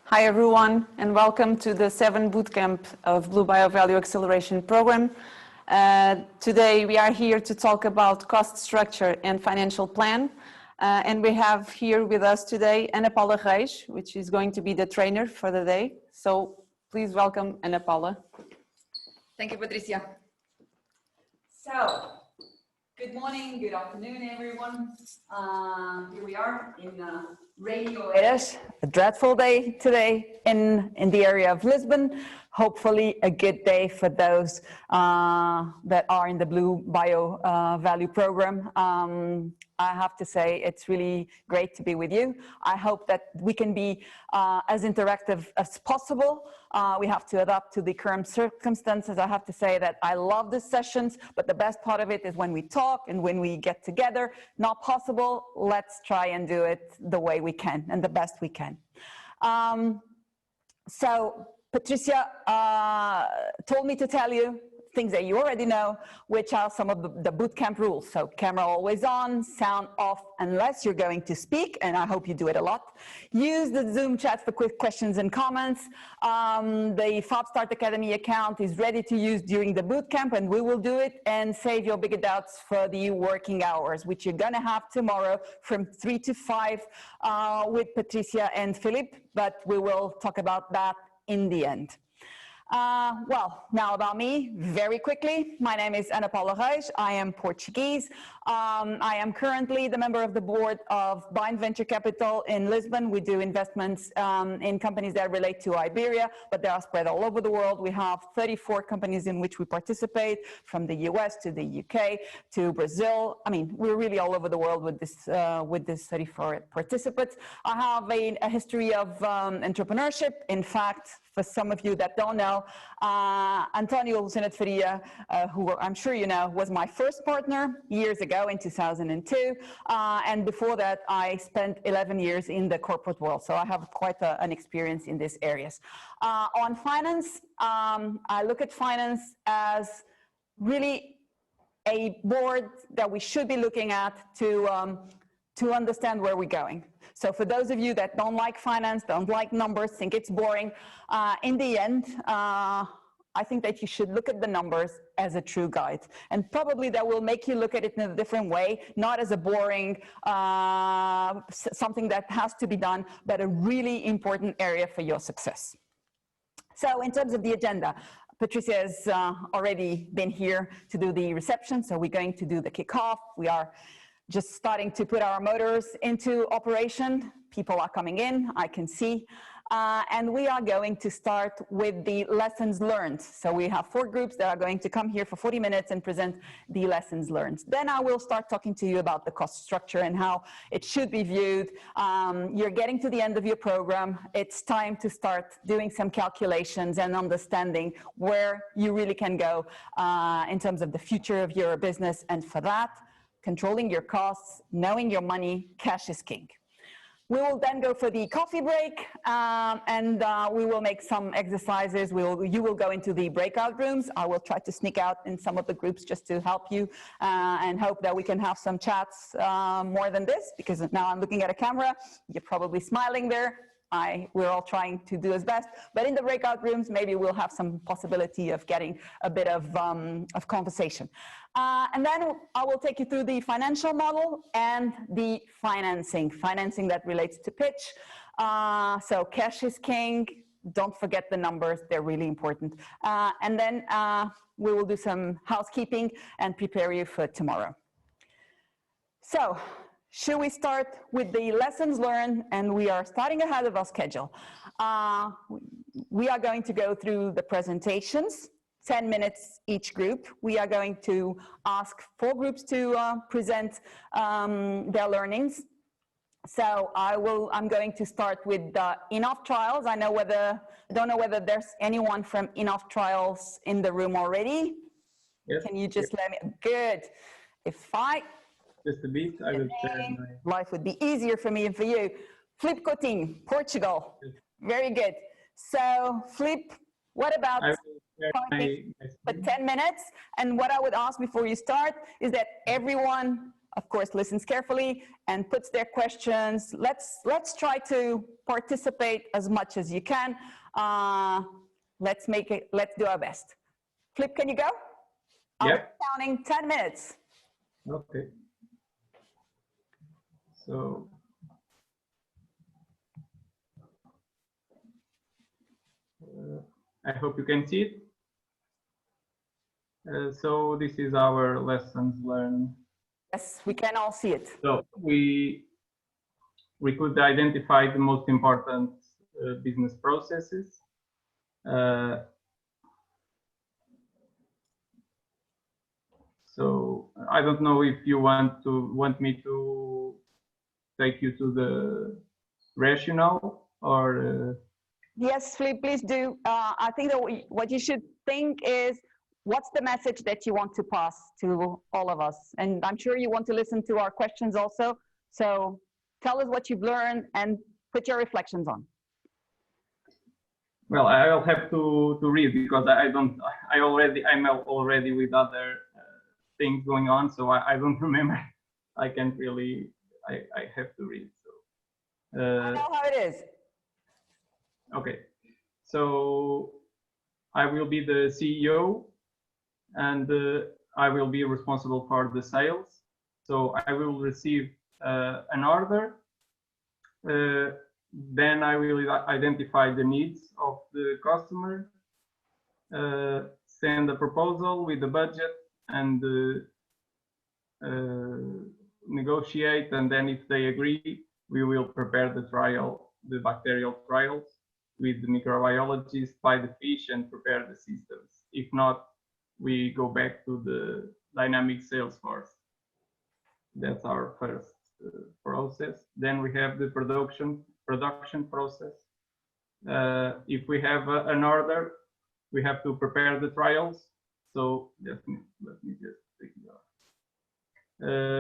Hi everyone, and welcome to the 7 Bootcamp of Blue Bio Value Acceleration Program. Today we are here to talk about cost structure and financial plan. And we have here with us today Paula Reis, which is going to be the trainer for the day. So please welcome Paula. Thank you, Patricia. So, good morning, good afternoon, everyone. Here we are in Reis, a dreadful day today in the area of Lisbon. Hopefully a good day for those that are in the Blue Bio Value Program. I have to say it's really great to be with you. I hope that we can be as interactive as possible. We have to adapt to the current circumstances. I have to say that I love these sessions, but the best part of it is when we talk and when we get together. Not possible, let's try and do it the way we can and the best we can. So Patricia told me to tell you things that you already know, which are some of the bootcamp rules. So camera always on, sound off unless you're going to speak, and I hope you do it a lot. Use the Zoom chat for quick questions and comments. The FabStart Academy account is ready to use during the bootcamp, and we will do it, and save your bigger doubts for the working hours, which you're gonna have tomorrow from 3 to 5 with Patricia and Philippe, but we will talk about that in the end. Well, now about me, very quickly. My name is Paula Reis. I am Portuguese. I am currently the member of the board of Bynd Venture Capital in Lisbon. We do investments in companies that relate to Iberia, but they are spread all over the world. We have 34 companies in which we participate, from the US to the UK to Brazil. I mean, we're really all over the world with this 34 participants. I have a history of entrepreneurship. In fact, for some of you that don't know, Antonio Faria, who I'm sure you know, was my first partner years ago in 2002. And before that, I spent 11 years in the corporate world. So I have quite an experience in these areas. On finance, I look at finance as really a board that we should be looking at to understand where we're going. So for those of you that don't like finance, don't like numbers, think it's boring, in the end, I think that you should look at the numbers as a true guide. And probably that will make you look at it in a different way, not as a boring, something that has to be done, but a really important area for your success. So in terms of the agenda, Patricia has already been here to do the reception, so we're going to do the kickoff. We are just starting to put our motors into operation. People are coming in, I can see. And we are going to start with the lessons learned. So we have 4 groups that are going to come here for 40 minutes and present the lessons learned. Then I will start talking to you about the cost structure and how it should be viewed. You're getting to the end of your program. It's time to start doing some calculations and understanding where you really can go in terms of the future of your business. And for that, controlling your costs, knowing your money, cash is king. We will then go for the coffee break, and we will make some exercises. You will go into the breakout rooms. I will try to sneak out in some of the groups just to help you and hope that we can have some chats more than this, because now I'm looking at a camera. You're probably smiling there. We're all trying to do as best, but in the breakout rooms, maybe we'll have some possibility of getting a bit of conversation. And then I will take you through the financial model and the financing that relates to pitch. So cash is king. Don't forget the numbers. They're really important. And then we will do some housekeeping and prepare you for tomorrow. So, should we start with the lessons learned? And we are starting ahead of our schedule. We are going to go through the presentations, 10 minutes each group. We are going to ask 4 groups to present their learnings. So I'm going to start with the Enough Trials. I don't know whether there's anyone from Enough Trials in the room already. Yes. Can you just let me, good. Just a bit, I will share my... Life would be easier for me and for you. Flip Coutinho, Portugal. Yes. Very good. So, Flip, what about for 10 minutes? And what I would ask before you start is that everyone of course, listens carefully and puts their questions. Let's try to participate as much as you can. Let's do our best. Flip, can you go? Yeah. Counting 10 minutes. Okay. So, I hope you can see it. So this is our lessons learned. Yes, we can all see it. So we could identify the most important business processes. So I don't know if you want me to take you to the rationale or. Yes, please do. I think that what you should think is, what's the message that you want to pass to all of us? And I'm sure you want to listen to our questions also. So tell us what you've learned and put your reflections on. Well, I'll have to read because I'm already with other things going on, so I don't remember. I can't really. I have to read. So. I know how it is. Okay, so I will be the CEO, and I will be responsible for the sales. So I will receive an order. Then I will identify the needs of the customer, send a proposal with the budget, and negotiate. And then if they agree, we will prepare the bacterial trials with the microbiologist, buy the fish and prepare the systems. If not, we go back to the dynamic sales force. That's our first process. Then we have the production process. If we have an order, we have to prepare the trials. So let me just take it out.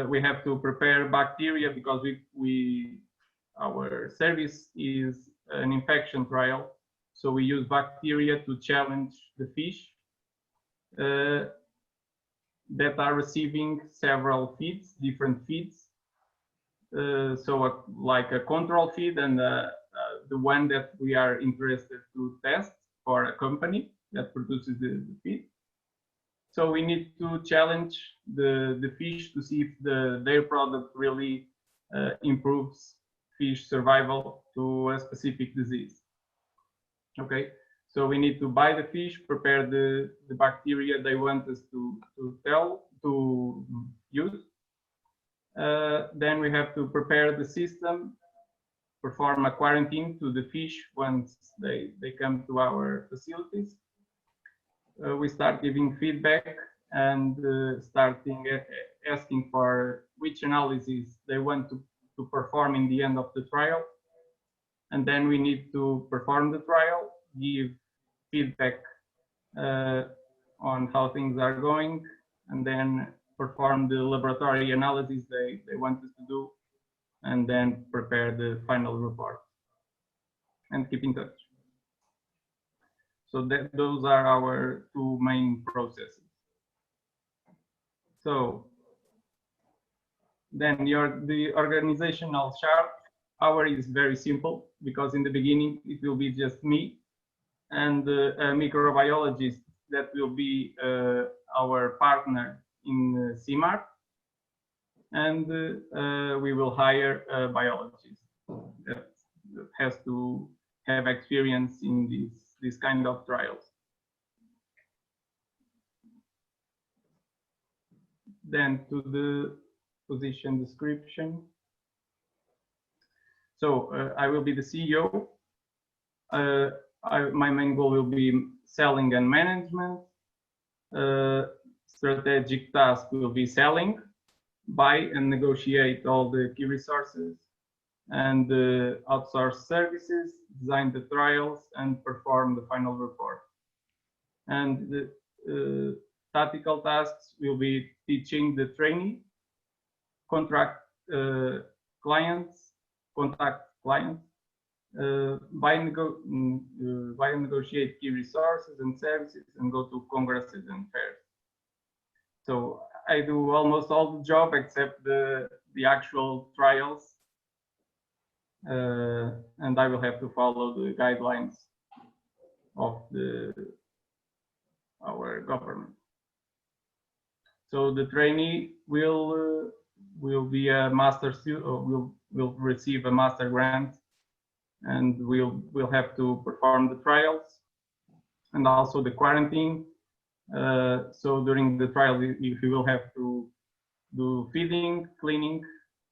We have to prepare bacteria because our service is an infection trial. So we use bacteria to challenge the fish that are receiving several feeds, different feeds. So like a control feed and the one that we are interested to test for a company that produces the feed. So we need to challenge the fish to see if their product really improves fish survival to a specific disease. Okay, so we need to buy the fish, prepare the bacteria they want us to use. Then we have to prepare the system, perform a quarantine to the fish once they come to our facilities. We start giving feedback and starting asking for which analysis they want to perform in the end of the trial. And then we need to perform the trial, give feedback on how things are going, and then perform the laboratory analysis they want us to do, and then prepare the final report and keep in touch. So those are our two main processes. So then the organizational chart, our is very simple because in the beginning it will be just me and a microbiologist that will be our partner in CMART, and we will hire a biologist that has to have experience in this kind of trials. Then to the position description. So I will be the CEO. My main goal will be selling and management. Strategic task will be selling, buy and negotiate all the key resources, and outsource services, design the trials, and perform the final report. And the tactical tasks will be teaching the trainee, contact clients, buy and negotiate key resources and services, and go to congresses and fairs. So I do almost all the job except the actual trials, and I will have to follow the guidelines of our government. So the trainee will be a master student, or will receive a master grant, and will have to perform the trials and also the quarantine. So during the trial, he will have to do feeding, cleaning,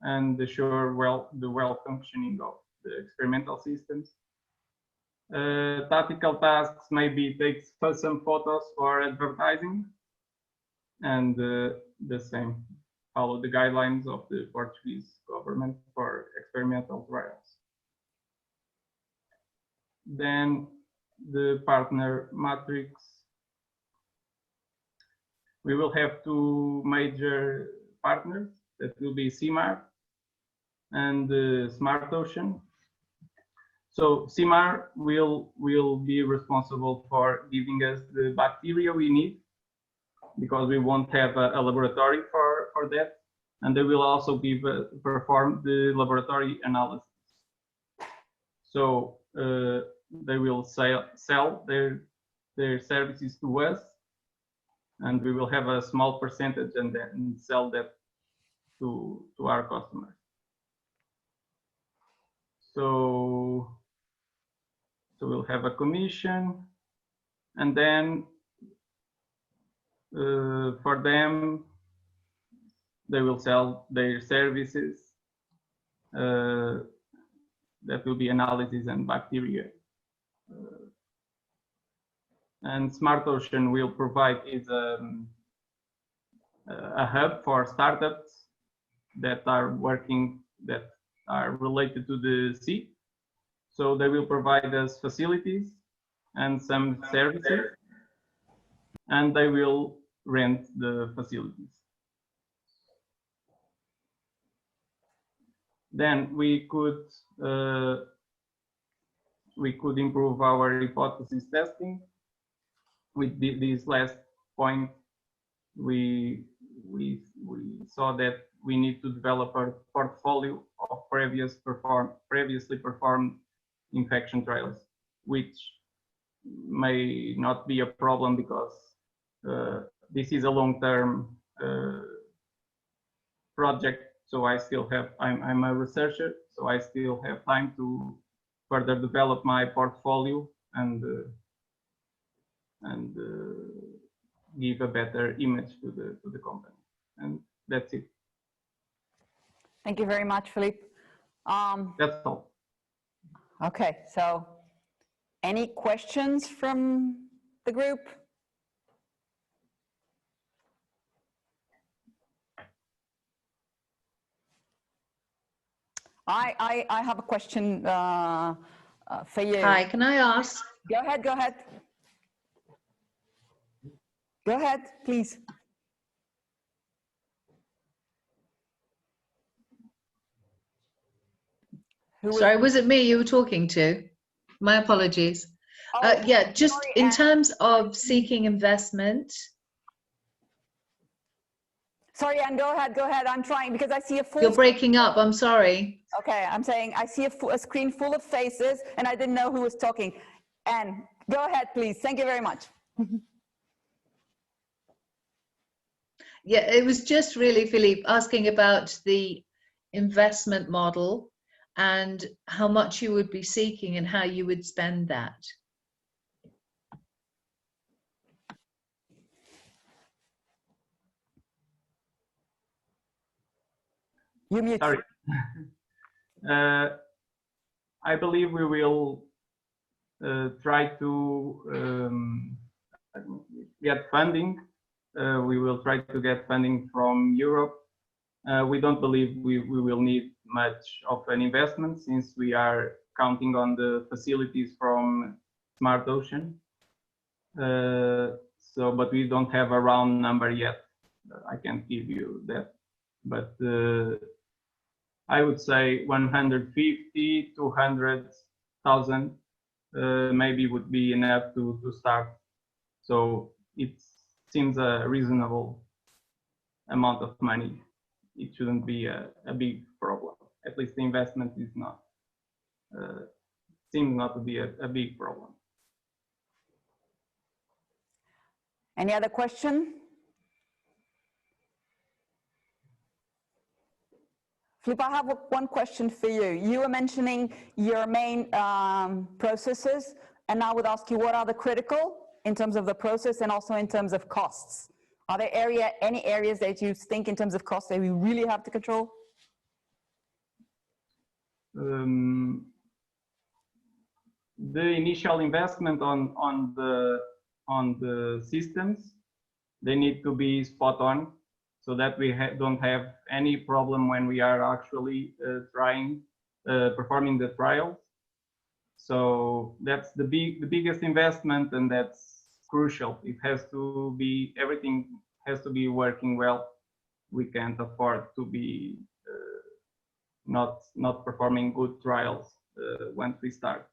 and ensure the well functioning of the experimental systems. Tactical tasks maybe take some photos for advertising, and the same, follow the guidelines of the Portuguese government for experimental trials. Then the partner matrix. We will have two major partners that will be CMAR and Smart Ocean. So CMAR will be responsible for giving us the bacteria we need, because we won't have a laboratory for that, and they will also perform the laboratory analysis. So they will sell their services to us, and we will have a small percentage and then sell that to our customers. So we'll have a commission, and then for them, they will sell their services. That will be analysis and bacteria. And Smart Ocean will provide is a hub for startups that are related to the sea. So they will provide us facilities and some services, and they will rent the facilities. Then we could improve our hypothesis testing. With this last point, we saw that we need to develop a portfolio of previously performed infection trials, which may not be a problem because this is a long-term project. So I'm a researcher, so I still have time to further develop my portfolio and give a better image to the company. And that's it. Thank you very much, Philippe. That's all. Okay, so any questions from the group? I have a question for you. Hi, can I ask? Go ahead, go ahead. Go ahead, please. Sorry, was it me you were talking to? My apologies. Oh, yeah, just sorry, in Anne. terms of seeking investment. Sorry, Anne, go ahead. I'm trying because I see a full. You're breaking up, I'm sorry. Okay, I'm saying I see a screen full of faces and I didn't know who was talking. Anne, go ahead, please. Thank you very much. Yeah, it was just really, Philippe, asking about the investment model and how much you would be seeking and how you would spend that. You mute. Sorry. I believe we will try to get funding. We will try to get funding from Europe. We don't believe we will need much of an investment since we are counting on the facilities from Smart Ocean. But we don't have a round number yet. I can't give you that. But I would say 150 to 200,000 maybe would be enough to start. So it seems reasonable amount of money, it shouldn't be a big problem. At least the investment is not, seems not to be a big problem. Any other question? Philippe, I have one question for you. You were mentioning your main processes, and I would ask you, what are the critical in terms of the process and also in terms of costs? Are there any areas that you think in terms of costs that we really have to control? The initial investment on the systems, they need to be spot on, so that we don't have any problem when we are actually performing the trials. So that's the biggest investment, and that's crucial. It has to be, everything has to be working well. We can't afford to be not performing good trials once we start.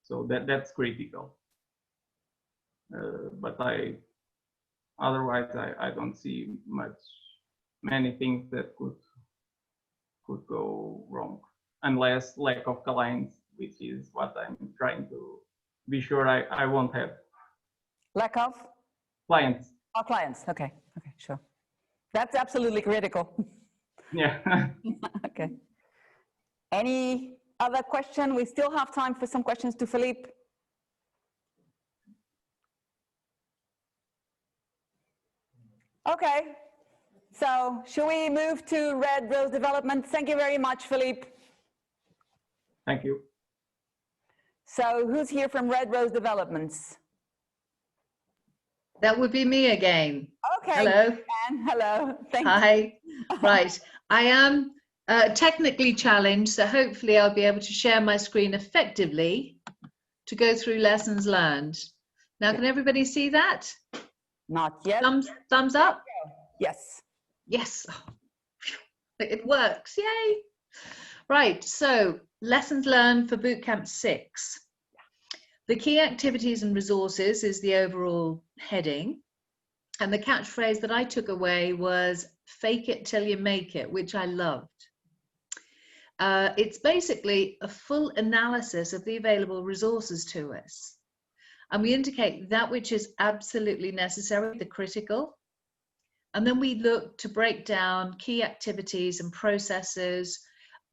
So that's critical. But otherwise I don't see many things that could go wrong, unless lack of clients, which is what I'm trying to be sure I won't have. Lack of? Clients. Oh, clients, okay, sure. That's absolutely critical. Yeah. Okay. Any other question? We still have time for some questions to Philippe. Okay, so should we move to Red Rose Development? Thank you very much, Philippe. Thank you. So who's here from Red Rose Developments? That would be me again. Okay. Hello. Anne, hello. Thank you. Hi. Right. I am technically challenged, so hopefully I'll be able to share my screen effectively to go through lessons learned. Now, can everybody see that? Not yet. Thumbs up? Yes. Yes. It works. Yay. Right. So lessons learned for Bootcamp 6. The key activities and resources is the overall heading. And the catchphrase that I took away was fake it till you make it, which I loved. It's basically a full analysis of the available resources to us. And we indicate that which is absolutely necessary, the critical. And then we look to break down key activities and processes,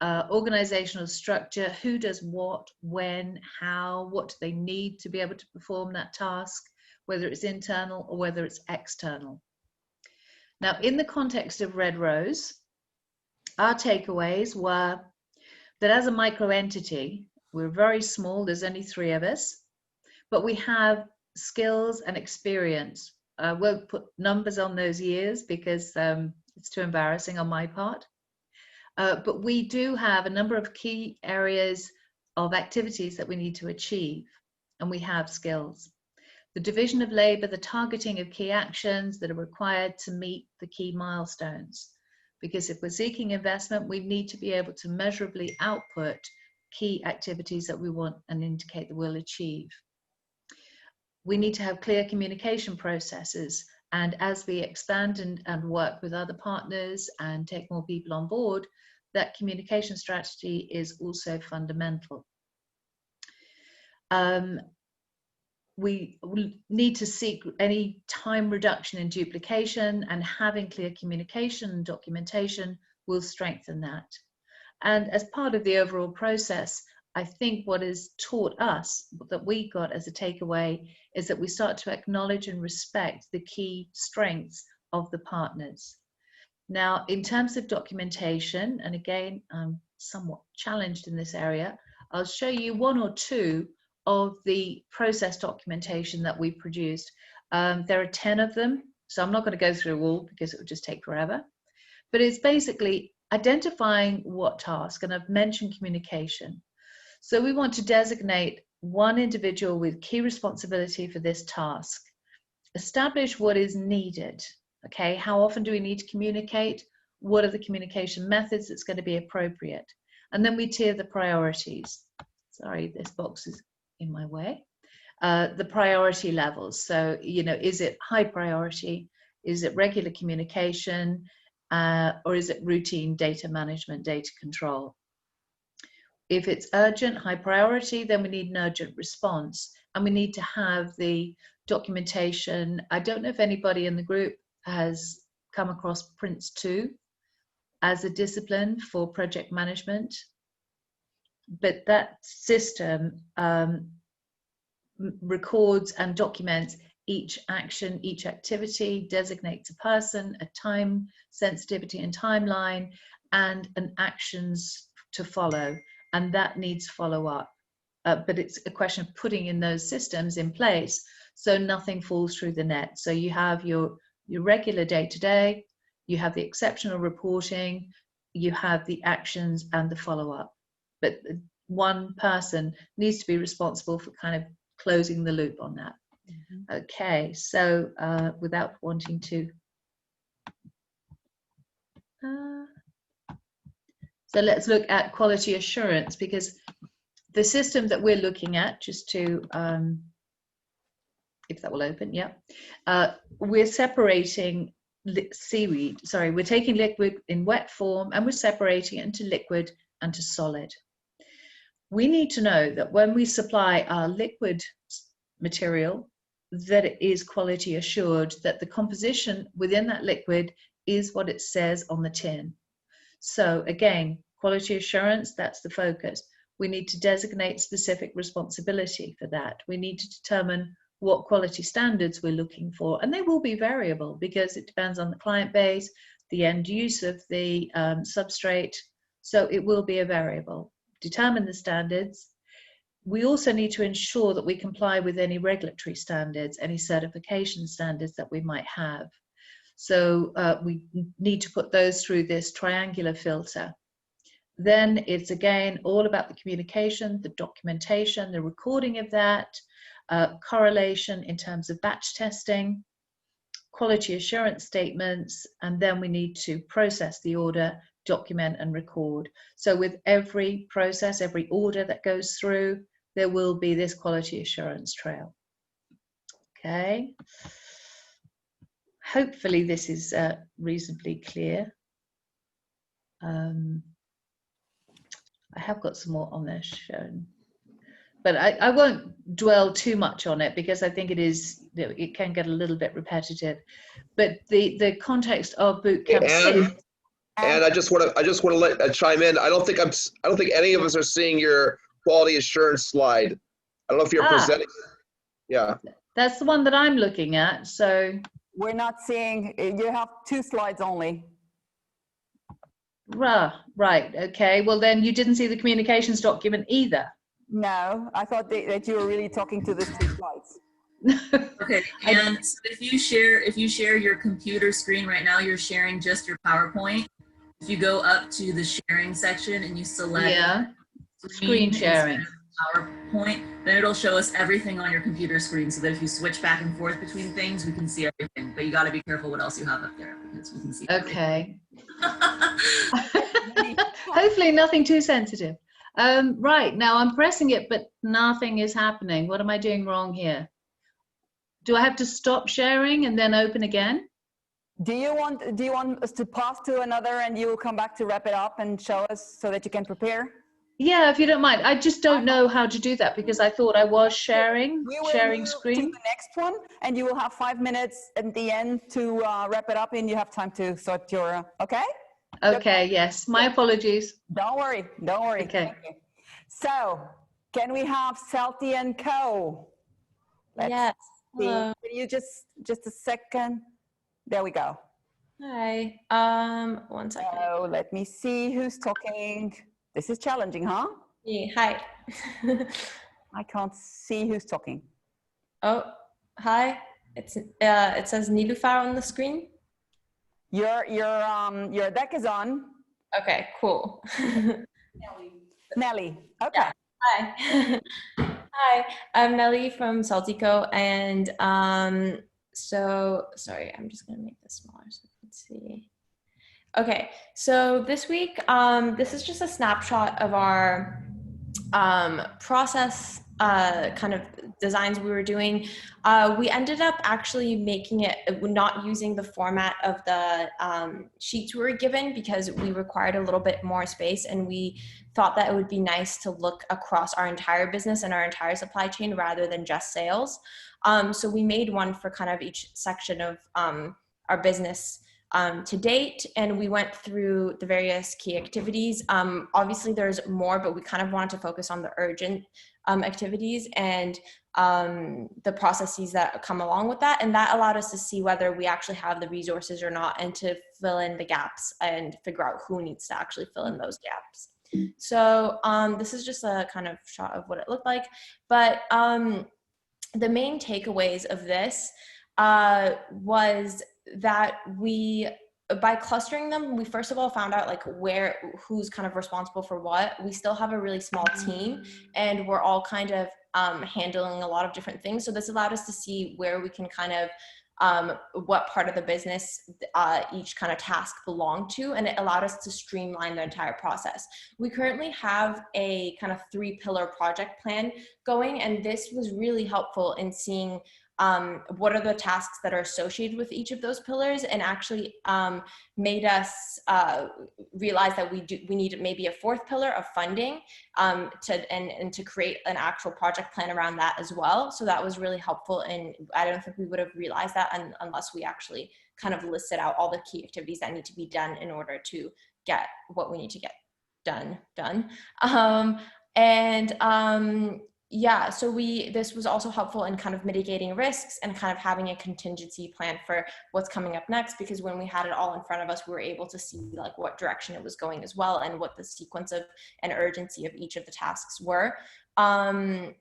organizational structure, who does what, when, how, what do they need to be able to perform that task, whether it's internal or whether it's external. Now, in the context of Red Rose, our takeaways were that as a micro entity, we're very small, there's only 3 of us, but we have skills and experience. I won't put numbers on those years because it's too embarrassing on my part. But we do have a number of key areas of activities that we need to achieve, and we have skills. The division of labor, the targeting of key actions that are required to meet the key milestones. Because if we're seeking investment, we need to be able to measurably output key activities that we want and indicate that we'll achieve. We need to have clear communication processes, and as we expand and work with other partners and take more people on board, that communication strategy is also fundamental. We need to seek any time reduction in duplication, and having clear communication and documentation will strengthen that. And as part of the overall process, I think what is taught us, that we got as a takeaway, is that we start to acknowledge and respect the key strengths of the partners. Now, in terms of documentation, and again, I'm somewhat challenged in this area, I'll show you 1 or 2 of the process documentation that we produced. There are 10 of them, so I'm not going to go through all because it would just take forever. But it's basically identifying what task, and I've mentioned communication. So we want to designate one individual with key responsibility for this task. Establish what is needed. Okay, how often do we need to communicate? What are the communication methods that's going to be appropriate? And then we tier the priorities. Sorry, this box is in my way. The priority levels. So, you know, is it high priority? Is it regular communication? Or is it routine data management, data control? If it's urgent, high priority, then we need an urgent response. And we need to have the documentation. I don't know if anybody in the group has come across Prince 2 as a discipline for project management. But that system records and documents each action, each activity, designates a person, a time sensitivity and timeline, and an actions to follow. And that needs follow up. But it's a question of putting in those systems in place so nothing falls through the net. So you have your regular day-to-day, you have the exceptional reporting, you have the actions and the follow-up. But one person needs to be responsible for kind of closing the loop on that. Mm-hmm. Okay, so without wanting to... So let's look at quality assurance, because the system that we're looking at, just to, if that will open, yeah. We're separating seaweed, sorry, we're taking liquid in wet form and we're separating it into liquid and to solid. We need to know that when we supply our liquid material, that it is quality assured, that the composition within that liquid is what it says on the tin. So again, quality assurance, that's the focus. We need to designate specific responsibility for that. We need to determine what quality standards we're looking for, and they will be variable because it depends on the client base, the end use of the substrate, so it will be a variable. Determine the standards. We also need to ensure that we comply with any regulatory standards, any certification standards that we might have. So we need to put those through this triangular filter. Then it's again all about the communication, the documentation, the recording of that, correlation in terms of batch testing, quality assurance statements, and then we need to process the order, document and record. So with every process, every order that goes through, there will be this quality assurance trail. Okay. Hopefully this is reasonably clear. I have got some more on there shown, but I won't dwell too much on it because I think it can get a little bit repetitive. But the context of bootcamp. And I just want to chime in. I don't think any of us are seeing your quality assurance slide. I don't know if you're presenting. Yeah. That's the one that I'm looking at. So we're not seeing. You have 2 slides only. Right. Okay. Well, then you didn't see the communications document either. No, I thought that you were really talking to the 2 slides. Okay, and so if you share your computer screen right now, you're sharing just your PowerPoint. If you go up to the sharing section and you select screen sharing PowerPoint, then it'll show us everything on your computer screen, so that if you switch back and forth between things, we can see everything. But you got to be careful what else you have up there because we can see everything. Okay. Hopefully nothing too sensitive. Right, now I'm pressing it, but nothing is happening. What am I doing wrong here? Do I have to stop sharing and then open again? Do you want us to pause to another and you will come back to wrap it up and show us so that you can prepare? Yeah, if you don't mind. I just don't know how to do that because I thought I was sharing screen. To the next one, and you will have 5 minutes at the end to wrap it up, and you have time to sort your. Okay. Okay. Yes. My apologies. Don't worry. Don't worry. Okay. So, can we have Celti and Co? Yes. Hello. Can you just a second? There we go. Hi. 1 second. So let me see who's talking. This is challenging, huh? Yeah, hi. I can't see who's talking. Oh, hi. It says Nilufar on the screen. Your deck is on. Okay, cool. Nelly. Okay. Yeah. Hi. Hi, I'm Nelly from Celtico, and so sorry, I'm just gonna make this smaller so you can see. Okay, so this week, this is just a snapshot of our process kind of designs we were doing, we ended up actually making it, not using the format of the sheets we were given because we required a little bit more space, and we thought that it would be nice to look across our entire business and our entire supply chain rather than just sales. So we made one for kind of each section of our business to date, and we went through the various key activities. Obviously there's more, but we kind of wanted to focus on the urgent activities and the processes that come along with that. And that allowed us to see whether we actually have the resources or not, and to fill in the gaps and figure out who needs to actually fill in those gaps. So this is just a kind of shot of what it looked like. But the main takeaways of this was that by clustering them, we first of all found out like who's kind of responsible for what. We still have a really small team, and we're all kind of handling a lot of different things. So this allowed us to see where we can kind of what part of the business each kind of task belonged to, and it allowed us to streamline the entire process. We currently have a kind of 3-pillar project plan going, and this was really helpful in seeing what are the tasks that are associated with each of those pillars, and actually made us realize that we need maybe a 4th pillar of funding to create an actual project plan around that as well. So that was really helpful, and I don't think we would have realized that unless we actually kind of listed out all the key activities that need to be done in order to get what we need to get done. Yeah, so this was also helpful in kind of mitigating risks and kind of having a contingency plan for what's coming up next, because when we had it all in front of us, we were able to see like what direction it was going as well, and what the sequence of and urgency of each of the tasks were. And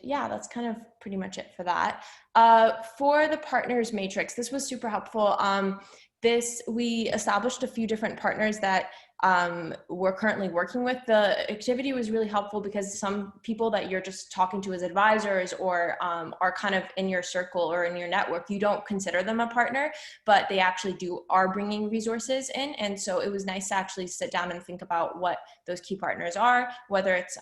yeah, that's kind of pretty much it for that. For the partners matrix, this was super helpful. We established a few different partners that we're currently working with. The activity was really helpful because some people that you're just talking to as advisors or are kind of in your circle or in your network, you don't consider them a partner, but they actually are bringing resources in. And so it was nice to actually sit down and think about what those key partners are, whether it's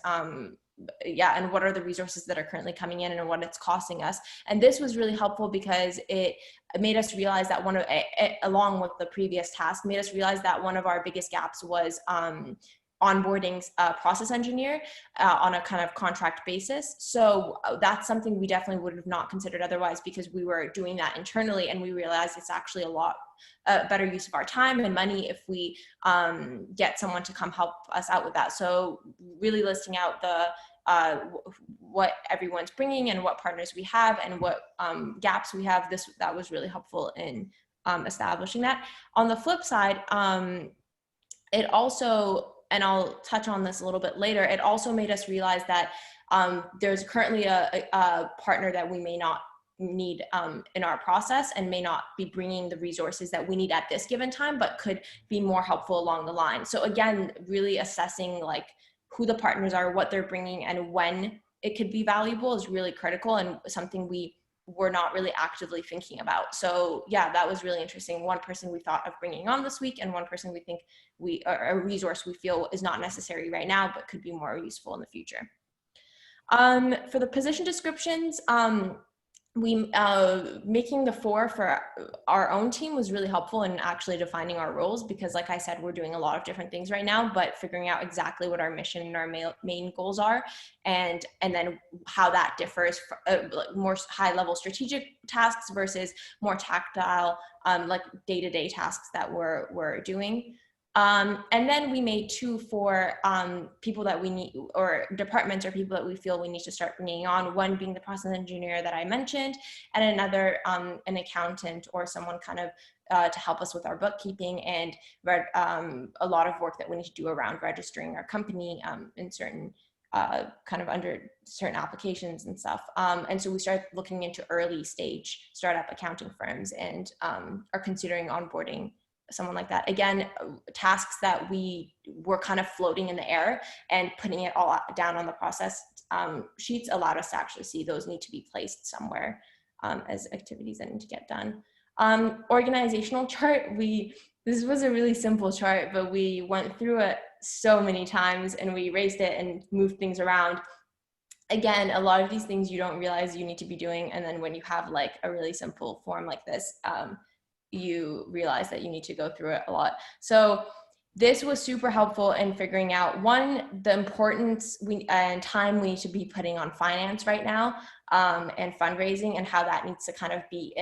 and what are the resources that are currently coming in and what it's costing us. And this was really helpful because it made us realize that along with the previous task, made us realize that one of our biggest gaps was onboarding a process engineer on a kind of contract basis. So that's something we definitely would have not considered otherwise, because we were doing that internally, and we realized it's actually a lot better use of our time and money if we get someone to come help us out with that. So really listing out what everyone's bringing and what partners we have and what gaps we have, that was really helpful in establishing that. On the flip side, it also, and I'll touch on this a little bit later, it also made us realize that there's currently a partner that we may not need in our process and may not be bringing the resources that we need at this given time, but could be more helpful along the line. So again, really assessing like who the partners are, what they're bringing, and when it could be valuable is really critical, and something we were not really actively thinking about. So yeah, that was really interesting. One person we thought of bringing on this week, and one person we think a resource we feel is not necessary right now, but could be more useful in the future. For the position descriptions, making the 4 for our own team was really helpful in actually defining our roles, because like I said, we're doing a lot of different things right now, but figuring out exactly what our mission and our main goals are, and then how that differs for more high level strategic tasks versus more tactile like day-to-day tasks that we're doing. And then we made 2 for people that we need, or departments or people that we feel we need to start bringing on, one being the process engineer that I mentioned, and another an accountant or someone kind of to help us with our bookkeeping and a lot of work that we need to do around registering our company in certain kind of under certain applications and stuff. And so we started looking into early stage startup accounting firms and are considering onboarding someone like that. Again, tasks that we were kind of floating in the air, and putting it all down on the process sheets allowed us to actually see those need to be placed somewhere as activities that need to get done. Organizational chart, this was a really simple chart, but we went through it so many times and we erased it and moved things around. Again, a lot of these things you don't realize you need to be doing. And then when you have like a really simple form like this, you realize that you need to go through it a lot. So this was super helpful in figuring out, one, the importance and time we need to be putting on finance right now, and fundraising, and how that needs to kind of be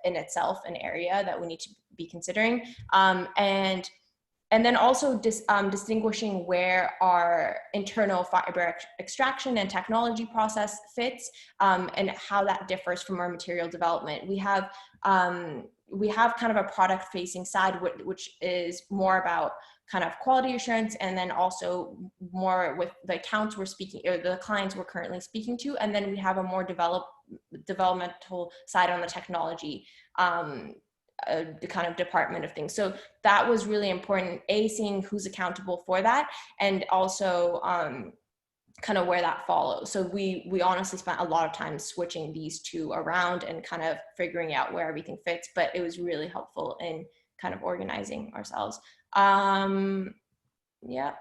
in itself an area that we need to be considering. And then also distinguishing where our internal fiber extraction and technology process fits, and how that differs from our material development. We have kind of a product facing side, which is more about kind of quality assurance, and then also more with the accounts we're speaking, or the clients we're currently speaking to. And then we have a more developmental side on the technology, the kind of department of things. So that was really important, seeing who's accountable for that, and also kind of where that follows. So we honestly spent a lot of time switching these two around and kind of figuring out where everything fits, but it was really helpful in kind of organizing ourselves. Yeah.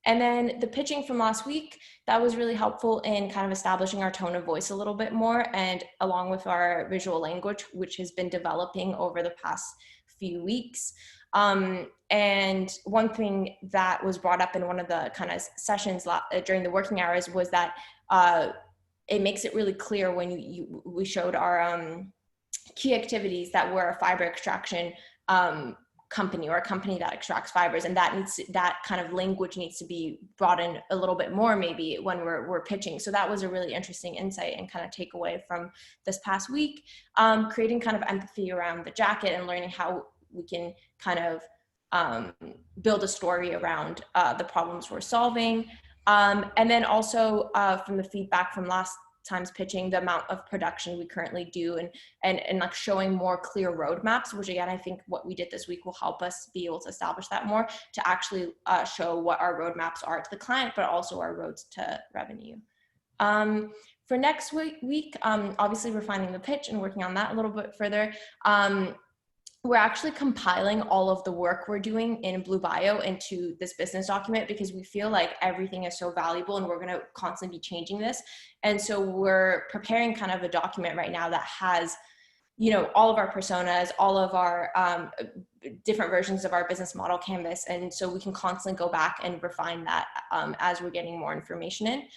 And then the pitching from last week, that was really helpful in kind of establishing our tone of voice a little bit more, and along with our visual language, which has been developing over the past few weeks. And one thing that was brought up in one of the kind of sessions during the working hours was that it makes it really clear when we showed our key activities that we're a fiber extraction company, or a company that extracts fibers, and that kind of language needs to be brought in a little bit more maybe when we're pitching. So that was a really interesting insight and kind of takeaway from this past week, creating kind of empathy around the jacket and learning how we can kind of build a story around the problems we're solving. And then also from the feedback from last times pitching, the amount of production we currently do, and like showing more clear roadmaps, which again, I think what we did this week will help us be able to establish that more, to actually show what our roadmaps are to the client, but also our roads to revenue. For next week, obviously refining the pitch and working on that a little bit further. We're actually compiling all of the work we're doing in Blue Bio into this business document, because we feel like everything is so valuable and we're going to constantly be changing this. And so we're preparing kind of a document right now that has, you know, all of our personas, all of our different versions of our business model canvas. And so we can constantly go back and refine that as we're getting more information in.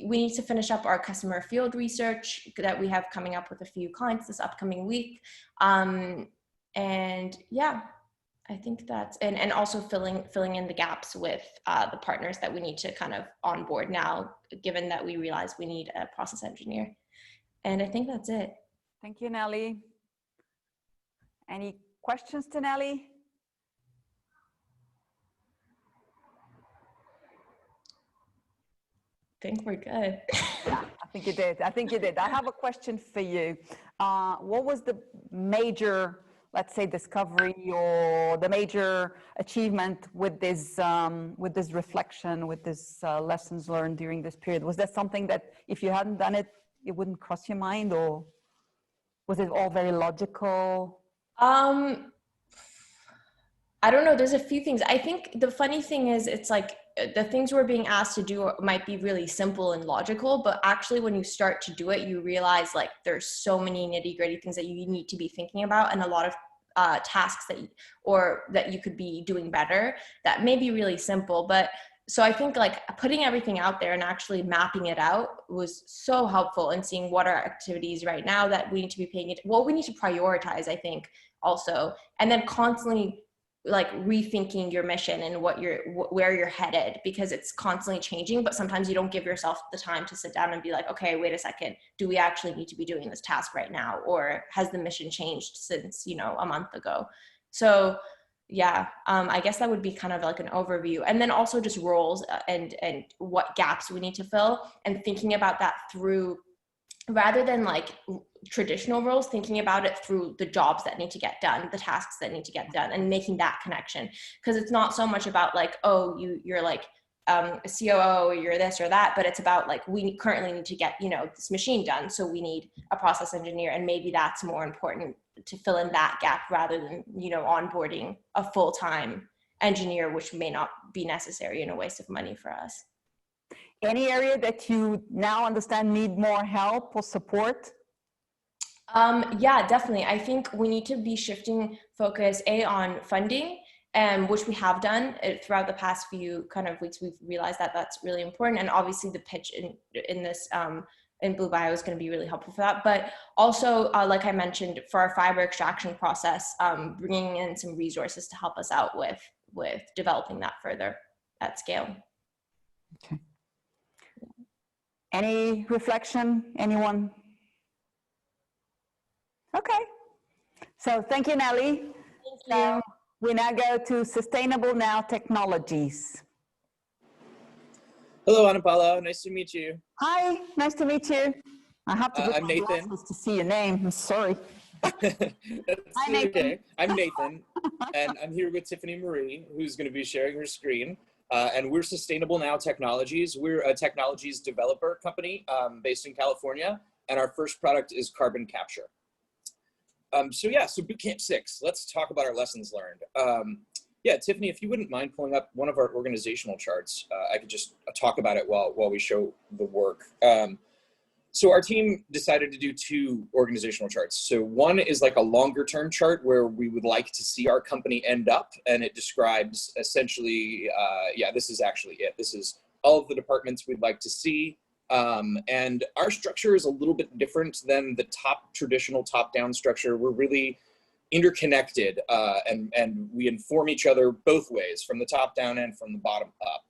We need to finish up our customer field research that we have coming up with a few clients this upcoming week. And yeah, I think that's, and also filling in the gaps with the partners that we need to kind of onboard now, given that we realize we need a process engineer. And I think that's it. Thank you, Nelly. Any questions to Nelly? I think we're good. Yeah, I think you did. I have a question for you. What was the major, let's say, discovery or the major achievement with this reflection, with this lessons learned during this period? Was that something that if you hadn't done it, it wouldn't cross your mind, or was it all very logical? I don't know. There's a few things. I think the funny thing is, it's like the things we're being asked to do might be really simple and logical, but actually when you start to do it, you realize like there's so many nitty-gritty things that you need to be thinking about, and a lot of tasks that you could be doing better that may be really simple. But so I think like putting everything out there and actually mapping it out was so helpful in seeing what are activities right now that we need to be paying it, what we need to prioritize, I think also, and then constantly like rethinking your mission and where you're headed, because it's constantly changing, but sometimes you don't give yourself the time to sit down and be like, okay, wait a second, do we actually need to be doing this task right now? Or has the mission changed since, you know, a month ago? So yeah, I guess that would be kind of like an overview. And then also just roles and what gaps we need to fill, and thinking about that through, rather than like traditional roles, thinking about it through the jobs that need to get done, the tasks that need to get done, and making that connection. Because it's not so much about like, oh, you're like a COO, you're this or that, but it's about like, we currently need to get, you know, this machine done. So we need a process engineer, and maybe that's more important to fill in that gap rather than, you know, onboarding a full-time engineer, which may not be necessary and a waste of money for us. Any area that you now understand need more help or support? Yeah, definitely. I think we need to be shifting focus on funding, which we have done throughout the past few kind of weeks. We've realized that that's really important, and obviously the pitch in this in Blue Bio is going to be really helpful for that. But also, like I mentioned, for our fiber extraction process, bringing in some resources to help us out with developing that further at scale. Okay. Any reflection? Anyone? Okay. So thank you, Nelly. Thank you. We now go to Sustainable Now Technologies. Hello, Anna Paula. Nice to meet you. Hi, nice to meet you. I have to put I'm my Nathan. glasses to see your name. I'm sorry. That's Hi, Nathan. okay. I'm Nathan, and I'm here with Tiffany Marie, who's going to be sharing her screen. And we're Sustainable Now Technologies. We're a technologies developer company based in California, and our first product is carbon capture. So Bootcamp 6, let's talk about our lessons learned. Yeah, Tiffany, if you wouldn't mind pulling up one of our organizational charts, I could just talk about it while we show the work. So our team decided to do 2 organizational charts. So one is like a longer term chart where we would like to see our company end up, and it describes essentially, this is actually it. This is all of the departments we'd like to see. And our structure is a little bit different than the traditional top-down structure. We're really interconnected, and we inform each other both ways, from the top down and from the bottom up.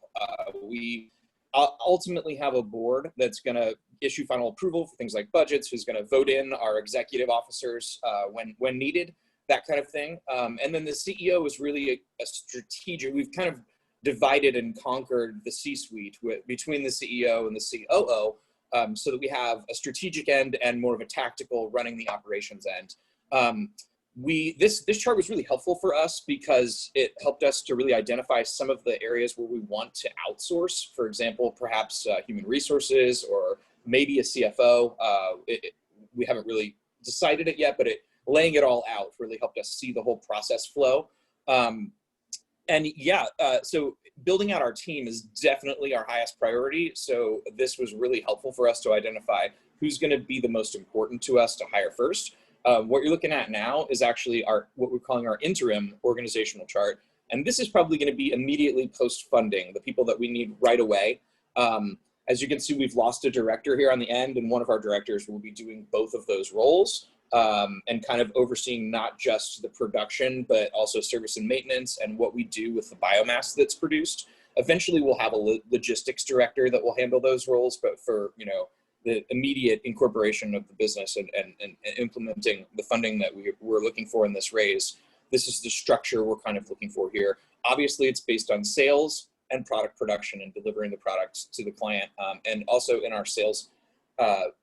We ultimately have a board that's going to issue final approval for things like budgets, who's going to vote in our executive officers when needed, that kind of thing. And then the CEO is really a strategic. We've kind of divided and conquered the C-suite between the CEO and the COO, so that we have a strategic end and more of a tactical running the operations end. This chart was really helpful for us because it helped us to really identify some of the areas where we want to outsource. For example, perhaps human resources, or maybe a CFO. We haven't really decided it yet, but laying it all out really helped us see the whole process flow. So building out our team is definitely our highest priority. So this was really helpful for us to identify who's going to be the most important to us to hire first. What you're looking at now is actually what we're calling our interim organizational chart. And this is probably going to be immediately post-funding, the people that we need right away. As you can see, we've lost a director here on the end, and one of our directors will be doing both of those roles, and kind of overseeing not just the production, but also service and maintenance and what we do with the biomass that's produced. Eventually, we'll have a logistics director that will handle those roles, but for, the immediate incorporation of the business and implementing the funding that we're looking for in this raise, this is the structure we're kind of looking for here. Obviously, it's based on sales and product production and delivering the products to the client. And also in our sales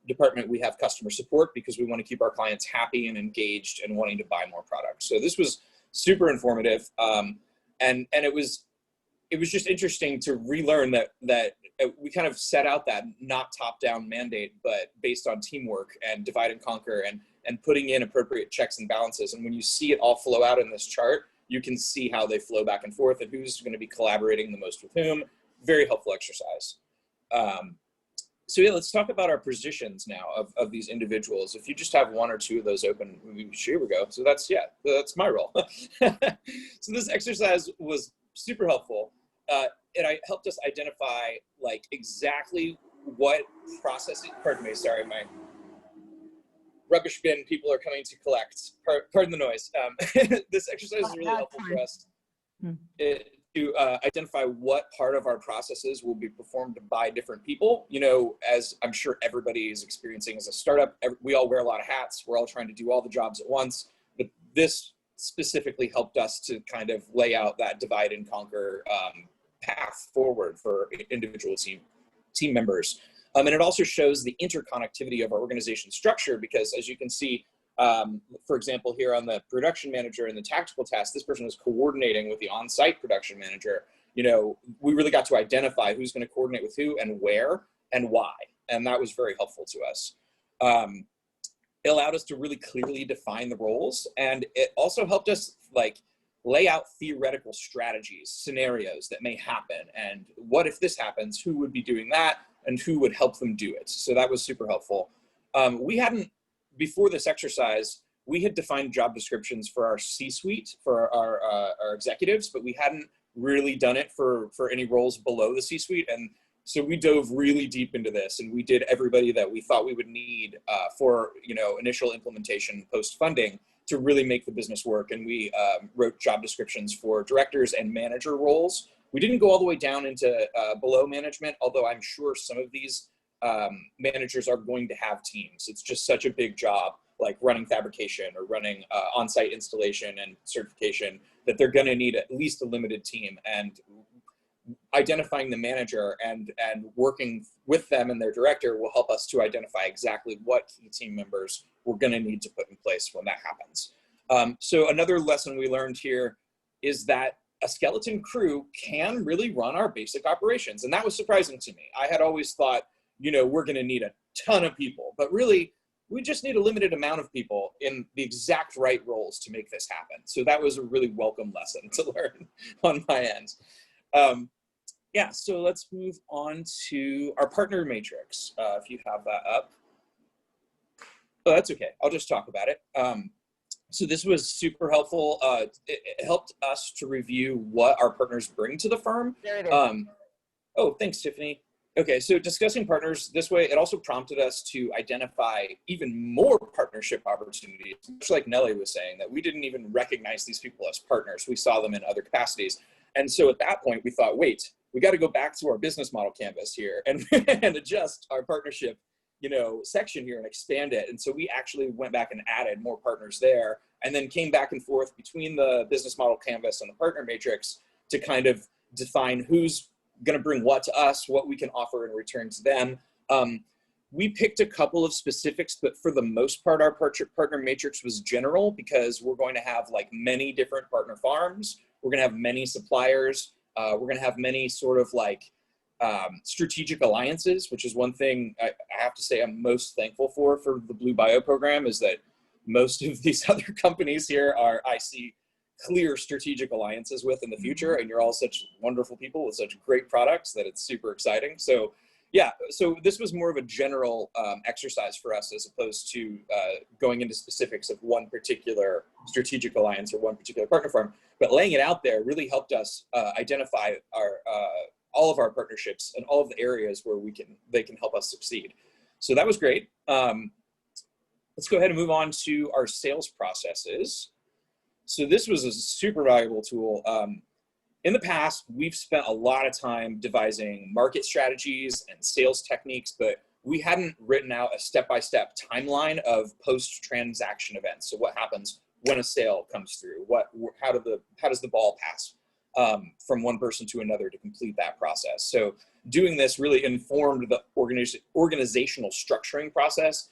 department, we have customer support because we want to keep our clients happy and engaged and wanting to buy more products. So this was super informative. And it was just interesting to relearn that we kind of set out that not top-down mandate, but based on teamwork and divide and conquer and putting in appropriate checks and balances. And when you see it all flow out in this chart, you can see how they flow back and forth and who's going to be collaborating the most with whom. Very helpful exercise. So yeah, let's talk about our positions now of these individuals. If you just have one or two of those open, here we go. So that's my role. So this exercise was super helpful. It helped us identify like exactly what processes, pardon me, sorry, my rubbish bin people are coming to collect. Pardon the noise. This exercise is really helpful for us to identify what part of our processes will be performed by different people. As I'm sure everybody is experiencing as a startup, we all wear a lot of hats. We're all trying to do all the jobs at once. But this specifically helped us to kind of lay out that divide and conquer path forward for individual team members. And it also shows the interconnectivity of our organization structure, because as you can see, for example, here on the production manager and the tactical task, this person is coordinating with the on-site production manager. we really got to identify who's going to coordinate with who and where and why. And that was very helpful to us. It allowed us to really clearly define the roles, and it also helped us lay out theoretical strategies, scenarios that may happen, and what if this happens, who would be doing that, and who would help them do it. So that was super helpful. Before this exercise, we had defined job descriptions for our C-suite, for our executives, but we hadn't really done it for any roles below the C-suite. And so we dove really deep into this, and we did everybody that we thought we would need for initial implementation post-funding to really make the business work. And we wrote job descriptions for directors and manager roles. We didn't go all the way down into below management, although I'm sure some of these managers are going to have teams. It's just such a big job, like running fabrication or running on-site installation and certification, that they're going to need at least a limited team. And identifying the manager and working with them and their director will help us to identify exactly what key team members we're going to need to put in place when that happens. So another lesson we learned here is that a skeleton crew can really run our basic operations. And that was surprising to me. I had always thought, we're going to need a ton of people, but really we just need a limited amount of people in the exact right roles to make this happen. So that was a really welcome lesson to learn on my end. Yeah, so let's move on to our partner matrix, if you have that up. Oh, that's okay, I'll just talk about it. So this was super helpful. It helped us to review what our partners bring to the firm. There it is. Oh, thanks, Tiffany. Okay, so discussing partners this way, it also prompted us to identify even more partnership opportunities, much like Nelly was saying, that we didn't even recognize these people as partners. We saw them in other capacities. And so at that point, we thought, wait, we got to go back to our business model canvas here and, and adjust our partnership, section here and expand it. And so we actually went back and added more partners there, and then came back and forth between the business model canvas and the partner matrix to kind of define who's going to bring what to us, what we can offer in return to them. We picked a couple of specifics, but for the most part, our partner matrix was general, because we're going to have many different partner farms. We're going to have many suppliers. We're going to have many sort of strategic alliances, which is one thing I have to say I'm most thankful for the Blue Bio program, is that most of these other companies here I see clear strategic alliances with in the future, and you're all such wonderful people with such great products that it's super exciting. So yeah, so this was more of a general exercise for us, as opposed to going into specifics of one particular strategic alliance or one particular partner firm. But laying it out there really helped us identify all of our partnerships and all of the areas where they can help us succeed. So that was great. Let's go ahead and move on to our sales processes. So this was a super valuable tool. In the past, we've spent a lot of time devising market strategies and sales techniques, but we hadn't written out a step-by-step timeline of post-transaction events. So what happens when a sale comes through? How does the ball pass from one person to another to complete that process? So doing this really informed the organizational structuring process,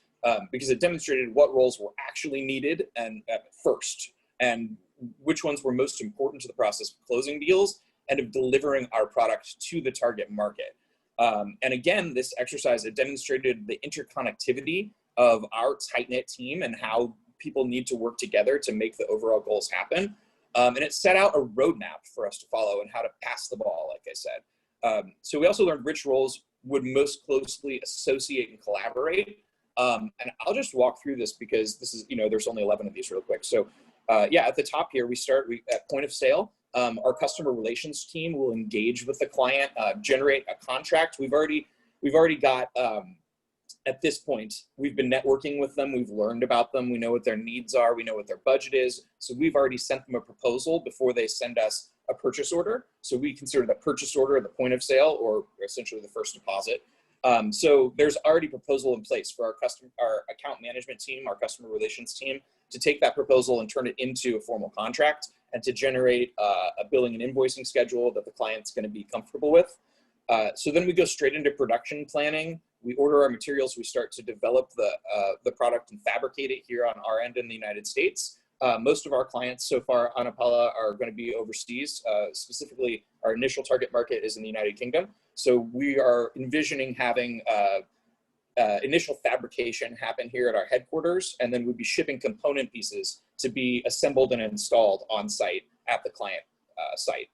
because it demonstrated what roles were actually needed and first, and which ones were most important to the process of closing deals and of delivering our product to the target market. And again, this exercise, it demonstrated the interconnectivity of our tight-knit team and how people need to work together to make the overall goals happen. And it set out a roadmap for us to follow and how to pass the ball, like I said. So we also learned which roles would most closely associate and collaborate. And I'll just walk through this because this is, there's only 11 of these real quick. So yeah, at the top here, we at point of sale. Our customer relations team will engage with the client, generate a contract. We've already got, at this point, we've been networking with them. We've learned about them. We know what their needs are. We know what their budget is. So we've already sent them a proposal before they send us a purchase order. So we consider the purchase order the point of sale, or essentially the first deposit. So there's already a proposal in place for our account management team, our customer relations team, to take that proposal and turn it into a formal contract and to generate a billing and invoicing schedule that the client's going to be comfortable with. So then we go straight into production planning. We order our materials. We start to develop the product and fabricate it here on our end in the United States. Most of our clients so far on Paula are going to be overseas. Specifically, our initial target market is in the United Kingdom. So we are envisioning having initial fabrication happen here at our headquarters, and then we'd be shipping component pieces to be assembled and installed on site at the client site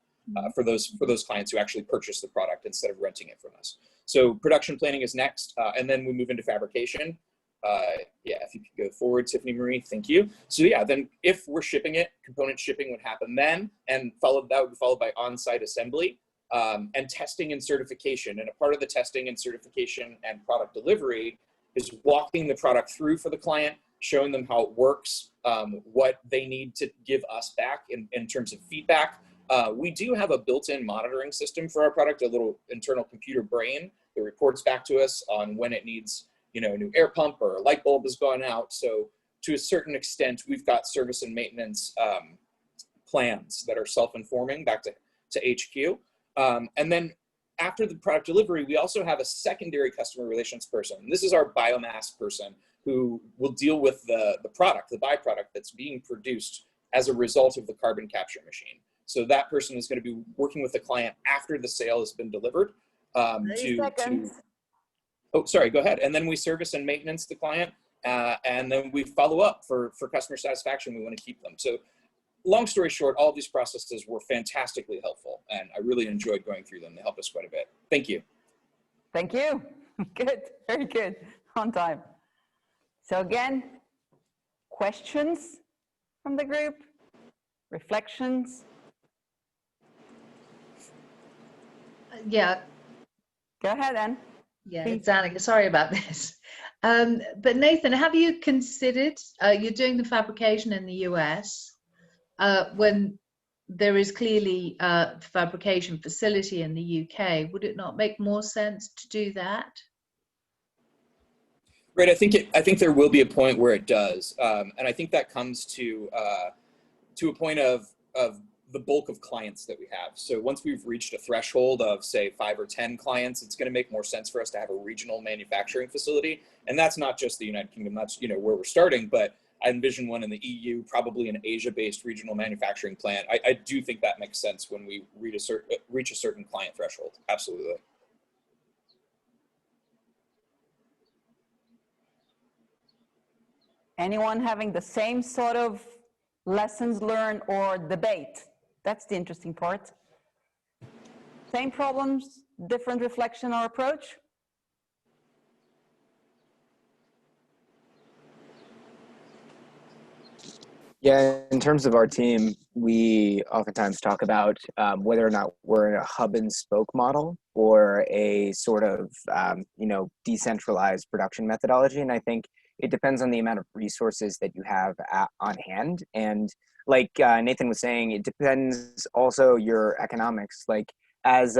for those clients who actually purchase the product instead of renting it from us. So production planning is next, and then we move into fabrication. Yeah, if you could go forward, Tiffany Marie, thank you. So yeah, then if we're shipping it, component shipping would happen then, and that would be followed by on-site assembly. And testing and certification. And a part of the testing and certification and product delivery is walking the product through for the client, showing them how it works, what they need to give us back in terms of feedback. We do have a built-in monitoring system for our product, a little internal computer brain that reports back to us on when it needs, a new air pump or a light bulb has gone out. So to a certain extent, we've got service and maintenance plans that are self-informing back to HQ. And then after the product delivery, we also have a secondary customer relations person. This is our biomass person who will deal with the product, the byproduct that's being produced as a result of the carbon capture machine. So that person is going to be working with the client after the sale has been delivered. Oh, sorry, go ahead. And then we service and maintenance the client, and then we follow up for customer satisfaction. We want to keep them. So long story short, all of these processes were fantastically helpful, and I really enjoyed going through them. They helped us quite a bit. Thank you. Thank you. Good, very good, on time. So again, questions from the group, reflections? Yeah. Go ahead, Anne. Yeah, it's Annika. Sorry about this. But Nathan, have you considered, you're doing the fabrication in the US, when there is clearly a fabrication facility in the UK, would it not make more sense to do that? Right, I think there will be a point where it does, and I think that comes to a point of the bulk of clients that we have. So once we've reached a threshold of say 5 or 10 clients, it's going to make more sense for us to have a regional manufacturing facility, and that's not just the United Kingdom. That's where we're starting, but I envision one in the EU, probably an Asia-based regional manufacturing plant. I do think that makes sense when we reach a certain client threshold. Absolutely. Anyone having the same sort of lessons learned or debate? That's the interesting part. Same problems, different reflection or approach? Yeah, in terms of our team, we oftentimes talk about whether or not we're in a hub and spoke model or a sort of, decentralized production methodology. And I think it depends on the amount of resources that you have on hand. And like Nathan was saying, it depends also your economics. Like as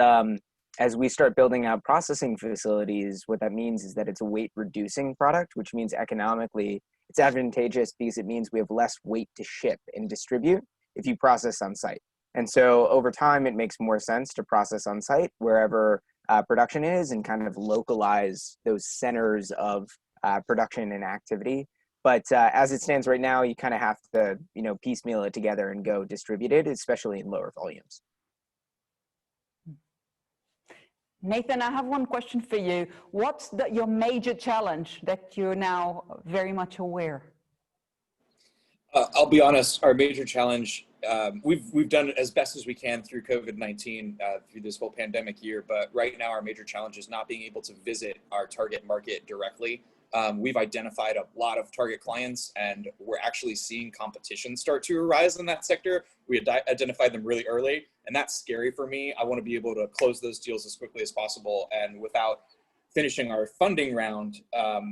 we start building out processing facilities, what that means is that it's a weight reducing product, which means economically it's advantageous because it means we have less weight to ship and distribute if you process on site. And so over time, it makes more sense to process on site wherever production is and kind of localize those centers of production and activity. But as it stands right now, you kind of have to, piecemeal it together and go distribute it, especially in lower volumes. Nathan, I have one question for you. What's your major challenge that you're now very much aware? I'll be honest, our major challenge, we've done it as best as we can through COVID-19, through this whole pandemic year, but right now our major challenge is not being able to visit our target market directly. We've identified a lot of target clients, and we're actually seeing competition start to arise in that sector. We identified them really early, and that's scary for me. I want to be able to close those deals as quickly as possible, and without finishing our funding round,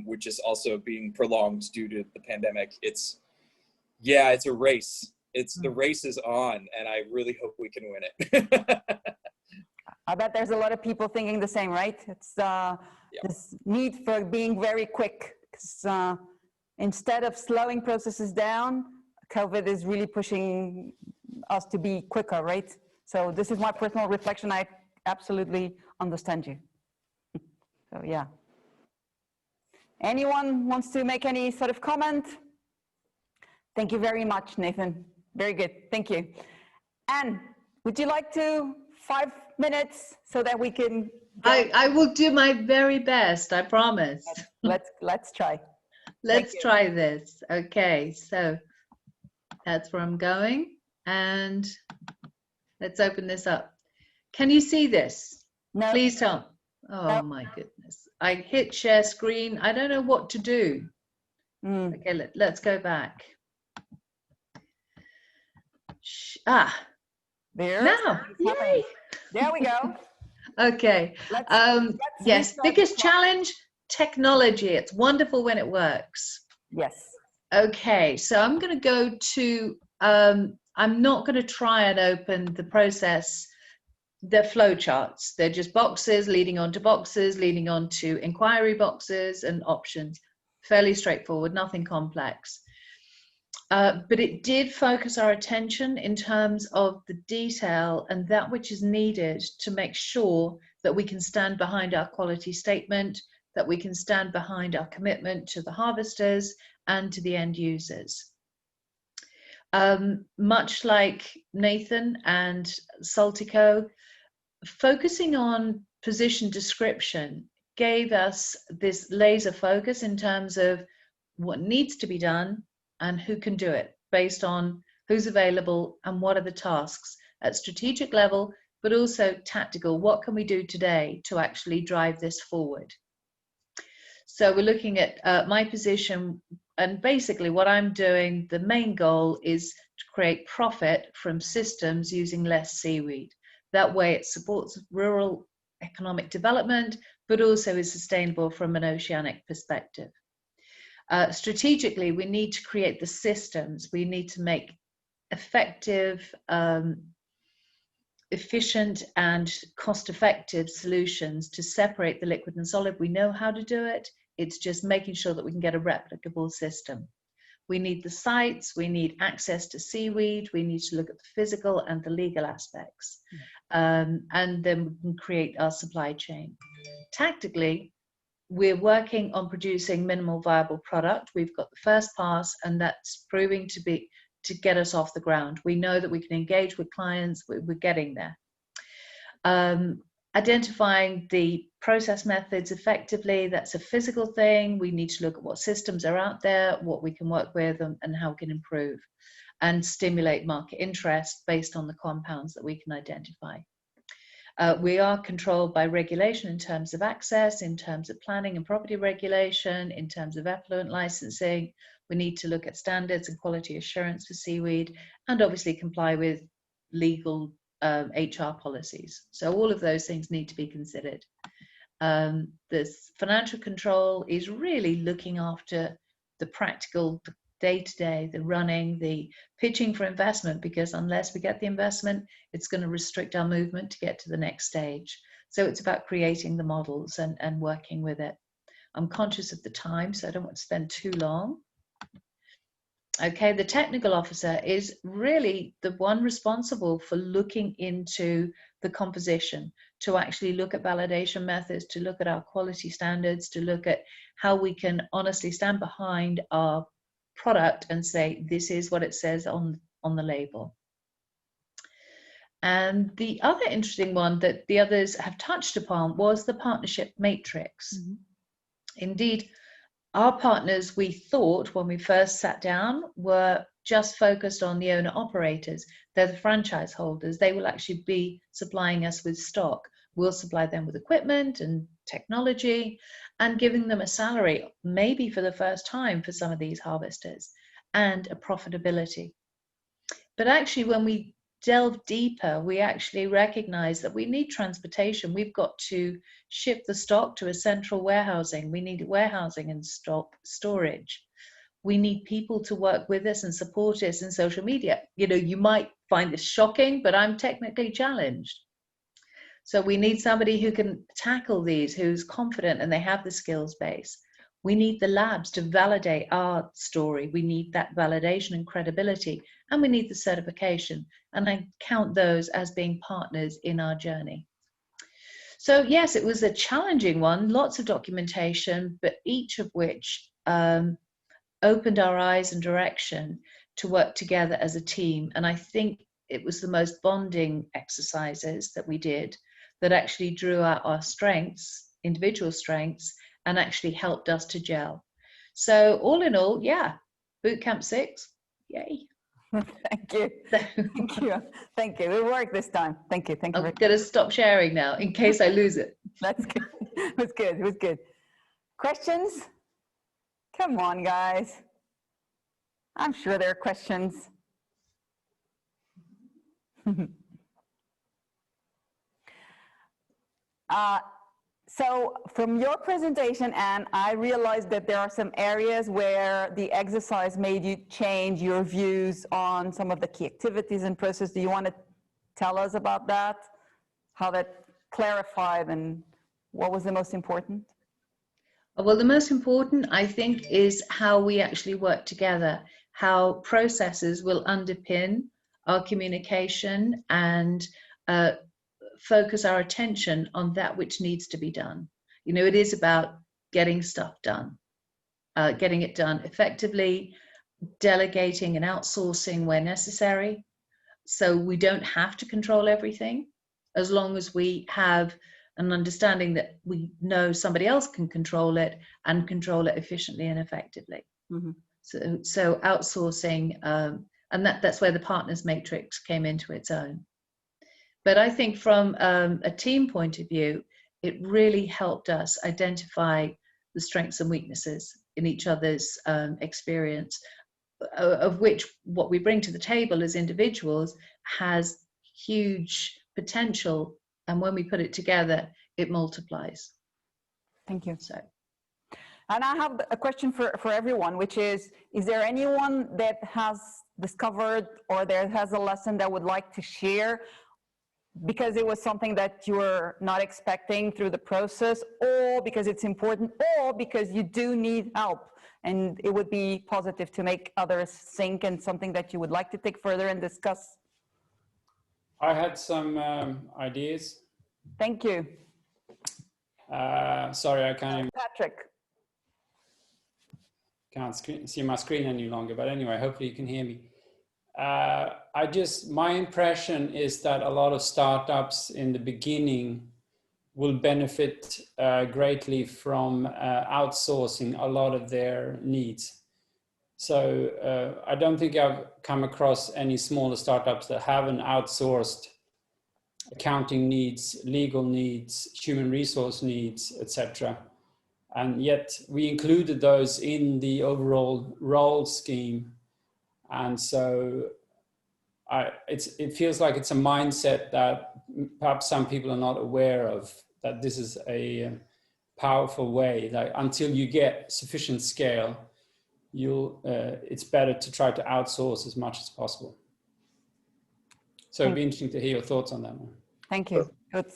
which is also being prolonged due to the pandemic, it's a race. The race is on, and I really hope we can win it. I bet there's a lot of people thinking the same, right? It's this need for being very quick. Instead of slowing processes down, COVID is really pushing us to be quicker, right? So this is my personal reflection. I absolutely understand you. So yeah. Anyone wants to make any sort of comment? Thank you very much, Nathan. Very good. Thank you. Anne, would you like to 5 minutes so that we can I will do my very best, I promise. Let's try. Let's try this. Okay, so that's where I'm going. And let's open this up. Can you see this? No. Please tell me. Oh No. my goodness. I hit share screen. I don't know what to do. Okay, let's go back. There. Now. Yay. There we go. Okay. Let's yes, restart biggest the clock. challenge, technology. It's wonderful when it works. Yes. Okay, so I'm going to go to, I'm not going to try and open the process, the flow charts. They're just boxes leading on to boxes, leading on to inquiry boxes and options. Fairly straightforward, nothing complex. But it did focus our attention in terms of the detail and that which is needed to make sure that we can stand behind our quality statement, that we can stand behind our commitment to the harvesters and to the end users. Much like Nathan and Saltico, focusing on position description gave us this laser focus in terms of what needs to be done and who can do it based on who's available and what are the tasks at strategic level, but also tactical. What can we do today to actually drive this forward? So we're looking at my position, and basically what I'm doing, the main goal is to create profit from systems using less seaweed. That way it supports rural economic development, but also is sustainable from an oceanic perspective. Strategically, we need to create the systems. We need to make effective, efficient and cost-effective solutions to separate the liquid and solid. We know how to do it. It's just making sure that we can get a replicable system. We need the sites, we need access to seaweed, we need to look at the physical and the legal aspects. And then we can create our supply chain. Tactically, we're working on producing minimal viable product. We've got the first pass, and that's proving to get us off the ground. We know that we can engage with clients, we're getting there. Identifying the process methods effectively, that's a physical thing. We need to look at what systems are out there, what we can work with, and how we can improve and stimulate market interest based on the compounds that we can identify. We are controlled by regulation in terms of access, in terms of planning and property regulation, in terms of effluent licensing. We need to look at standards and quality assurance for seaweed, and obviously comply with legal HR policies. So all of those things need to be considered. This financial control is really looking after the practical, the day-to-day, the running, the pitching for investment, because unless we get the investment, it's going to restrict our movement to get to the next stage. So it's about creating the models and working with it. I'm conscious of the time, so I don't want to spend too long. Okay, the technical officer is really the one responsible for looking into the composition, to actually look at validation methods, to look at our quality standards, to look at how we can honestly stand behind our product and say, this is what it says on the label. And the other interesting one that the others have touched upon was the partnership matrix. Mm-hmm. Indeed, our partners, we thought when we first sat down, were just focused on the owner operators. They're the franchise holders. They will actually be supplying us with stock. We'll supply them with equipment and technology and giving them a salary, maybe for the first time for some of these harvesters, and a profitability. But actually, when we delve deeper, we actually recognize that we need transportation. We've got to ship the stock to a central warehousing. We need warehousing and storage. We need people to work with us and support us in social media. You know, you might find this shocking, but I'm technically challenged. So we need somebody who can tackle these, who's confident and they have the skills base. We need the labs to validate our story. We need that validation and credibility, and we need the certification. And I count those as being partners in our journey. So yes, it was a challenging one, lots of documentation, but each of which opened our eyes and direction to work together as a team. And I think it was the most bonding exercises that we did that actually drew out our strengths, individual strengths, and actually helped us to gel. So all in all, yeah, Bootcamp 6, yay. Thank you. Thank you. Thank you. It worked this time. Thank you. Thank you. I'm going to stop sharing now in case I lose it. That's good. It was good. It was good. Questions? Come on, guys. I'm sure there are questions. So from your presentation, Anne, I realized that there are some areas where the exercise made you change your views on some of the key activities and process. Do you want to tell us about that? How that clarified and what was the most important? Well, the most important, I think, is how we actually work together, how processes will underpin our communication and focus our attention on that which needs to be done. You know, it is about getting stuff done, getting it done effectively, delegating and outsourcing where necessary. So we don't have to control everything, as long as we have an understanding that we know somebody else can control it and control it efficiently and effectively. Mm-hmm. So outsourcing, and that's where the partners matrix came into its own. But I think from a team point of view, it really helped us identify the strengths and weaknesses in each other's experience, of which what we bring to the table as individuals has huge potential. And when we put it together, it multiplies. Thank you. So. And I have a question for everyone, which is there anyone that has discovered or that has a lesson that would like to share because it was something that you were not expecting through the process, or because it's important, or because you do need help and it would be positive to make others think, and something that you would like to take further and discuss? I had some ideas. Thank you. Sorry, I can't see my screen any longer, but anyway, hopefully you can hear me. My impression is that a lot of startups in the beginning will benefit greatly from outsourcing a lot of their needs. So I don't think I've come across any smaller startups that haven't outsourced accounting needs, legal needs, human resource needs, etc. And yet we included those in the overall role scheme. And so it feels like it's a mindset that perhaps some people are not aware of, that this is a powerful way. Like, until you get sufficient scale, it's better to try to outsource as much as possible. So it'd be interesting to hear your thoughts on that one. Thank you. Good.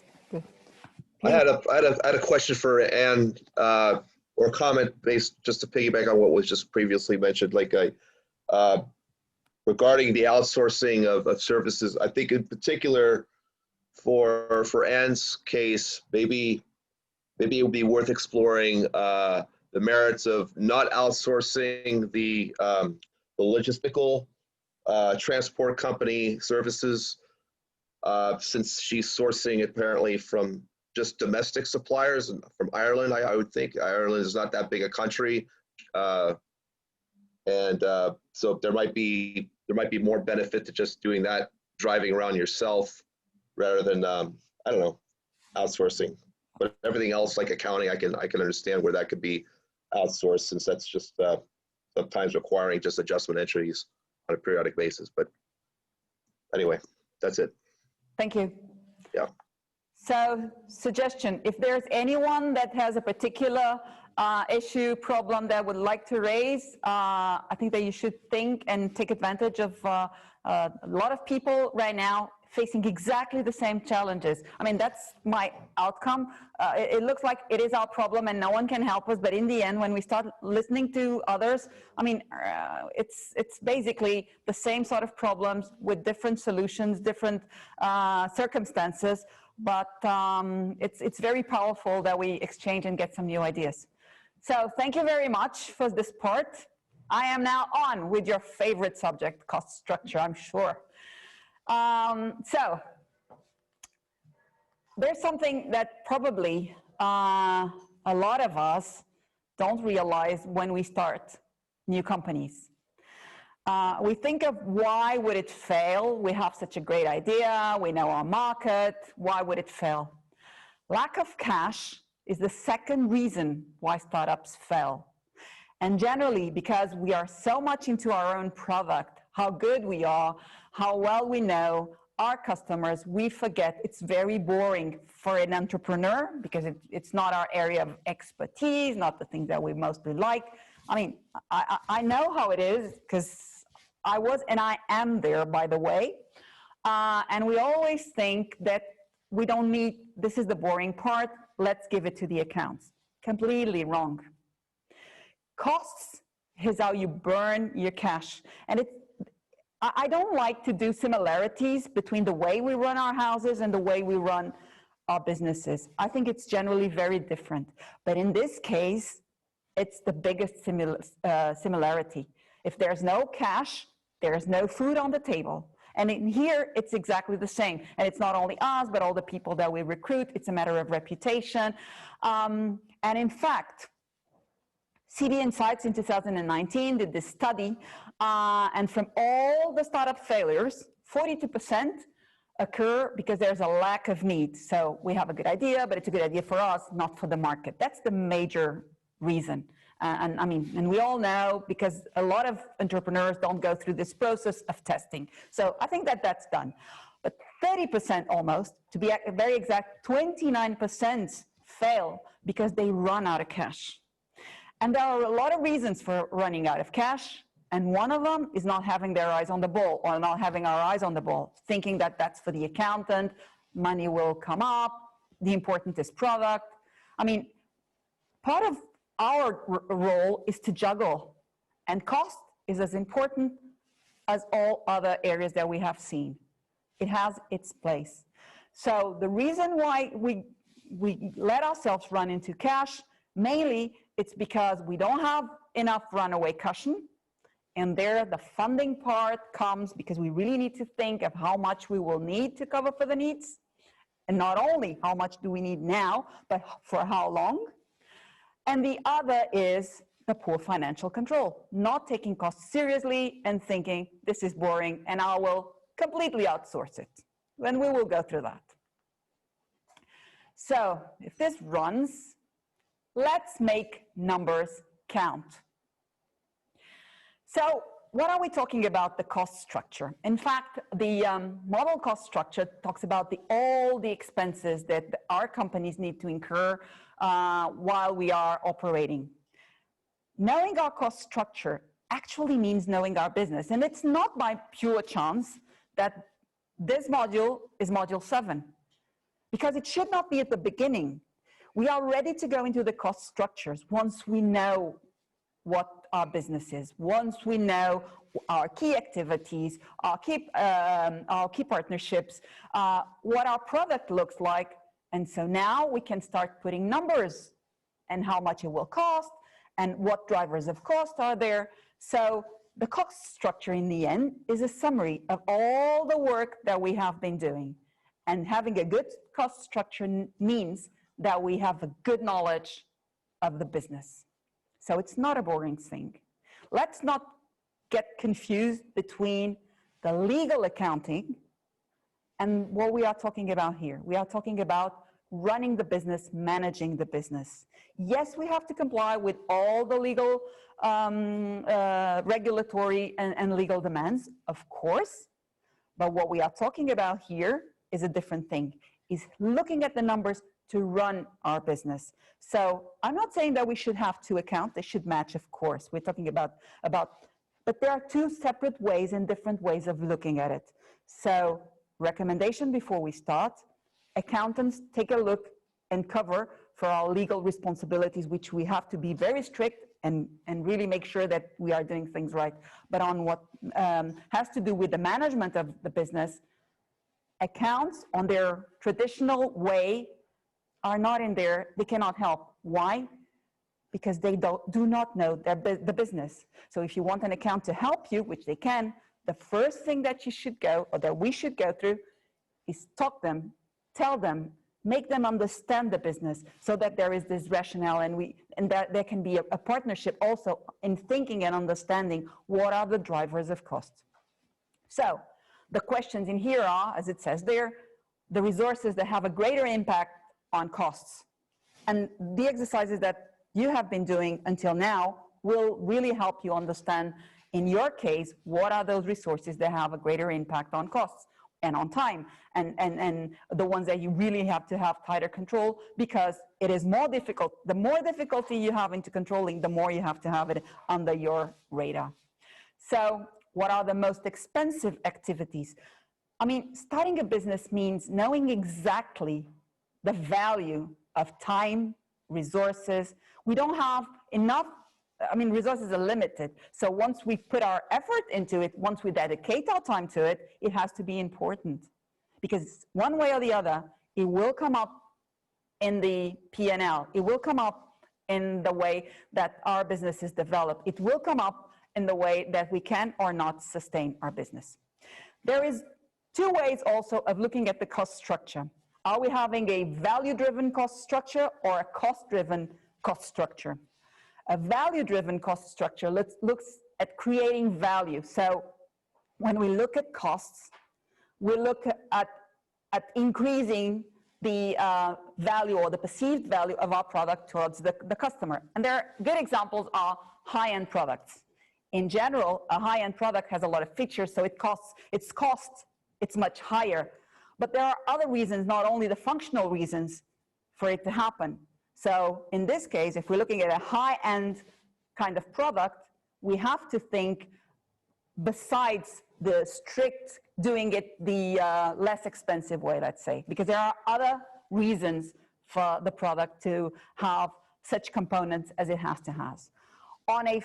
I had a question for Anne, or a comment based just to piggyback on what was just previously mentioned, like regarding the outsourcing of services. I think in particular for Anne's case, maybe it would be worth exploring the merits of not outsourcing the logistical transport company services, since she's sourcing apparently from just domestic suppliers and from Ireland. I would think Ireland is not that big a country, and so there might be more benefit to just doing that, driving around yourself, rather than I don't know, outsourcing. But everything else, like accounting, I can understand where that could be outsourced, since that's just sometimes requiring just adjustment entries on a periodic basis. But anyway, that's it. Thank you. Yeah. So, suggestion, if there's anyone that has a particular issue, problem that would like to raise, I think that you should think and take advantage of a lot of people right now facing exactly the same challenges. I mean, that's my outcome. It looks like it is our problem and no one can help us, but in the end, when we start listening to others, I mean, it's basically the same sort of problems with different solutions, different circumstances, but it's very powerful that we exchange and get some new ideas. So thank you very much for this part. I am now on with your favorite subject, cost structure, I'm sure. So there's something that probably a lot of us don't realize when we start new companies. We think of why would it fail? We have such a great idea, we know our market, why would it fail? Lack of cash is the second reason why startups fail. And generally, because we are so much into our own product, how good we are, how well we know our customers, we forget it's very boring for an entrepreneur because it's not our area of expertise, not the thing that we mostly like. I mean, I know how it is because I was and I am there, by the way. And we always think that we don't need, this is the boring part, let's give it to the accounts. Completely wrong. Costs is how you burn your cash. And I don't like to do similarities between the way we run our houses and the way we run our businesses. I think it's generally very different. But in this case, it's the biggest similarity. If there's no cash, there's no food on the table. And in here, it's exactly the same. And it's not only us, but all the people that we recruit. It's a matter of reputation. And in fact, CB Insights in 2019 did this study, and from all the startup failures, 42% occur because there's a lack of need. So we have a good idea, but it's a good idea for us, not for the market. That's the major reason. And we all know, because a lot of entrepreneurs don't go through this process of testing. So I think that that's done. But 30% almost, to be very exact, 29% fail because they run out of cash. And there are a lot of reasons for running out of cash. And one of them is not having their eyes on the ball, or not having our eyes on the ball, thinking that that's for the accountant, money will come up, the important is product. I mean, part of our role is to juggle, and cost is as important as all other areas that we have seen. It has its place. So the reason why we let ourselves run into cash, mainly it's because we don't have enough runaway cushion, and there the funding part comes because we really need to think of how much we will need to cover for the needs, and not only how much do we need now, but for how long. And the other is the poor financial control, not taking costs seriously and thinking this is boring and I will completely outsource it. And we will go through that. So if this runs, let's make numbers count. So what are we talking about the cost structure? In fact, the model cost structure talks about all the expenses that our companies need to incur while we are operating. Knowing our cost structure actually means knowing our business. And it's not by pure chance that this module is module 7, because it should not be at the beginning. We are ready to go into the cost structures once we know what our business is, once we know our key activities, our key partnerships, what our product looks like. And so now we can start putting numbers and how much it will cost and what drivers of cost are there. So the cost structure in the end is a summary of all the work that we have been doing. And having a good cost structure means that we have a good knowledge of the business. So it's not a boring thing. Let's not get confused between the legal accounting and what we are talking about here. We are talking about running the business, managing the business. Yes, we have to comply with all the legal, regulatory and legal demands, of course. But what we are talking about here is a different thing, is looking at the numbers to run our business. So I'm not saying that we should have two accounts, they should match, of course. We're talking about, but there are two separate ways and different ways of looking at it. So recommendation before we start, accountants take a look and cover for our legal responsibilities, which we have to be very strict and really make sure that we are doing things right. But on what has to do with the management of the business, accounts on their traditional way are not in there. They cannot help. Why? because they do not know the business. So if you want an account to help you, which they can, the first thing that you should go, or that we should go through, is talk them, tell them, make them understand the business, so that there is this rationale, and that there can be a partnership also in thinking and understanding what are the drivers of cost. So the questions in here are, as it says there, the resources that have a greater impact on costs. And the exercises that you have been doing until now will really help you understand, in your case, what are those resources that have a greater impact on costs and on time, and the ones that you really have to have tighter control, because it is more difficult. The more difficulty you have into controlling, the more you have to have it under your radar. So what are the most expensive activities? I mean, starting a business means knowing exactly the value of time, resources. We don't have enough, I mean, resources are limited. So once we put our effort into it, once we dedicate our time to it, it has to be important. Because one way or the other, it will come up in the P&L. It will come up in the way that our business is developed. It will come up in the way that we can or not sustain our business. There is two ways also of looking at the cost structure. Are we having a value-driven cost structure or a cost-driven cost structure? A value-driven cost structure looks at creating value. So when we look at costs, we look at increasing the value or the perceived value of our product towards the customer. And there are good examples are high-end products. In general, a high-end product has a lot of features, so it's much higher. But there are other reasons, not only the functional reasons, for it to happen. So in this case, if we're looking at a high-end kind of product, we have to think besides the strict doing it the less expensive way, let's say, because there are other reasons for the product to have such components as it has to have. On a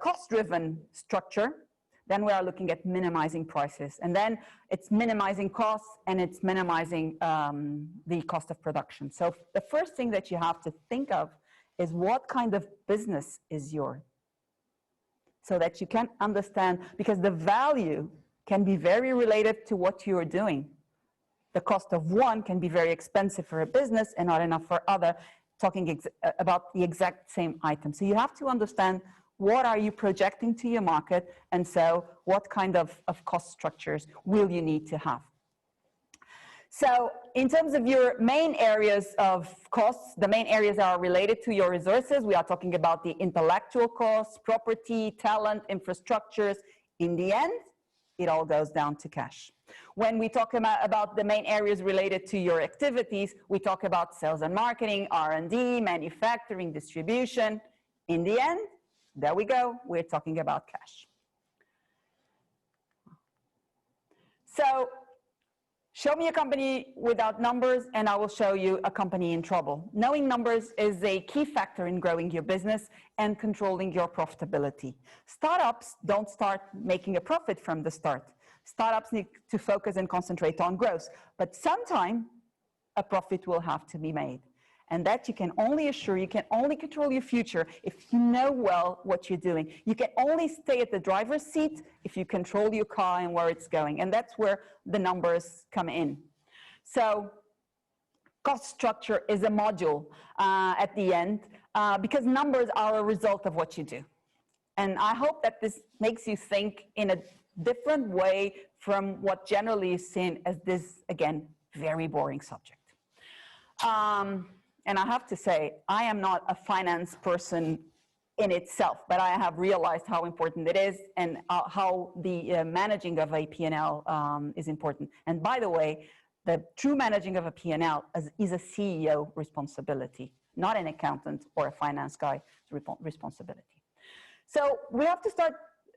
cost-driven structure, then we are looking at minimizing prices, and then it's minimizing costs and it's minimizing the cost of production. So the first thing that you have to think of is what kind of business is yours, so that you can understand, because the value can be very related to what you are doing. The cost of one can be very expensive for a business and not enough for other, talking about the exact same item. So you have to understand what are you projecting to your market, and so what kind of cost structures will you need to have. So in terms of your main areas of costs, the main areas are related to your resources. We are talking about the intellectual costs, property, talent, infrastructures. In the end, it all goes down to cash. When we talk about the main areas related to your activities, we talk about sales and marketing, R&D, manufacturing, distribution. In the end, there we go, we're talking about cash. So, show me a company without numbers and I will show you a company in trouble. Knowing numbers is a key factor in growing your business and controlling your profitability. Startups don't start making a profit from the start. Startups need to focus and concentrate on growth, but sometime a profit will have to be made. And that you can only assure, you can only control your future if you know well what you're doing. You can only stay at the driver's seat if you control your car and where it's going. And that's where the numbers come in. So cost structure is a module at the end because numbers are a result of what you do. And I hope that this makes you think in a different way from what generally is seen as this, again, very boring subject. And I have to say, I am not a finance person in itself, but I have realized how important it is and how the managing of a P&L is important. And by the way, the true managing of a P&L is a CEO responsibility, not an accountant or a finance guy's responsibility. So we have to start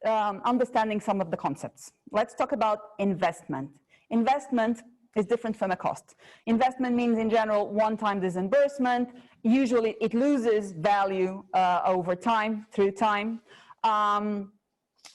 understanding some of the concepts. Let's talk about investment. Investment is different from a cost. Investment means in general one-time disbursement. Usually it loses value over time, through time. And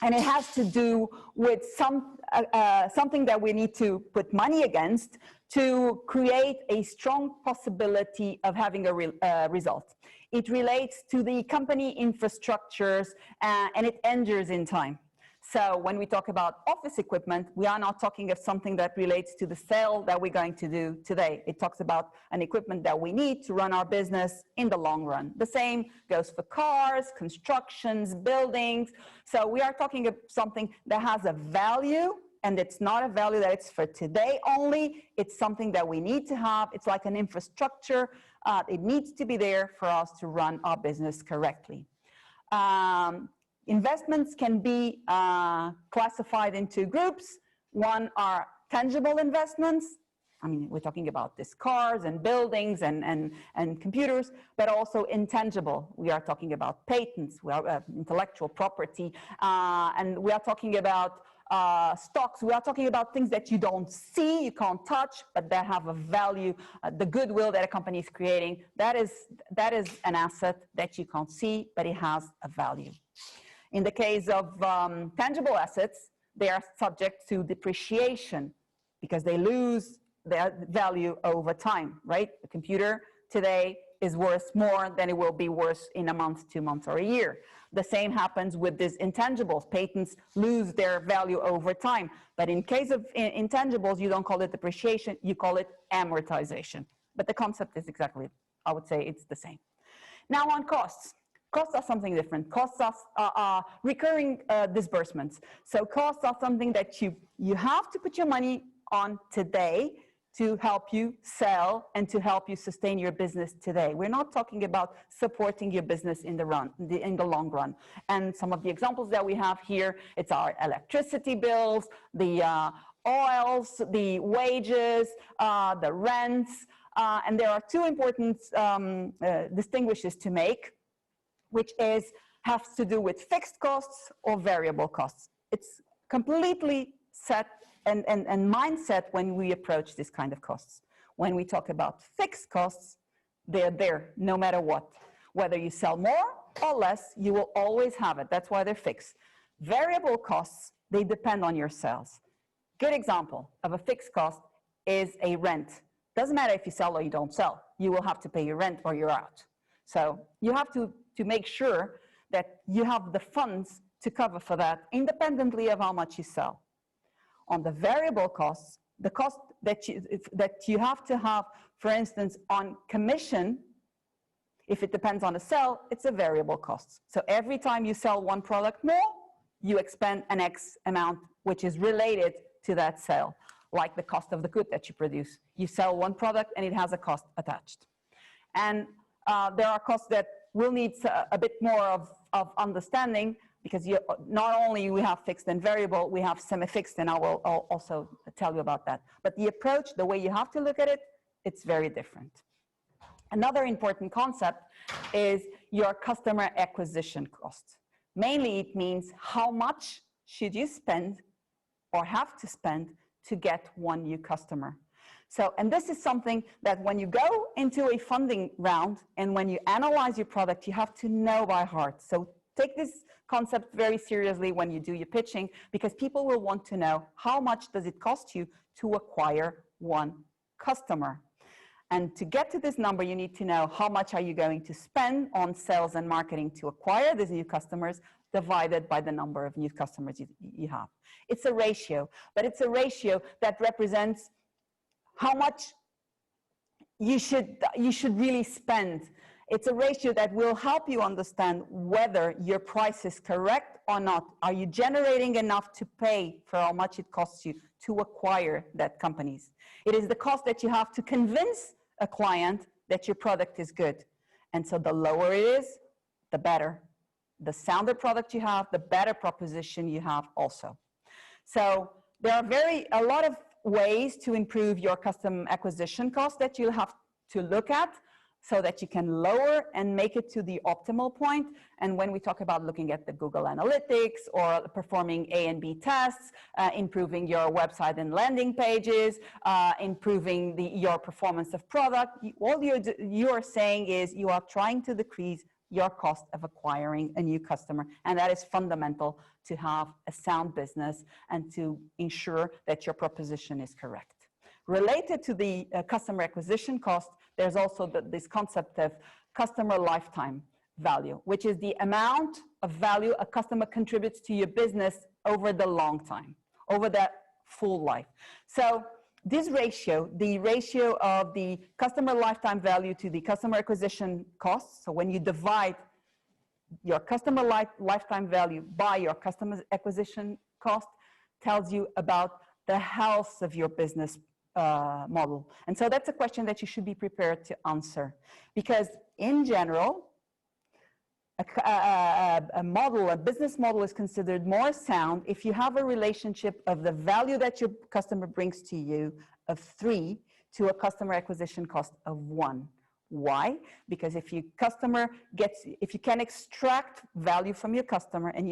it has to do with something that we need to put money against to create a strong possibility of having a result. It relates to the company infrastructures, and it endures in time. So when we talk about office equipment, we are not talking of something that relates to the sale that we're going to do today. It talks about an equipment that we need to run our business in the long run. The same goes for cars, constructions, buildings. So we are talking of something that has a value, and it's not a value that it's for today only. It's something that we need to have. It's like an infrastructure. It needs to be there for us to run our business correctly. Investments can be classified into groups. One are tangible investments. I mean, we're talking about these cars and buildings and computers, but also intangible. We are talking about patents, we are intellectual property, and we are talking about stocks. We are talking about things that you don't see, you can't touch, but that have a value. The goodwill that a company is creating, that is an asset that you can't see, but it has a value. In the case of tangible assets, they are subject to depreciation because they lose their value over time, right? The computer today is worth more than it will be worth in a month, 2 months, or a year. The same happens with these intangibles. Patents lose their value over time. But in case of intangibles, you don't call it depreciation, you call it amortization. But the concept is exactly, I would say it's the same. Now on costs. Costs are something different. Costs are recurring disbursements. So costs are something that you have to put your money on today to help you sell and to help you sustain your business today. We're not talking about supporting your business in the long run. And some of the examples that we have here, it's our electricity bills, the oils, the wages, the rents, and there are two important distinguishes to make, which has to do with fixed costs or variable costs. It's completely set and mindset when we approach this kind of costs. When we talk about fixed costs, they're there no matter what. Whether you sell more or less, you will always have it. That's why they're fixed. Variable costs, they depend on your sales. Good example of a fixed cost is a rent. Doesn't matter if you sell or you don't sell. You will have to pay your rent or you're out. So you have to make sure that you have the funds to cover for that independently of how much you sell. On the variable costs, the cost that you have to have, for instance, on commission, if it depends on a sale, it's a variable cost. So every time you sell one product more, you expend an X amount, which is related to that sale, like the cost of the good that you produce. You sell one product and it has a cost attached. And there are costs that will need a bit more of understanding, because not only we have fixed and variable, we have semi-fixed, and I'll also tell you about that. But the approach, the way you have to look at it, it's very different. Another important concept is your customer acquisition cost. Mainly it means how much should you spend or have to spend to get one new customer. So, and this is something that when you go into a funding round and when you analyze your product, you have to know by heart. So take this concept very seriously when you do your pitching, because people will want to know how much does it cost you to acquire one customer. And to get to this number, you need to know how much are you going to spend on sales and marketing to acquire these new customers, divided by the number of new customers you have. It's a ratio, but it's a ratio that represents how much you should really spend. It's a ratio that will help you understand whether your price is correct or not. Are you generating enough to pay for how much it costs you to acquire that companies? It is the cost that you have to convince a client that your product is good. And so the lower it is, the better. The sounder product you have, the better proposition you have also. So there are a lot of ways to improve your customer acquisition cost that you have to look at, so that you can lower and make it to the optimal point. And when we talk about looking at the Google Analytics or performing A and B tests, improving your website and landing pages, improving your performance of product, all you are saying is you are trying to decrease your cost of acquiring a new customer. And that is fundamental to have a sound business and to ensure that your proposition is correct. Related to the customer acquisition cost, there's also this concept of customer lifetime value, which is the amount of value a customer contributes to your business over the long time, over that full life. So this ratio, the ratio of the customer lifetime value to the customer acquisition costs, so when you divide your customer lifetime value by your customer acquisition cost, tells you about the health of your business model. And so that's a question that you should be prepared to answer, because in general, a business model is considered more sound if you have a relationship of the value that your customer brings to you of 3 to a customer acquisition cost of 1. Why? Because if you can extract value from your customer, and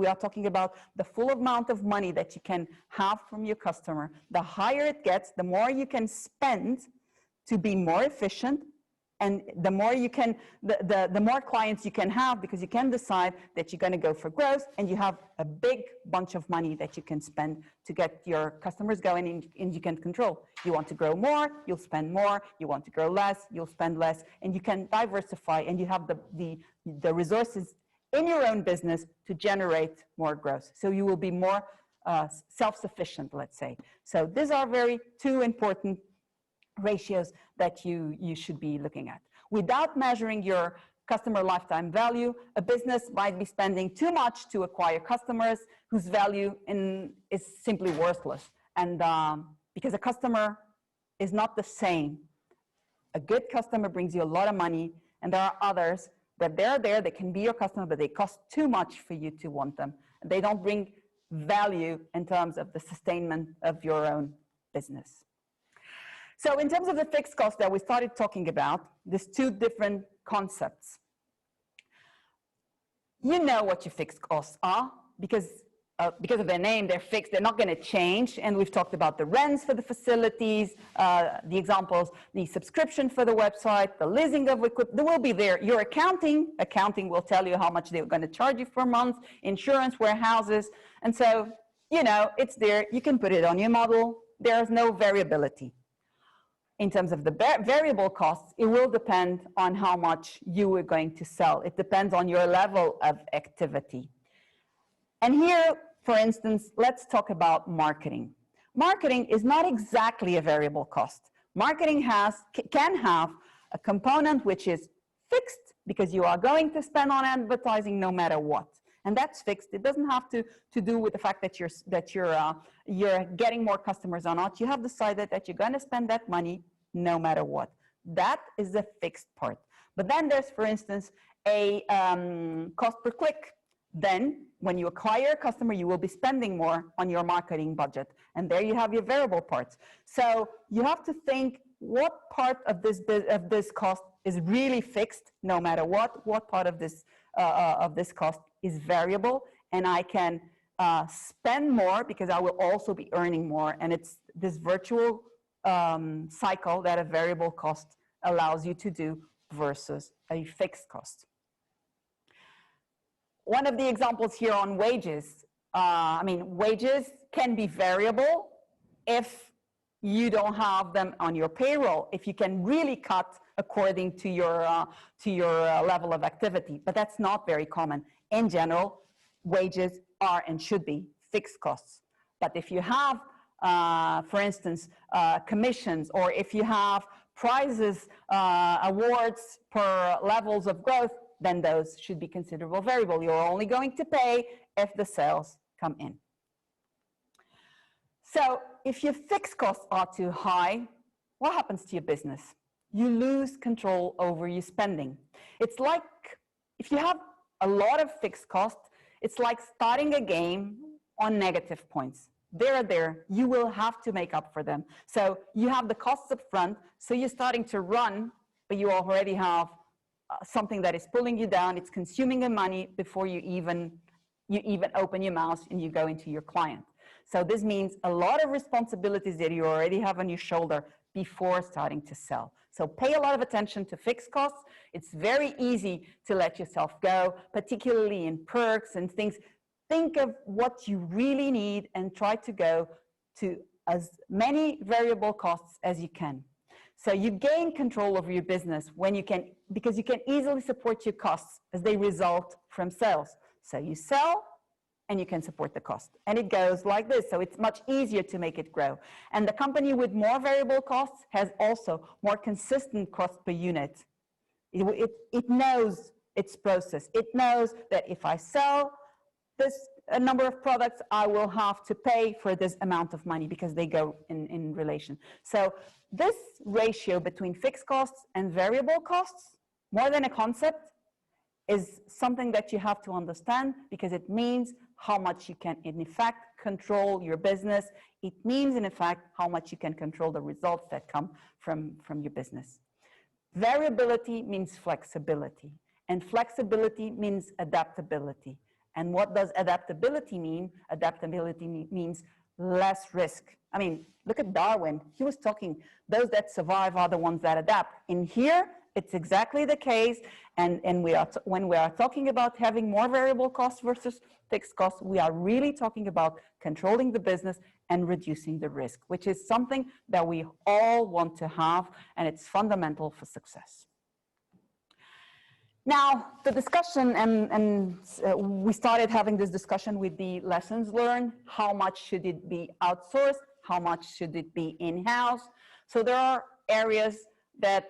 we are talking about the full amount of money that you can have from your customer, the higher it gets, the more you can spend to be more efficient, and the more you can, the more clients you can have, because you can decide that you're going to go for growth, and you have a big bunch of money that you can spend to get your customers going, and you can control. You want to grow more, you'll spend more. You want to grow less, you'll spend less, and you can diversify, and you have the resources in your own business to generate more growth. So you will be more self-sufficient, let's say. So these are two important ratios that you should be looking at. Without measuring your customer lifetime value, a business might be spending too much to acquire customers whose value is simply worthless. And because a customer is not the same. A good customer brings you a lot of money, and there are others that they're there, they can be your customer, but they cost too much for you to want them. They don't bring value in terms of the sustainment of your own business. So in terms of the fixed cost that we started talking about, there's 2 different concepts. You know what your fixed costs are because of their name, they're fixed, they're not going to change. And we've talked about the rents for the facilities, the examples, the subscription for the website, the leasing of equipment, they will be there. Your accounting will tell you how much they're going to charge you for a month, insurance, warehouses. And so, you know, it's there. You can put it on your model. There's no variability. In terms of the variable costs, it will depend on how much you are going to sell. It depends on your level of activity. And here, for instance, let's talk about marketing. Marketing is not exactly a variable cost. Marketing can have a component which is fixed because you are going to spend on advertising no matter what. And that's fixed. It doesn't have to do with the fact that you're getting more customers or not. You have decided that you're going to spend that money no matter what. That is the fixed part. But then there's, for instance, a cost per click. Then when you acquire a customer, you will be spending more on your marketing budget. And there you have your variable parts. So you have to think what part of this cost is really fixed no matter what part of this cost is variable, and I can spend more because I will also be earning more. And it's this virtual cycle that a variable cost allows you to do versus a fixed cost. One of the examples here on wages, wages can be variable if you don't have them on your payroll, if you can really cut according to your level of activity, but that's not very common. In general, wages are and should be fixed costs. But if you have, for instance, commissions, or if you have prizes, awards per levels of growth, then those should be considerable variable. You're only going to pay if the sales come in. So if your fixed costs are too high, what happens to your business? You lose control over your spending. It's like if you have a lot of fixed costs, it's like starting a game on negative points. They're there, you will have to make up for them. So you have the costs up front, so you're starting to run, but you already have something that is pulling you down, it's consuming your money before you even open your mouth and you go into your client. So this means a lot of responsibilities that you already have on your shoulder before starting to sell. So pay a lot of attention to fixed costs. It's very easy to let yourself go, particularly in perks and things. Think of what you really need and try to go to as many variable costs as you can. So you gain control over your business when you can, because you can easily support your costs as they result from sales. So you sell and you can support the cost. And it goes like this. So it's much easier to make it grow. And the company with more variable costs has also more consistent cost per unit. It knows its process. It knows that if I sell a number of products, I will have to pay for this amount of money because they go in relation. So this ratio between fixed costs and variable costs, more than a concept, is something that you have to understand because it means how much you can, in effect, control your business. It means, in effect, how much you can control the results that come from your business. Variability means flexibility, and flexibility means adaptability. And what does adaptability mean? Adaptability means less risk. I mean, look at Darwin. He was talking, those that survive are the ones that adapt. In here, it's exactly the case. And when we are talking about having more variable costs versus fixed costs, we are really talking about controlling the business and reducing the risk, which is something that we all want to have, and it's fundamental for success. Now, the discussion, we started having this discussion with the lessons learned. How much should it be outsourced? How much should it be in-house? So there are areas that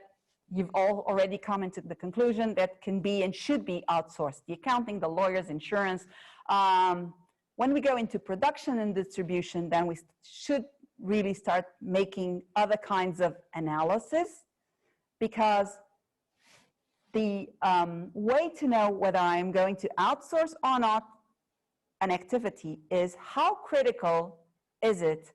you've all already come into the conclusion that can be and should be outsourced. The accounting, the lawyers, insurance. When we go into production and distribution, then we should really start making other kinds of analysis, because the way to know whether I'm going to outsource or not an activity is how critical is it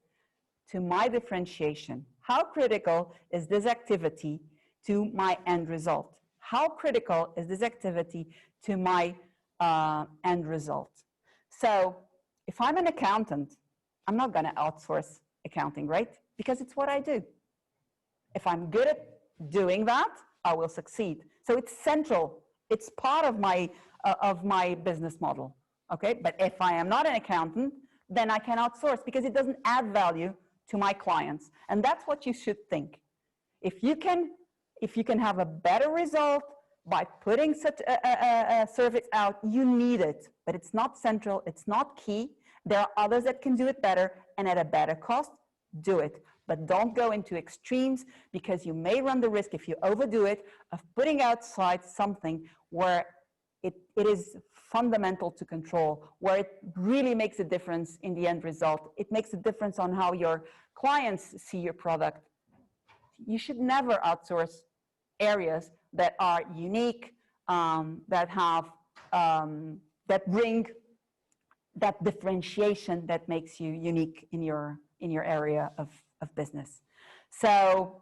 to my differentiation? How critical is this activity to my end result? How critical is this activity to my end result? So if I'm an accountant, I'm not going to outsource accounting, right? Because it's what I do. If I'm good at doing that, I will succeed. So it's central. It's part of my business model, okay? But if I am not an accountant, then I can outsource because it doesn't add value to my clients. And that's what you should think. If you can have a better result by putting such a service out, you need it, but it's not central, it's not key. There are others that can do it better and at a better cost, do it. But don't go into extremes, because you may run the risk, if you overdo it, of putting outside something where it is fundamental to control, where it really makes a difference in the end result. It makes a difference on how your clients see your product. You should never outsource areas that are unique, that have, that bring that differentiation that makes you unique in your area of business. So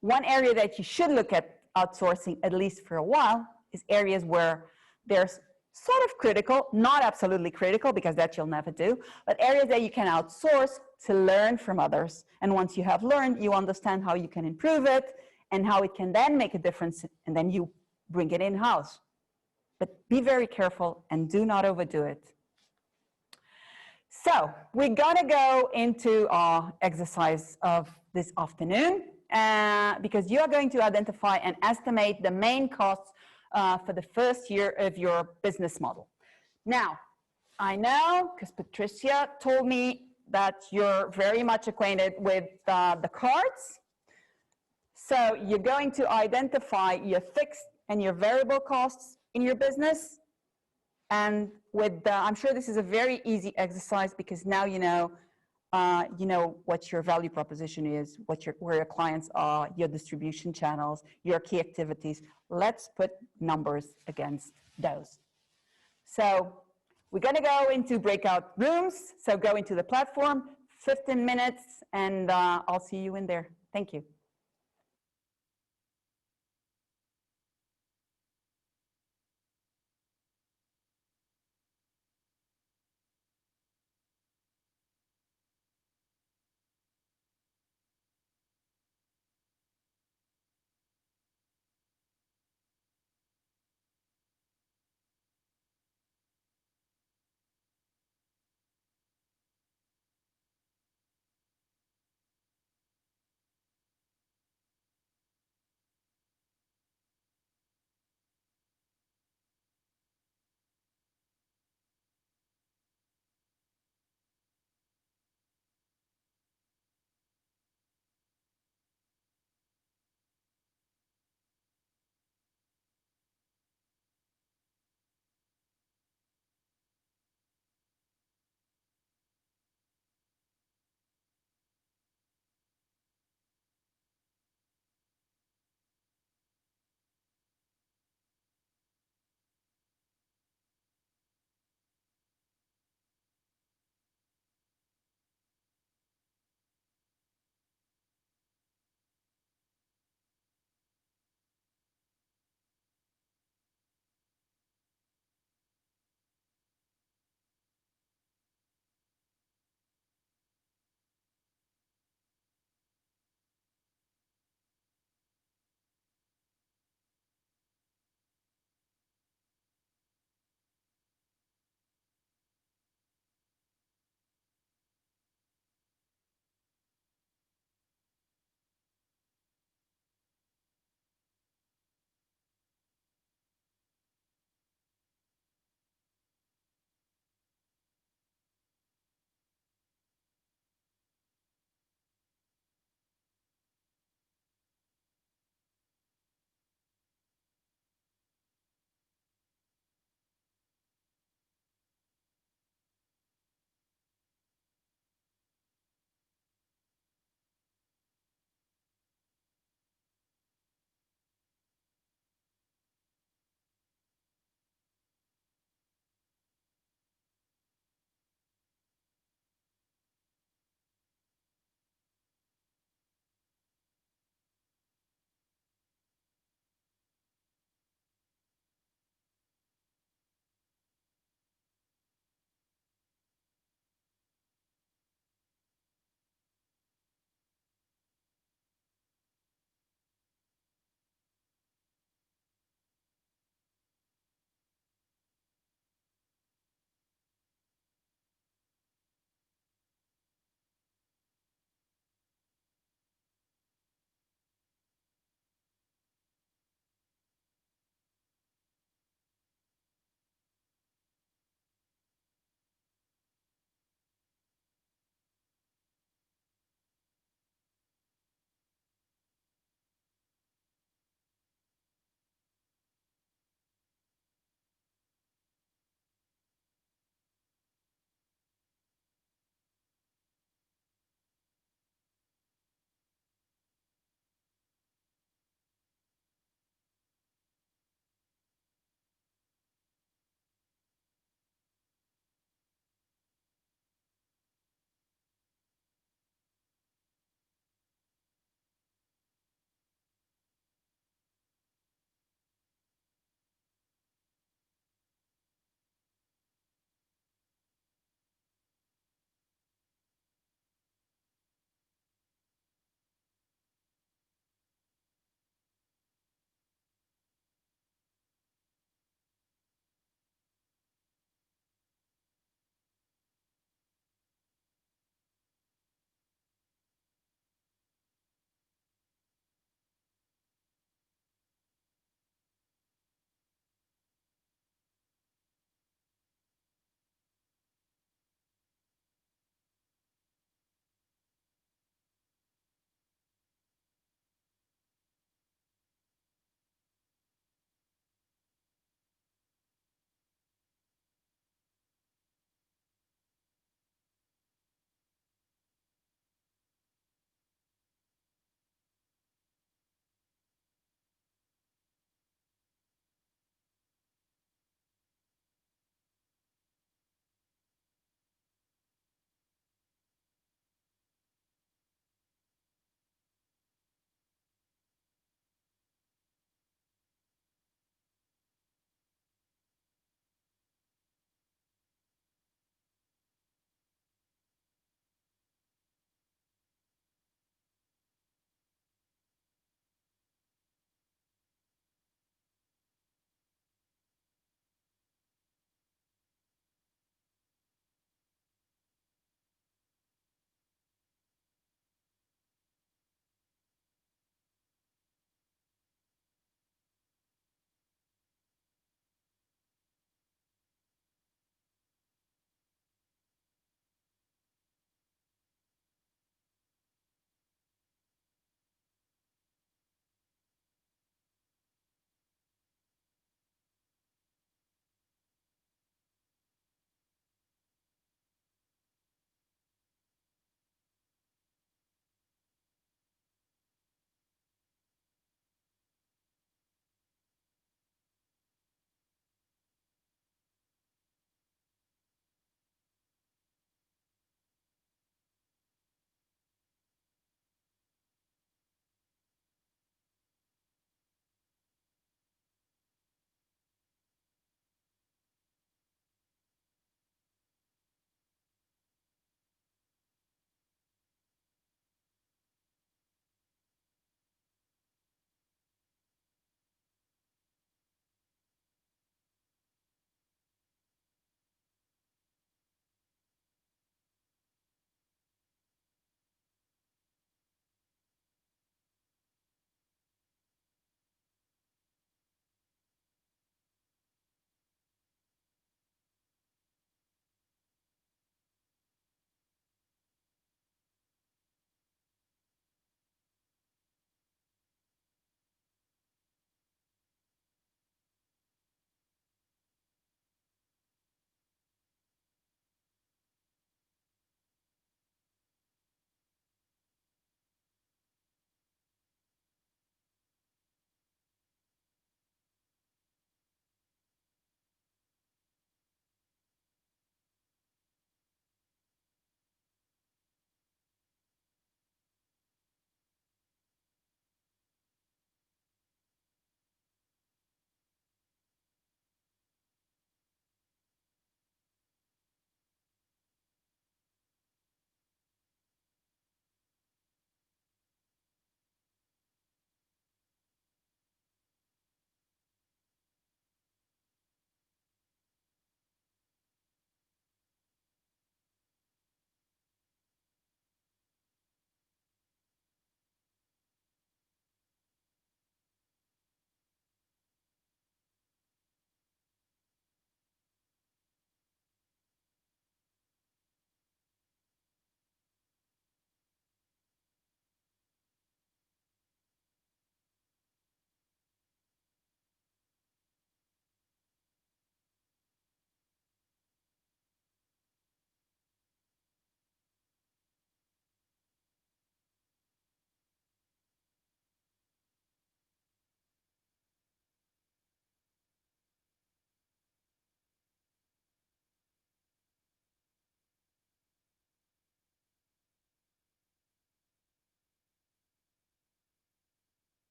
one area that you should look at outsourcing, at least for a while, is areas where there's sort of critical, not absolutely critical, because that you'll never do, but areas that you can outsource to learn from others. And once you have learned, you understand how you can improve it and how it can then make a difference, and then you bring it in-house. But be very careful and do not overdo it. So we're gonna go into our exercise of this afternoon, because you are going to identify and estimate the main costs for the first year of your business model. Now, I know, because Patricia told me that you're very much acquainted with the cards. So you're going to identify your fixed and your variable costs in your business. And with I'm sure this is a very easy exercise, because now you know what your value proposition is, where your clients are, your distribution channels, your key activities. Let's put numbers against those. So we're going to go into breakout rooms. So go into the platform, 15 minutes, and I'll see you in there. Thank you.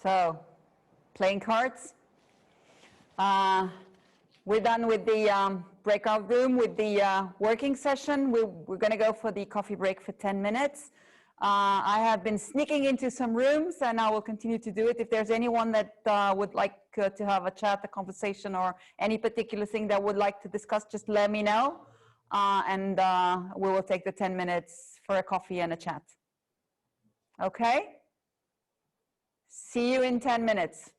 So, playing cards. We're done with the breakout room, with the working session. We're going to go for the coffee break for 10 minutes. I have been sneaking into some rooms, and I will continue to do it. If there's anyone that would like to have a chat, a conversation, or any particular thing that would like to discuss, just let me know. And we will take the 10 minutes for a coffee and a chat. Okay? See you in 10 minutes.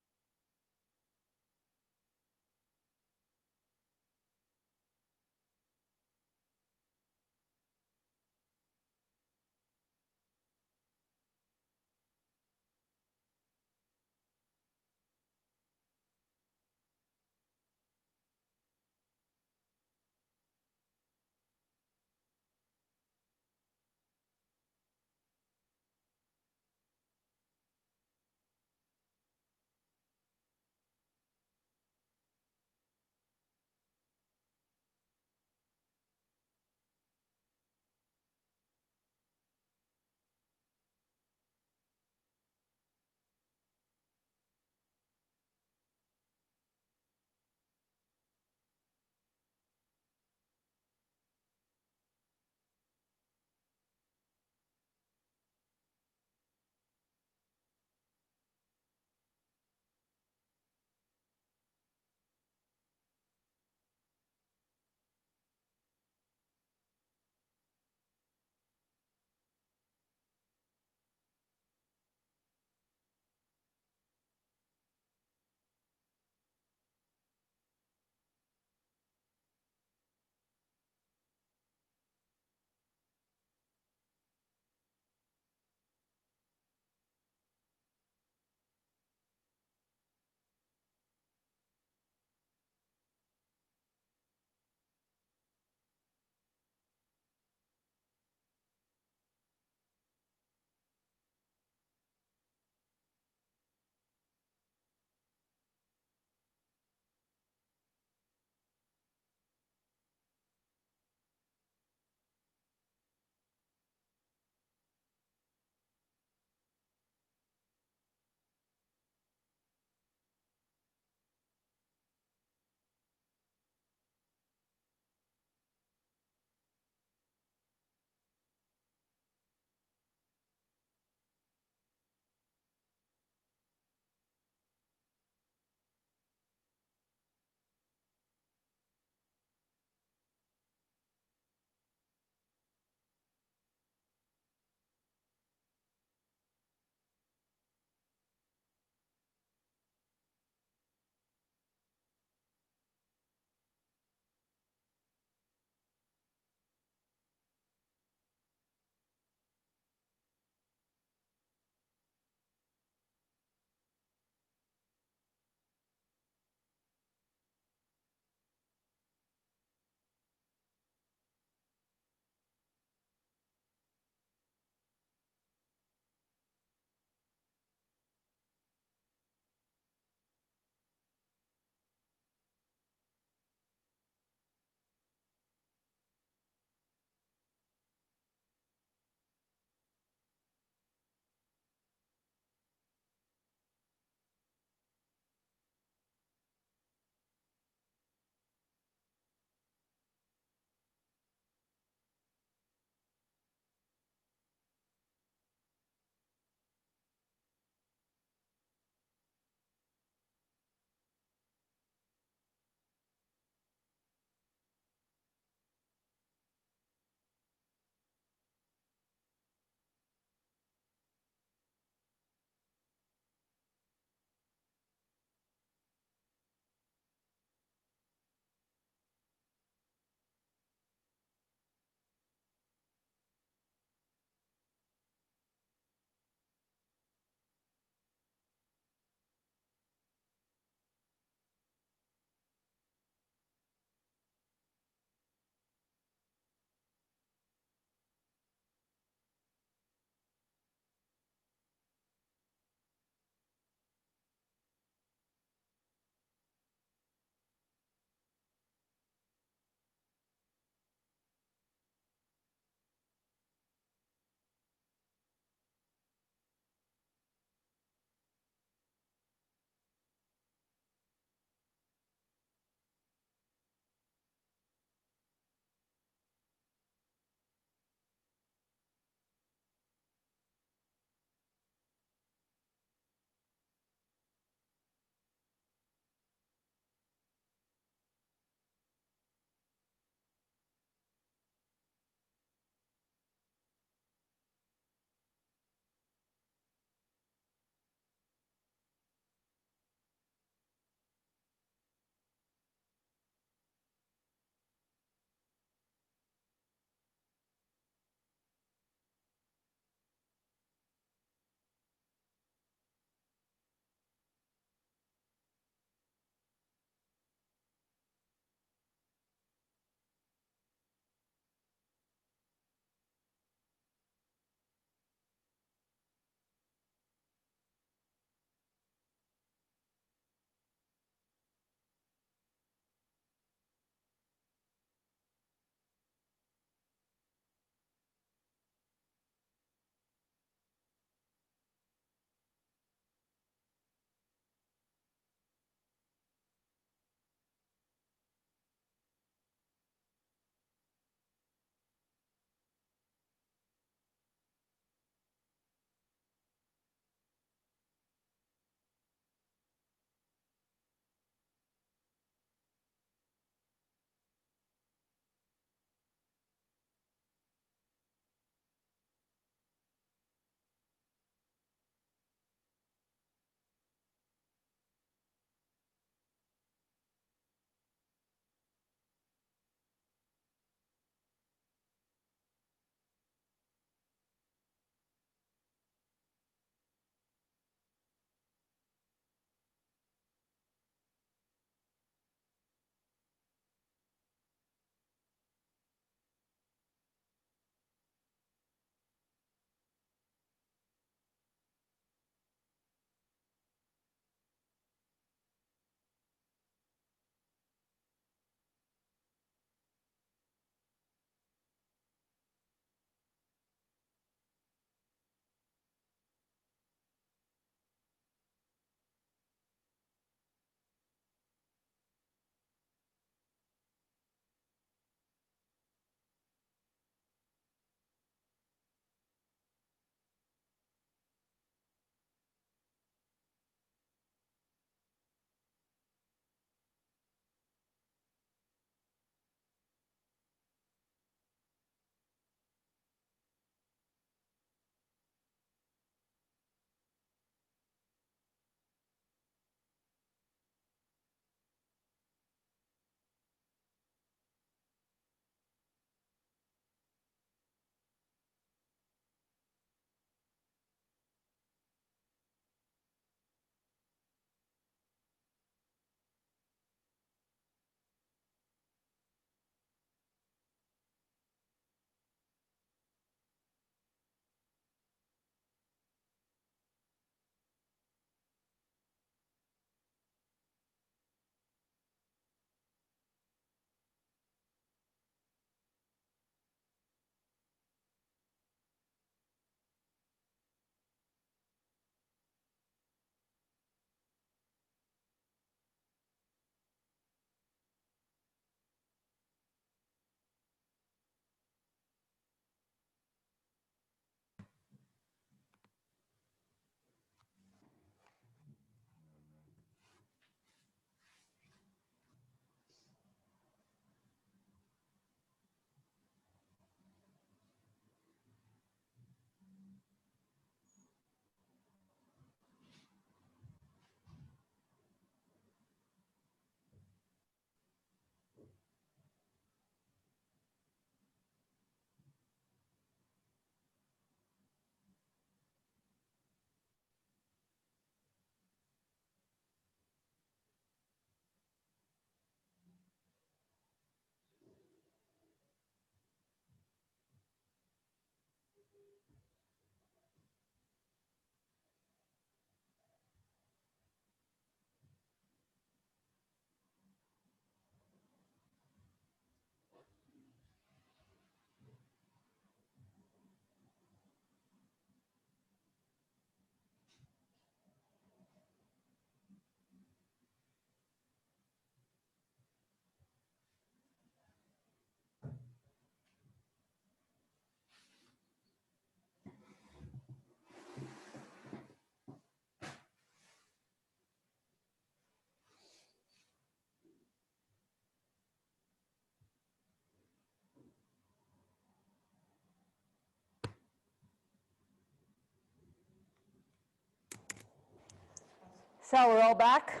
So we're all back.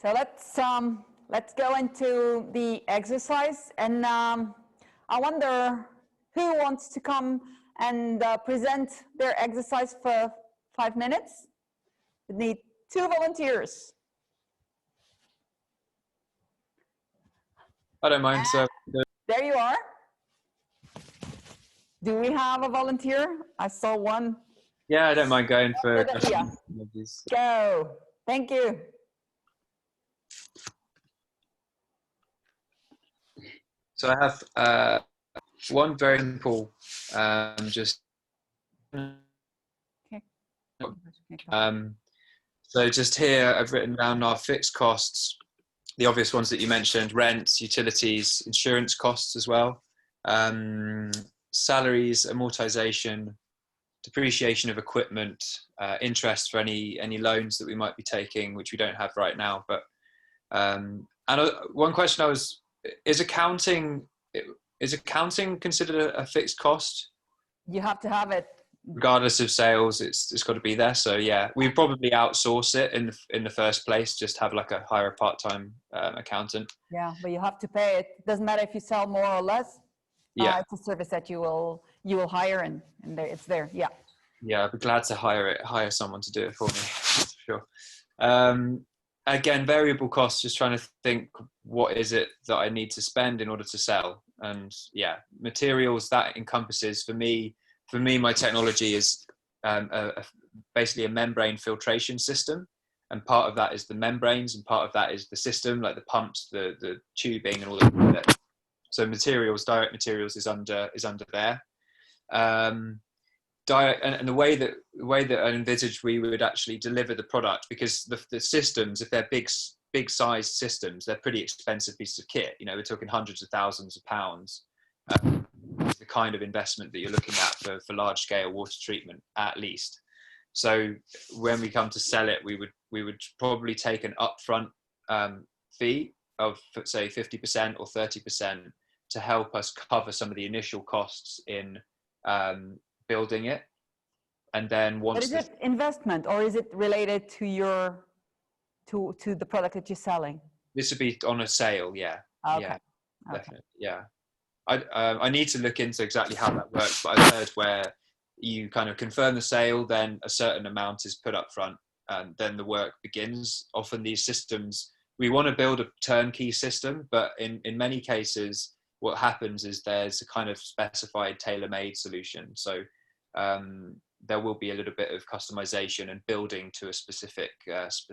So let's go into the exercise, and I wonder who wants to come and present their exercise for 5 minutes. We need 2 volunteers. I don't mind, sir. There you are. Do we have a volunteer? I saw one. Yeah, I don't mind going for. Yeah. Go. Thank you. So I have one very simple, just. So just here, I've written down our fixed costs, the obvious ones that you mentioned: rents, utilities, insurance costs as well, salaries, amortization, depreciation of equipment, interest for any loans that we might be taking, which we don't have right now. But and one question is accounting considered a fixed cost? You have to have it. Regardless of sales, it's got to be there. So yeah, we probably outsource it in the first place. Just have like a hire part-time accountant. Yeah, but you have to pay it. Doesn't matter if you sell more or less. Yeah, it's a service that you will hire, and there, it's there. Yeah. Yeah, I'd be glad to hire someone to do it for me. That's for sure. Again, variable costs. Just trying to think, what is it that I need to spend in order to sell? And yeah, materials, that encompasses for me, my technology is basically a membrane filtration system, and part of that is the membranes, and part of that is the system, like the pumps, the tubing, and all that. So materials, direct materials, is under there. Direct, and the way that I envisaged we would actually deliver the product, because the systems, if they're big size systems, they're pretty expensive pieces of kit. You know, we're talking hundreds of thousands of pounds. The kind of investment that you're looking at for large scale water treatment, at least. So when we come to sell it, we would probably take an upfront fee of, say, 50% or 30% to help us cover some of the initial costs in building it. And then once. But is it investment, or is it related to to the product that you're selling? This would be on a sale, yeah. Okay. Yeah, okay. definitely, yeah. I need to look into exactly how that works, but I've heard where you kind of confirm the sale, then a certain amount is put up front, and then the work begins. Often these systems, we want to build a turnkey system, but in many cases, what happens is there's a kind of specified tailor-made solution. So there will be a little bit of customization and building to a specific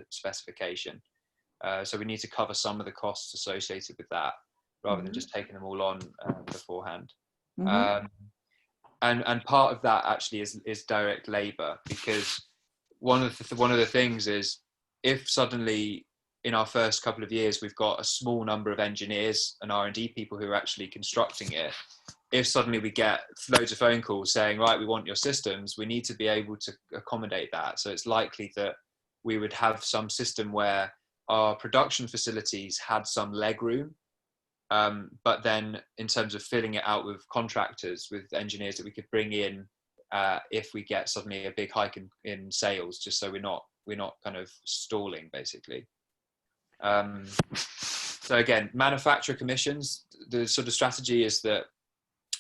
specification. So we need to cover some of the costs associated with that, rather than just taking them all on beforehand. Mm-hmm. And part of that actually is direct labor, because one of the things is, if suddenly in our first couple of years we've got a small number of engineers and R&D people who are actually constructing it, if suddenly we get loads of phone calls saying, right, we want your systems, we need to be able to accommodate that. So it's likely that we would have some system where our production facilities had some leg room, but then in terms of filling it out with contractors, with engineers that we could bring in if we get suddenly a big hike in sales, just so we're not kind of stalling, basically. So again, manufacturer commissions, the sort of strategy is that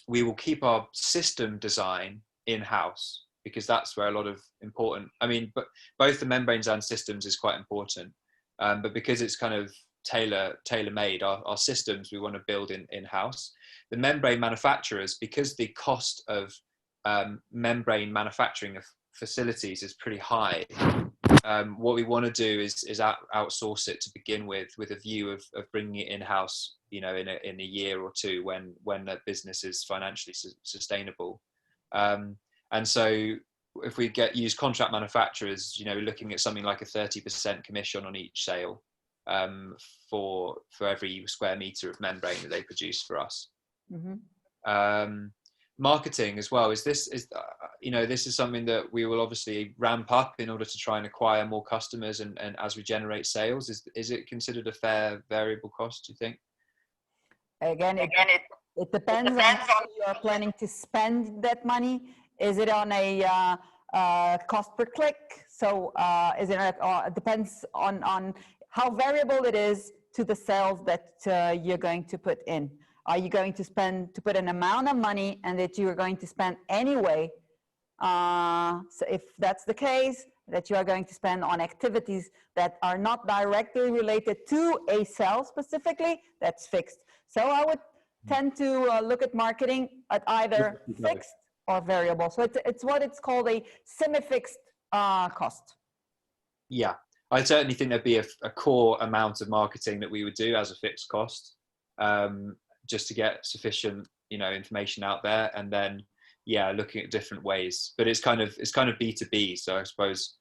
we will keep our system design in-house, because that's where a lot of important, but both the membranes and systems is quite important. But because it's kind of tailor-made, our systems we want to build in-house. The membrane manufacturers, because the cost of membrane manufacturing of facilities is pretty high, what we want to do is outsource it to begin with a view of bringing it in-house, in a year or two when the business is financially sustainable. And so if we use contract manufacturers, looking at something like a 30% commission on each sale, for every square meter of membrane that they produce for us. Mm-hmm. Marketing as well, this is something that we will obviously ramp up in order to try and acquire more customers, and as we generate sales. Is it considered a fair variable cost, do you think? Again, it depends on how you are planning to spend that money. Is it on a cost per click. So it depends on how variable it is to the sales that you're going to put in. Are you going to put an amount of money and that you are going to spend anyway? So if that's the case, that you are going to spend on activities that are not directly related to a sale specifically, that's fixed. So I would tend to look at marketing at either fixed or variable. So it's what it's called a semi-fixed cost. Yeah, I certainly think there'd be a core amount of marketing that we would do as a fixed cost, just to get sufficient, information out there, and then looking at different ways. But it's kind of B2B. So I suppose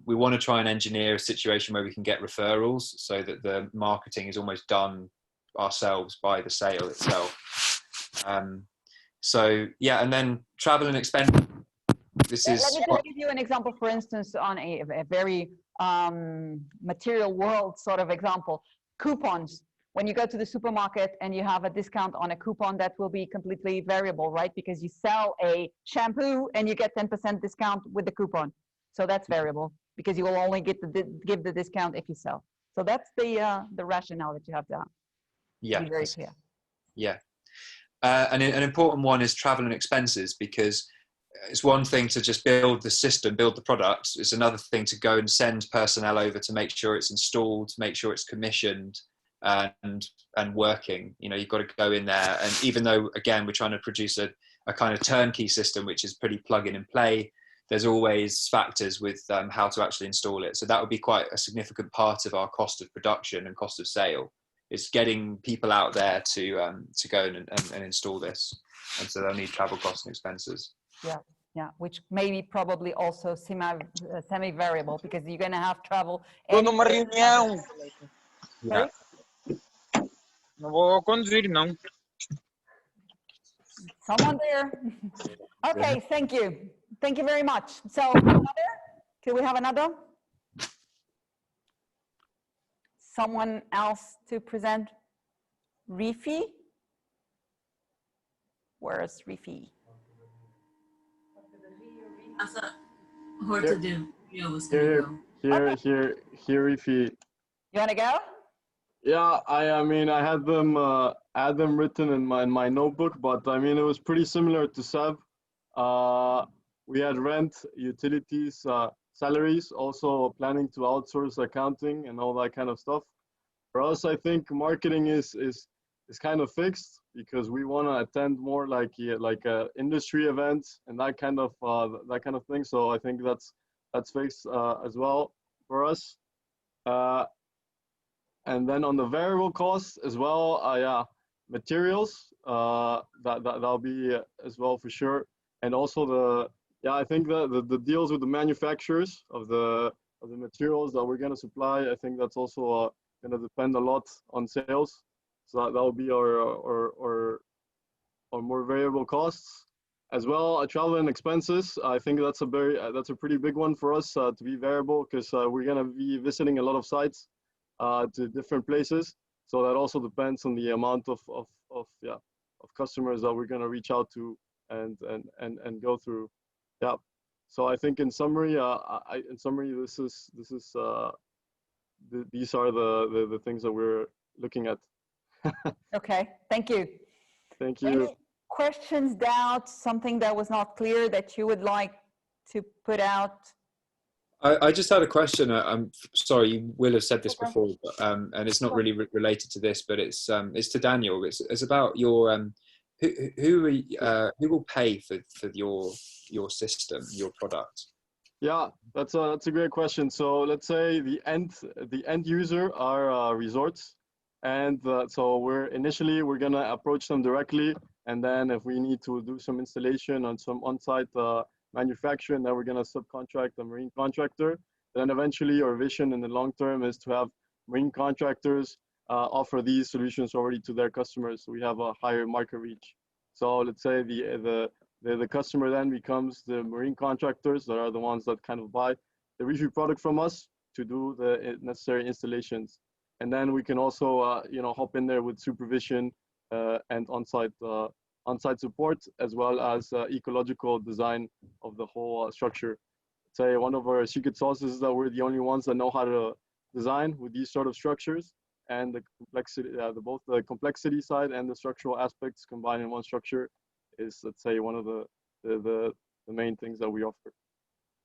we want to try and engineer a situation where we can get referrals, so that the marketing is almost done ourselves by the sale itself. And then travel and expense. Let me just give you an example, for instance, on a very material world sort of example. Coupons. When you go to the supermarket and you have a discount on a coupon, that will be completely variable, right? Because you sell a shampoo and you get 10% discount with the coupon. So that's variable, because you will only give the discount if you sell. So that's the rationale that you have to be very clear. Yeah. And an important one is travel and expenses, because it's one thing to just build the system, build the product. It's another thing to go and send personnel over to make sure it's installed, make sure it's commissioned and working. You've got to go in there. And even though, again, we're trying to produce a kind of turnkey system, which is pretty plug in and play, there's always factors with how to actually install it. So that would be quite a significant part of our cost of production and cost of sale. It's getting people out there to go and install this. And so they'll need travel costs and expenses. Yeah, which maybe probably also semi-variable, because you're going to have travel. Numa reunião. Sorry? Não vou conduzir, não. Someone there? Okay, thank you. Thank you very much. So another? Can we have another? Someone else to present? Rifi? Where's Rifi? Here, Rifi. You want to go? Yeah, I mean, I had them written in my notebook, but I mean, it was pretty similar to Seb. We had rent, utilities, salaries, also planning to outsource accounting and all that kind of stuff. For us, I think marketing is kind of fixed, because we want to attend more like industry events and that kind of thing. So I think that's fixed as well for us. And then on the variable costs as well, materials, that'll be as well for sure. And also I think the deals with the manufacturers of the materials that we're going to supply, I think that's also going to depend a lot on sales. So that'll be our more variable costs as well. Travel and expenses, I think that's a pretty big one for us to be variable, because we're going to be visiting a lot of sites to different places. So that also depends on the amount of customers that we're going to reach out to and go through. Yeah. So I think in summary, these are the things that we're looking at. Okay, thank you. Thank you. Any questions, doubts, something that was not clear that you would like to put out? I just had a question. I'm sorry, you will have said this before, but, and it's not really related to this, but it's to Daniel. It's about your who will pay for your system, your product. Yeah, that's a great question. So let's say the end user are resorts, and so we're gonna approach them directly, and then if we need to do some installation on some on-site manufacturing, then we're gonna subcontract a marine contractor. Then eventually our vision in the long term is to have marine contractors offer these solutions already to their customers, so we have a higher market reach. So let's say the customer then becomes the marine contractors that are the ones that kind of buy the Reis product from us to do the necessary installations. And then we can also hop in there with supervision and on-site support, as well as ecological design of the whole structure. Say one of our secret sauces is that we're the only ones that know how to design with these sort of structures, and the complexity, both the complexity side and the structural aspects combined in one structure is, let's say, one of the main things that we offer.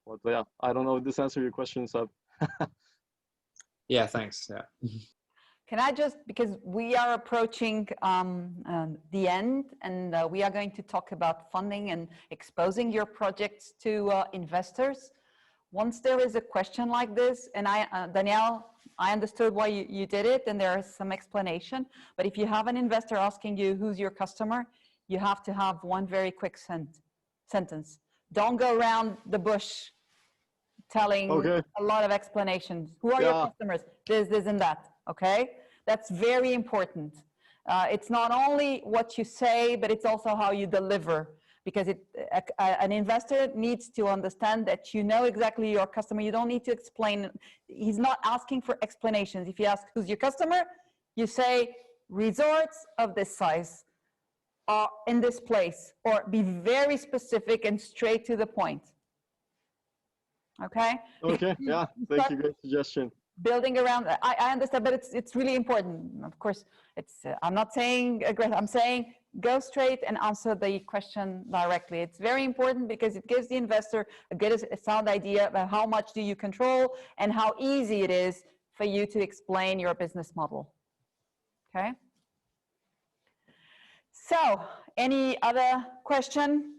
But yeah, I don't know if this answers your question, Seb. Yeah, thanks. Yeah. Can I just, because we are approaching the end, and we are going to talk about funding and exposing your projects to investors. Once there is a question like this, and Danielle, I understood why you did it, and there is some explanation, but if you have an investor asking you who's your customer, you have to have one very quick sentence. Don't go around the bush telling a lot of explanations. Who are your customers? This, and that, okay? That's very important. It's not only what you say, but it's also how you deliver, because an investor needs to understand that you know exactly your customer. You don't need to explain. He's not asking for explanations. If you ask who's your customer, you say resorts of this size are in this place, or be very specific and straight to the point. Okay? Okay, yeah, thank you, great suggestion. Building around, I understand, but it's really important. Of course, I'm not saying aggressive, I'm saying go straight and answer the question directly. It's very important because it gives the investor a good, sound idea about how much do you control and how easy it is for you to explain your business model. Okay? So, any other question?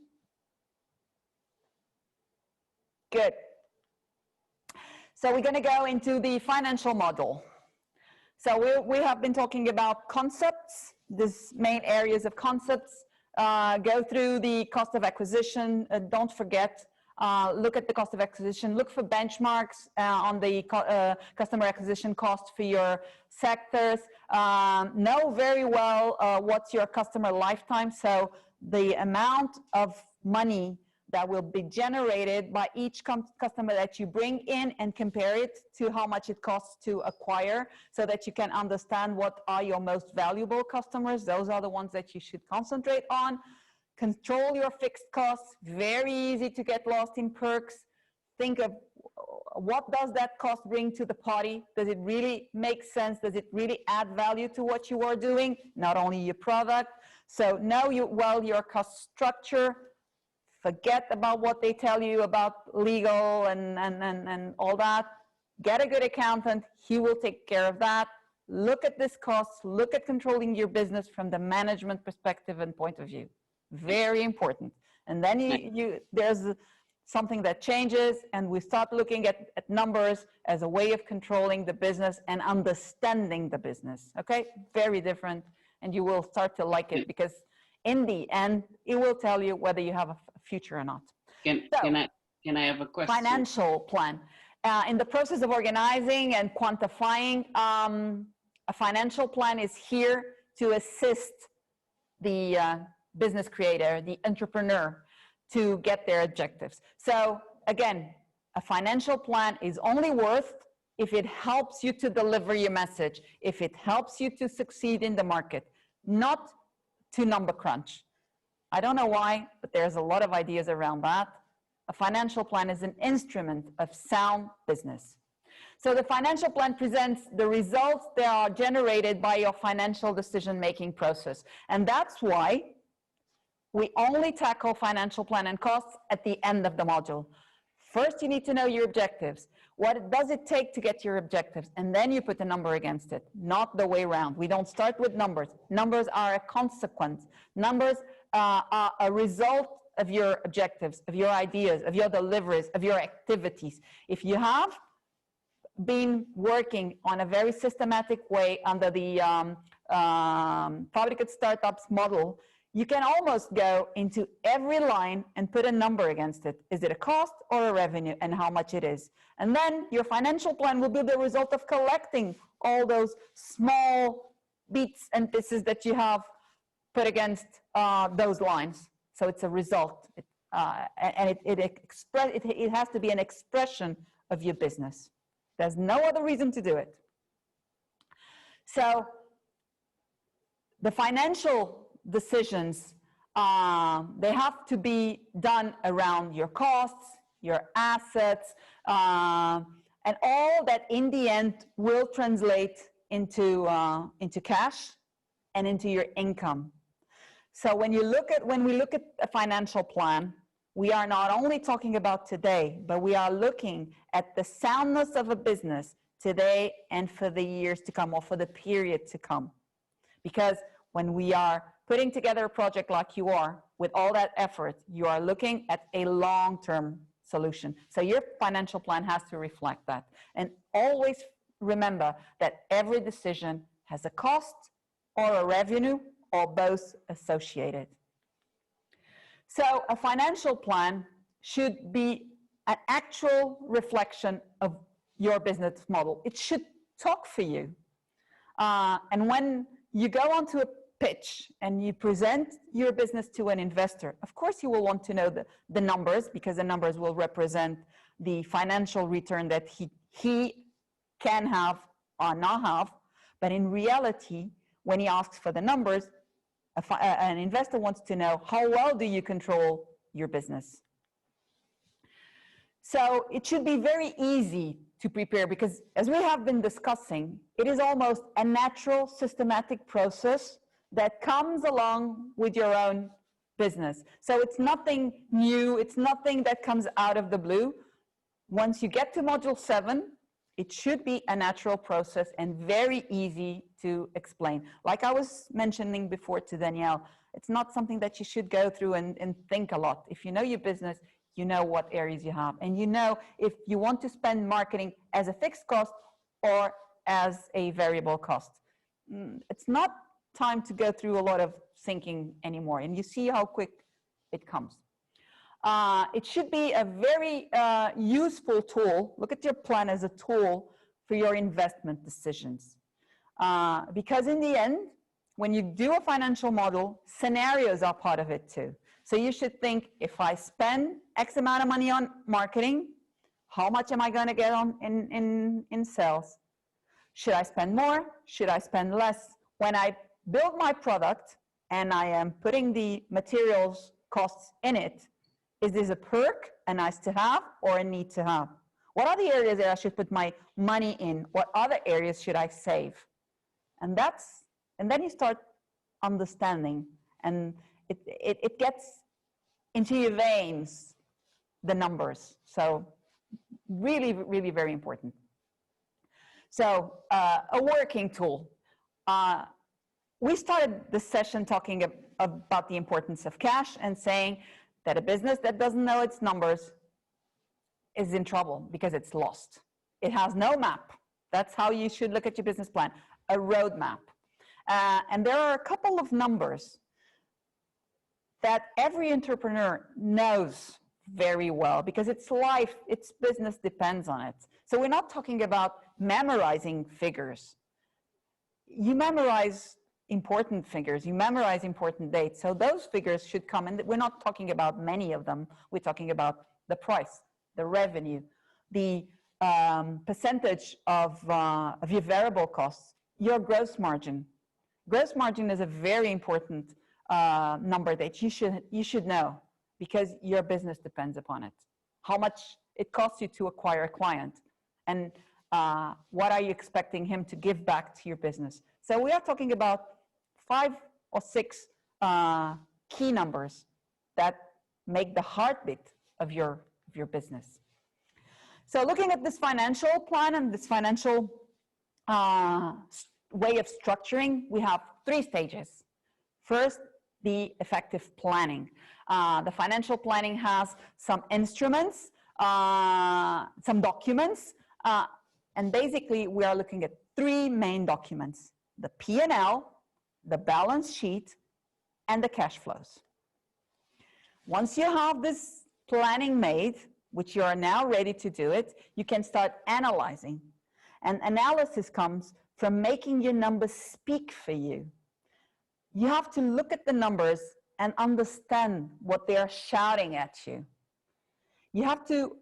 Good. So we're going to go into the financial model. So we have been talking about concepts, these main areas of concepts. Go through the cost of acquisition. Don't forget, look at the cost of acquisition. Look for benchmarks on the customer acquisition cost for your sectors. Know very well what's your customer lifetime. So the amount of money that will be generated by each customer that you bring in, and compare it to how much it costs to acquire, so that you can understand what are your most valuable customers. Those are the ones that you should concentrate on. Control your fixed costs. Very easy to get lost in perks. Think of what does that cost bring to the party? Does it really make sense? Does it really add value to what you are doing? Not only your product. So know your cost structure. Forget about what they tell you about legal and all that. Get a good accountant. He will take care of that. Look at this cost. Look at controlling your business from the management perspective and point of view. Very important. And then there's something that changes, and we start looking at numbers as a way of controlling the business and understanding the business. Okay? Very different. And you will start to like it, because in the end, it will tell you whether you have a future or not. Can I have a question? Financial plan. In the process of organizing and quantifying, a financial plan is here to assist the business creator, the entrepreneur, to get their objectives. So again, a financial plan is only worth if it helps you to deliver your message, if it helps you to succeed in the market, not to number crunch. I don't know why, but there's a lot of ideas around that. A financial plan is an instrument of sound business. So the financial plan presents the results that are generated by your financial decision-making process. And that's why we only tackle financial plan and costs at the end of the module. First, you need to know your objectives. What does it take to get your objectives? And then you put a number against it, not the way around. We don't start with numbers. Numbers are a consequence. Numbers are a result of your objectives, of your ideas, of your deliveries, of your activities. If you have been working on a very systematic way under the Fabricate Startups model, you can almost go into every line and put a number against it. Is it a cost or a revenue, and how much it is? And then your financial plan will be the result of collecting all those small bits and pieces that you have put against those lines. So it's a result, and it has to be an expression of your business. There's no other reason to do it. So the financial decisions They have to be done around your costs, your assets, and all that in the end will translate into cash and into your income. So when we look at a financial plan, we are not only talking about today, but we are looking at the soundness of a business today and for the years to come, or for the period to come. Because when we are putting together a project like you are, with all that effort, you are looking at a long-term solution. So your financial plan has to reflect that. And always remember that every decision has a cost or a revenue or both associated. So a financial plan should be an actual reflection of your business model. It should talk for you. And when you go onto a pitch and you present your business to an investor, of course you will want to know the numbers, because the numbers will represent the financial return that he can have or not have. But in reality, when he asks for the numbers, an investor wants to know, how well do you control your business? So it should be very easy to prepare, because as we have been discussing, it is almost a natural systematic process that comes along with your own business. So it's nothing new, it's nothing that comes out of the blue. Once you get to module 7, it should be a natural process and very easy to explain. Like I was mentioning before to Danielle, it's not something that you should go through and think a lot. If you know your business, you know what areas you have, and you know if you want to spend marketing as a fixed cost or as a variable cost. It's not time to go through a lot of thinking anymore, and you see how quick it comes. It should be a very useful tool. Look at your plan as a tool for your investment decisions. Because in the end, when you do a financial model, scenarios are part of it too. So you should think, if I spend X amount of money on marketing, how much am I going to get on in sales? Should I spend more? Should I spend less? When I build my product and I am putting the materials costs in it, is this a perk, a nice to have, or a need to have? What are the areas that I should put my money in? What other areas should I save? And then you start understanding, and it gets into your veins, the numbers. So really, really very important. So a working tool. We started this session talking about the importance of cash and saying that a business that doesn't know its numbers is in trouble because it's lost. It has no map. That's how you should look at your business plan, a roadmap. And there are a couple of numbers that every entrepreneur knows very well, because its life, its business depends on it. So we're not talking about memorizing figures. You memorize important figures, you memorize important dates. So those figures should come, and we're not talking about many of them. We're talking about the price, the revenue, the percentage of your variable costs, your gross margin. Gross margin is a very important number that you should know, because your business depends upon it. How much it costs you to acquire a client, and what are you expecting him to give back to your business. So we are talking about 5 or 6 key numbers that make the heartbeat of your business. So looking at this financial plan and this financial way of structuring, we have 3 stages. First, the effective planning. The financial planning has some instruments, some documents, and basically we are looking at 3 main documents: the P&L, the balance sheet, and the cash flows. Once you have this planning made, which you are now ready to do it, you can start analyzing. And analysis comes from making your numbers speak for you. You have to look at the numbers and understand what they are shouting at you. You have to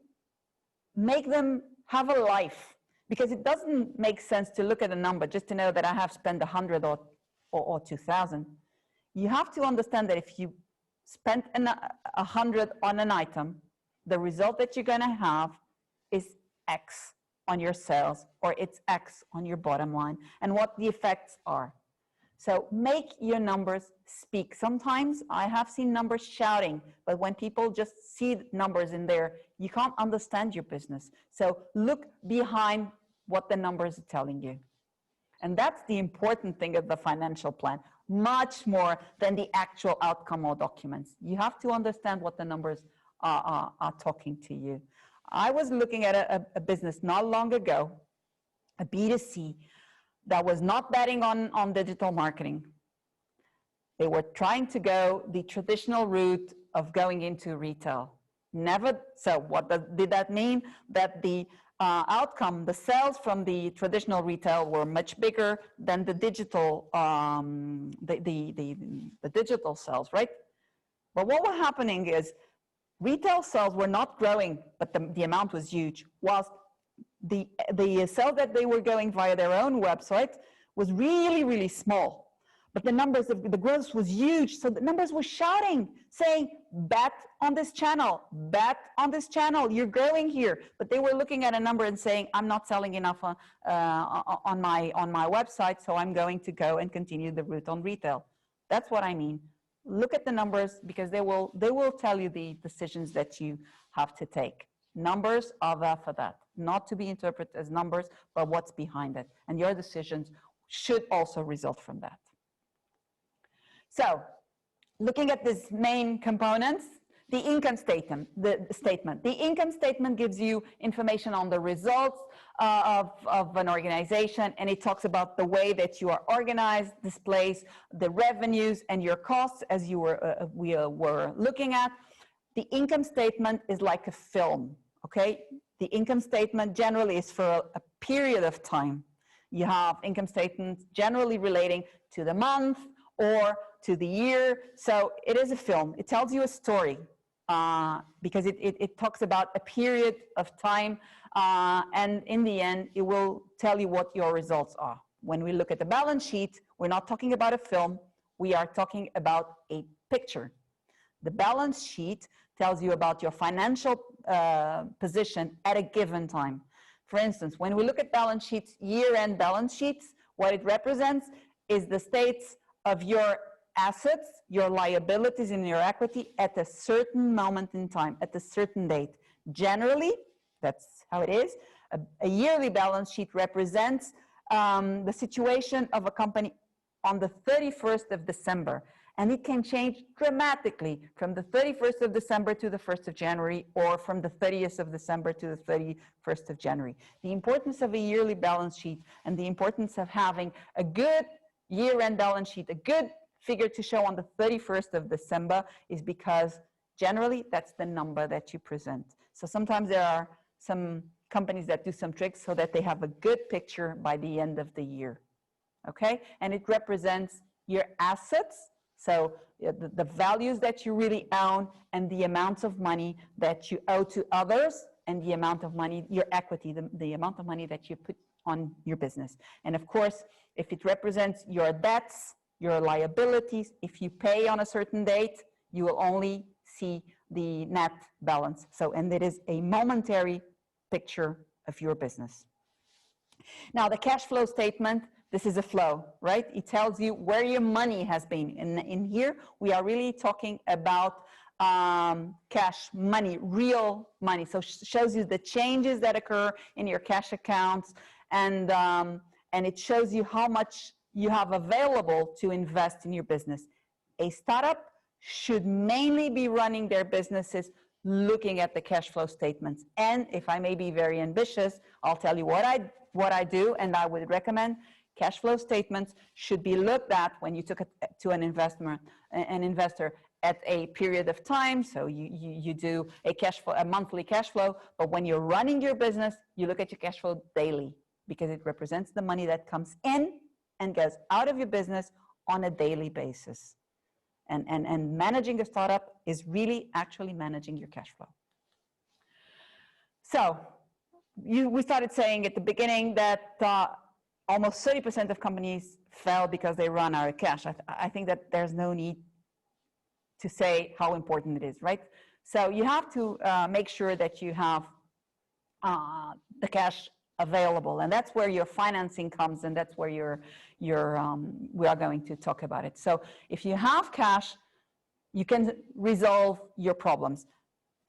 make them have a life, because it doesn't make sense to look at a number just to know that I have spent 100 or 2,000. You have to understand that if you spent 100 on an item, the result that you're going to have is X on your sales, or it's X on your bottom line, and what the effects are. So make your numbers speak. Sometimes I have seen numbers shouting, but when people just see numbers in there, you can't understand your business. So look behind what the numbers are telling you. And that's the important thing of the financial plan, much more than the actual outcome or documents. You have to understand what the numbers are talking to you. I was looking at a business not long ago, a B2C, that was not betting on digital marketing. They were trying to go the traditional route of going into retail. So what did that mean? That the outcome, the sales from the traditional retail were much bigger than the digital, the digital sales, right? But what was happening is retail sales were not growing, but the amount was huge, whilst the sales that they were going via their own website was really, really small. But the numbers of the growth was huge. So the numbers were shouting, saying, bet on this channel, you're growing here. But they were looking at a number and saying, I'm not selling enough on my website, so I'm going to go and continue the route on retail. That's what I mean. Look at the numbers, because they will tell you the decisions that you have to take. Numbers are there for that, not to be interpreted as numbers, but what's behind it. And your decisions should also result from that. So, looking at these main components, the income statement. The income statement gives you information on the results of an organization, and it talks about the way that you are organized, displays the revenues and your costs, as we were looking at. The income statement is like a film, okay? The income statement generally is for a period of time. You have income statements generally relating to the month or to the year. So it is a film. It tells you a story because it talks about a period of time. And in the end, it will tell you what your results are. When we look at the balance sheet, we're not talking about a film. We are talking about a picture. The balance sheet tells you about your financial position at a given time. For instance, when we look at balance sheets, year-end balance sheets, what it represents is the states of your assets, your liabilities, and your equity at a certain moment in time, at a certain date. Generally, that's how it is. A yearly balance sheet represents the situation of a company on the 31st of December. And it can change dramatically from the 31st of December to the 1st of January, or from the 30th of December to the 31st of January. The importance of a yearly balance sheet and the importance of having a good year-end balance sheet, a good figure to show on the 31st of December, is because generally that's the number that you present. So sometimes there are some companies that do some tricks so that they have a good picture by the end of the year. Okay? And it represents your assets, so the values that you really own, and the amounts of money that you owe to others, and the amount of money, your equity, the amount of money that you put on your business. And of course, if it represents your debts, your liabilities, if you pay on a certain date, you will only see the net balance. So, and it is a momentary picture of your business. Now, the cash flow statement, this is a flow, right? It tells you where your money has been. In here, we are really talking about cash, money, real money. So it shows you the changes that occur in your cash accounts, and it shows you how much you have available to invest in your business. A startup should mainly be running their businesses looking at the cash flow statements. And if I may be very ambitious, I'll tell you what I do, and I would recommend cash flow statements should be looked at when you took it to an investor at a period of time. So you do a monthly cash flow, but when you're running your business, you look at your cash flow daily, because it represents the money that comes in and goes out of your business on a daily basis. And managing a startup is really actually managing your cash flow. So we started saying at the beginning that almost 30% of companies fail because they run out of cash. I think that there's no need to say how important it is, right? So you have to make sure that you have the cash available, and that's where your financing comes, and that's where we are going to talk about it. So if you have cash, you can resolve your problems.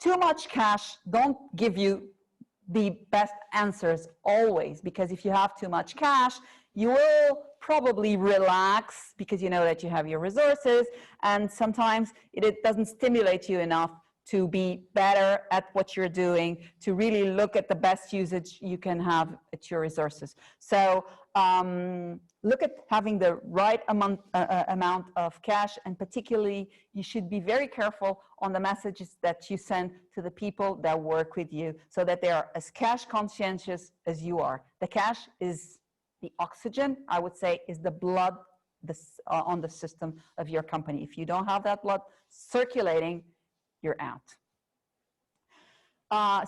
Too much cash don't give you the best answers always, because if you have too much cash, you will probably relax because you know that you have your resources, and sometimes it doesn't stimulate you enough to be better at what you're doing, to really look at the best usage you can have at your resources. So look at having the right amount of cash, and particularly you should be very careful on the messages that you send to the people that work with you, so that they are as cash conscientious as you are. The cash is the oxygen, I would say, is the blood on the system of your company. If you don't have that blood circulating, you're out.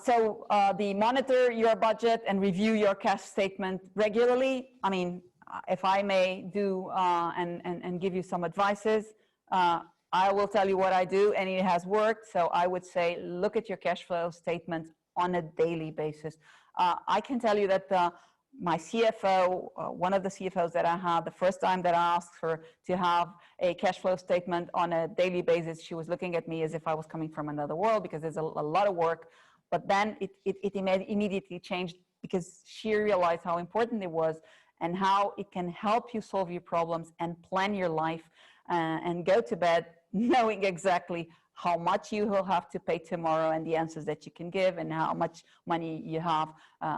So monitor your budget and review your cash statement regularly. I mean, if I may do and give you some advices, I will tell you what I do, and it has worked. So I would say, look at your cash flow statement on a daily basis. I can tell you that my CFO, one of the CFOs that I had, the first time that I asked her to have a cash flow statement on a daily basis, she was looking at me as if I was coming from another world, because there's a lot of work. But then it immediately changed, because she realized how important it was and how it can help you solve your problems and plan your life and go to bed knowing exactly how much you will have to pay tomorrow and the answers that you can give and how much money you have,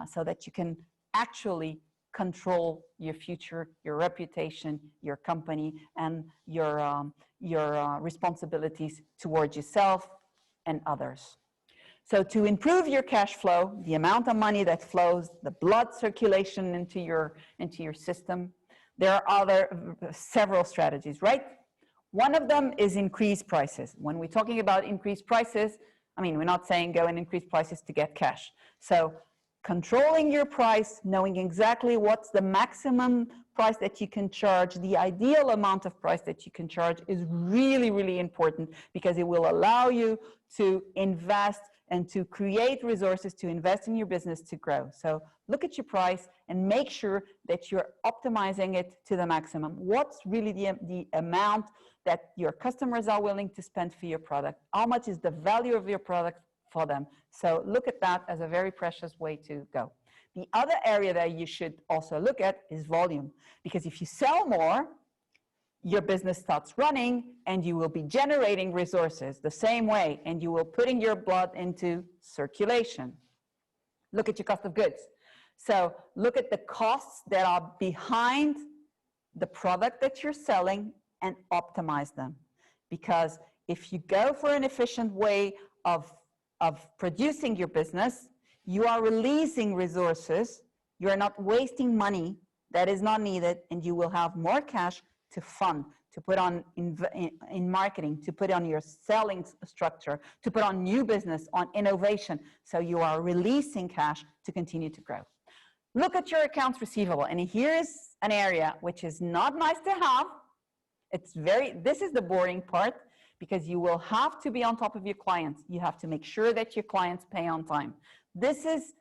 so that you can actually control your future, your reputation, your company, and your responsibilities towards yourself and others. So to improve your cash flow, the amount of money that flows, the blood circulation into your system, there are several strategies, right? One of them is increase prices. When we're talking about increased prices, I mean, we're not saying go and increase prices to get cash. So controlling your price, knowing exactly what's the maximum price that you can charge, the ideal amount of price that you can charge, is really, really important, because it will allow you to invest and to create resources to invest in your business to grow. So look at your price and make sure that you're optimizing it to the maximum. What's really the amount that your customers are willing to spend for your product? How much is the value of your product for them? So look at that as a very precious way to go. The other area that you should also look at is volume, because if you sell more, your business starts running and you will be generating resources the same way, and you will putting your blood into circulation. Look at your cost of goods. So look at the costs that are behind the product that you're selling and optimize them. Because if you go for an efficient way of producing your business, you are releasing resources, you are not wasting money that is not needed, and you will have more cash to fund, to put on in marketing, to put on your selling structure, to put on new business, on innovation. So you are releasing cash to continue to grow. Look at your accounts receivable. And here's an area which is not nice to have. This is the boring part, because you will have to be on top of your clients. You have to make sure that your clients pay on time. This is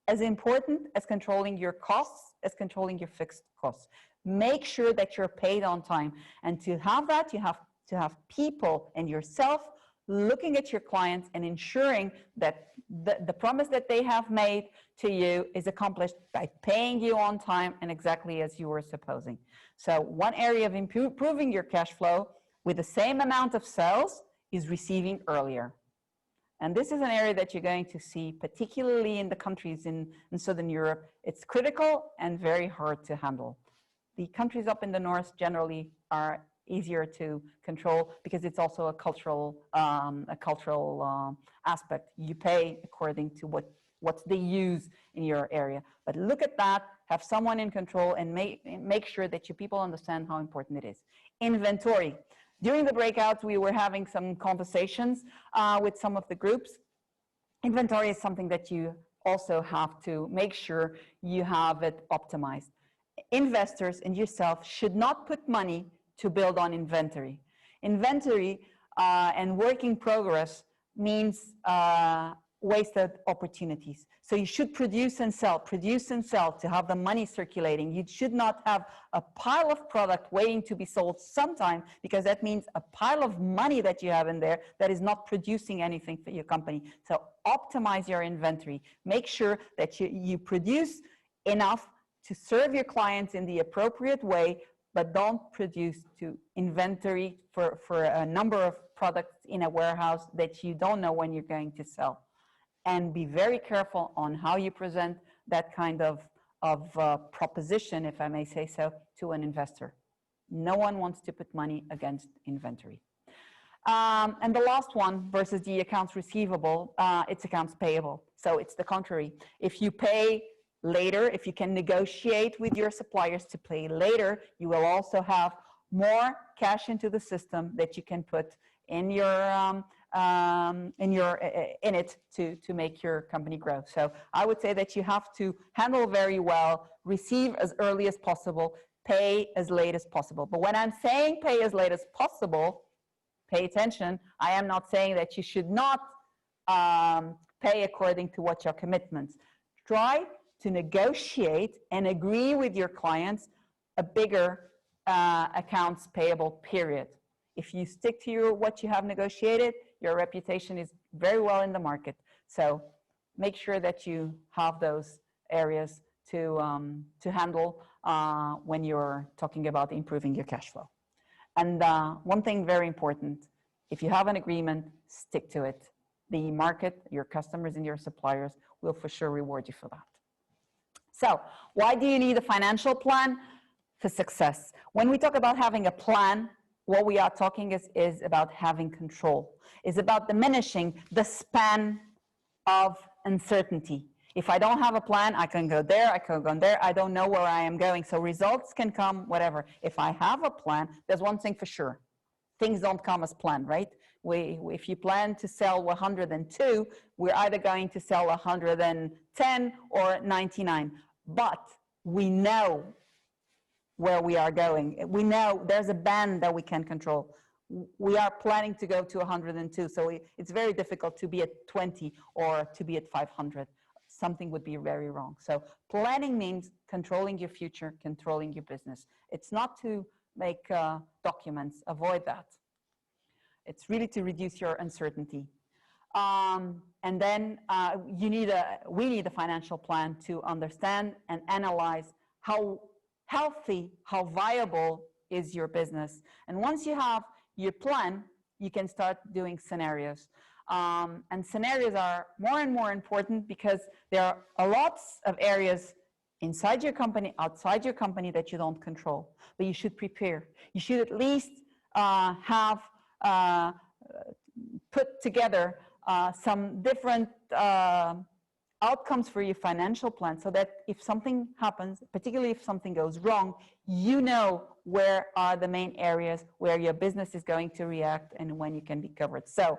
as important as controlling your costs, as controlling your fixed costs. Make sure that you're paid on time. And to have that, you have to have people and yourself looking at your clients and ensuring that the promise that they have made to you is accomplished by paying you on time and exactly as you were supposing. So one area of improving your cash flow with the same amount of sales is receiving earlier. And this is an area that you're going to see, particularly in the countries in Southern Europe. It's critical and very hard to handle. The countries up in the north generally are easier to control, because it's also a cultural aspect. You pay according to what they use in your area. But look at that, have someone in control, and make sure that your people understand how important it is. Inventory. During the breakouts, we were having some conversations with some of the groups. Inventory is something that you also have to make sure you have it optimized. Investors and yourself should not put money to build on inventory. Inventory and work in progress means wasted opportunities. So you should produce and sell to have the money circulating. You should not have a pile of product waiting to be sold sometime, because that means a pile of money that you have in there that is not producing anything for your company. So optimize your inventory. Make sure that you produce enough to serve your clients in the appropriate way, but don't produce to inventory for a number of products in a warehouse that you don't know when you're going to sell. And be very careful on how you present that kind of proposition, if I may say so, to an investor. No one wants to put money against inventory. And the last one versus the accounts receivable, it's accounts payable. So it's the contrary. If you pay later, if you can negotiate with your suppliers to pay later, you will also have more cash into the system that you can put in your in it to make your company grow. So I would say that you have to handle very well, receive as early as possible, pay as late as possible. But when I'm saying pay as late as possible, pay attention. I am not saying that you should not pay according to what your commitments. Try to negotiate and agree with your clients a bigger accounts payable period. If you stick to what you have negotiated, your reputation is very well in the market. So make sure that you have those areas to handle when you're talking about improving your cash flow. And one thing very important, if you have an agreement, stick to it. The market, your customers and your suppliers will for sure reward you for that. So why do you need a financial plan? For success. When we talk about having a plan, what we are talking is about having control. It's about diminishing the span of uncertainty. If I don't have a plan, I can go there, I can go there, I don't know where I am going. So results can come, whatever. If I have a plan, there's one thing for sure. Things don't come as planned, right? If you plan to sell 102, we're either going to sell 110 or 99. But we know where we are going. We know there's a band that we can control. We are planning to go to 102, so it's very difficult to be at 20 or to be at 500. Something would be very wrong. So planning means controlling your future, controlling your business. It's not to make documents, avoid that. It's really to reduce your uncertainty. And then we need a financial plan to understand and analyze how healthy, how viable is your business. And once you have your plan, you can start doing scenarios. And scenarios are more and more important because there are lots of areas inside your company, outside your company that you don't control, but you should prepare. You should at least have put together some different outcomes for your financial plan, so that if something happens, particularly if something goes wrong, you know where are the main areas where your business is going to react and when you can be covered. So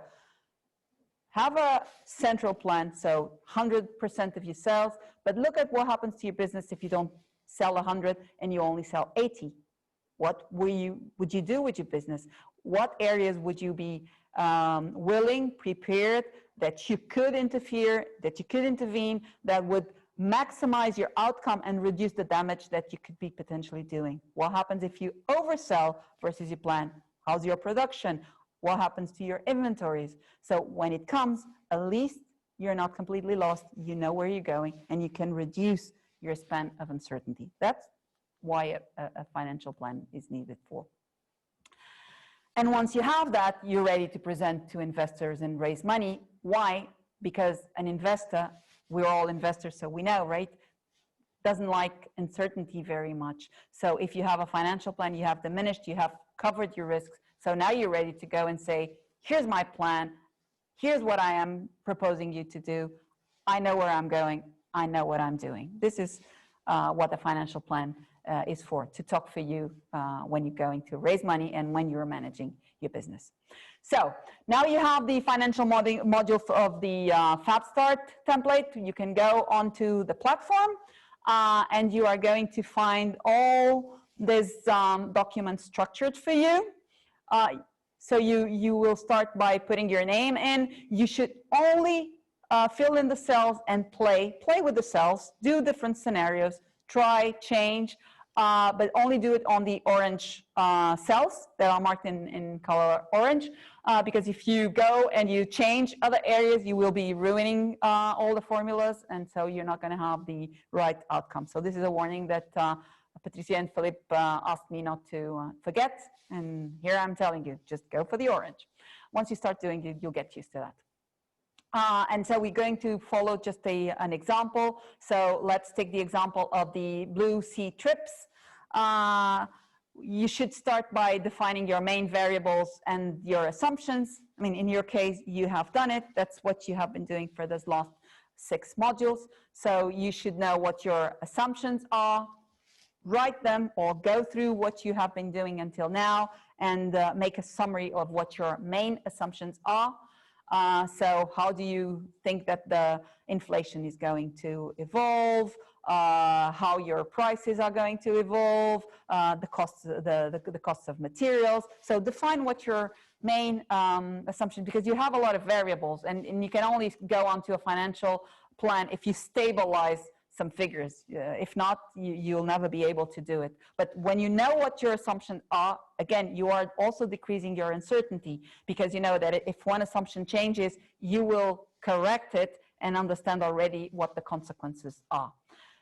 have a central plan, so 100% of your sales, but look at what happens to your business if you don't sell 100 and you only sell 80. What would you do with your business? What areas would you be willing, prepared, that you could interfere, that you could intervene, that would maximize your outcome and reduce the damage that you could be potentially doing? What happens if you oversell versus your plan? How's your production? What happens to your inventories? So when it comes, at least you're not completely lost. You know where you're going and you can reduce your span of uncertainty. That's why a financial plan is needed for. And once you have that, you're ready to present to investors and raise money. Why? Because an investor, we're all investors, so we know, right? Doesn't like uncertainty very much. So if you have a financial plan, you have diminished, you have covered your risks. So now you're ready to go and say, here's my plan. Here's what I am proposing you to do. I know where I'm going. I know what I'm doing. This is what a financial plan is for, to talk for you when you're going to raise money and when you're managing your business. So now you have the financial module of the FabStart template. You can go onto the platform and you are going to find all these documents structured for you. So you will start by putting your name in. You should only fill in the cells and play with the cells, do different scenarios, try, change, but only do it on the orange cells that are marked in color orange, because if you go and you change other areas, you will be ruining all the formulas, and so you're not going to have the right outcome. So this is a warning that Patricia and Philippe asked me not to forget, and here I'm telling you, just go for the orange. Once you start doing it, you'll get used to that. And so we're going to follow just an example. So let's take the example of the blue sea trips. You should start by defining your main variables and your assumptions. I mean, in your case, you have done it. That's what you have been doing for those last 6 modules. So you should know what your assumptions are, write them or go through what you have been doing until now and make a summary of what your main assumptions are. So how do you think that the inflation is going to evolve, how your prices are going to evolve, the costs of materials. So define what your main assumption, because you have a lot of variables, and you can only go onto a financial plan if you stabilize some figures. If not, you'll never be able to do it. But when you know what your assumptions are, again, you are also decreasing your uncertainty, because you know that if one assumption changes, you will correct it and understand already what the consequences are.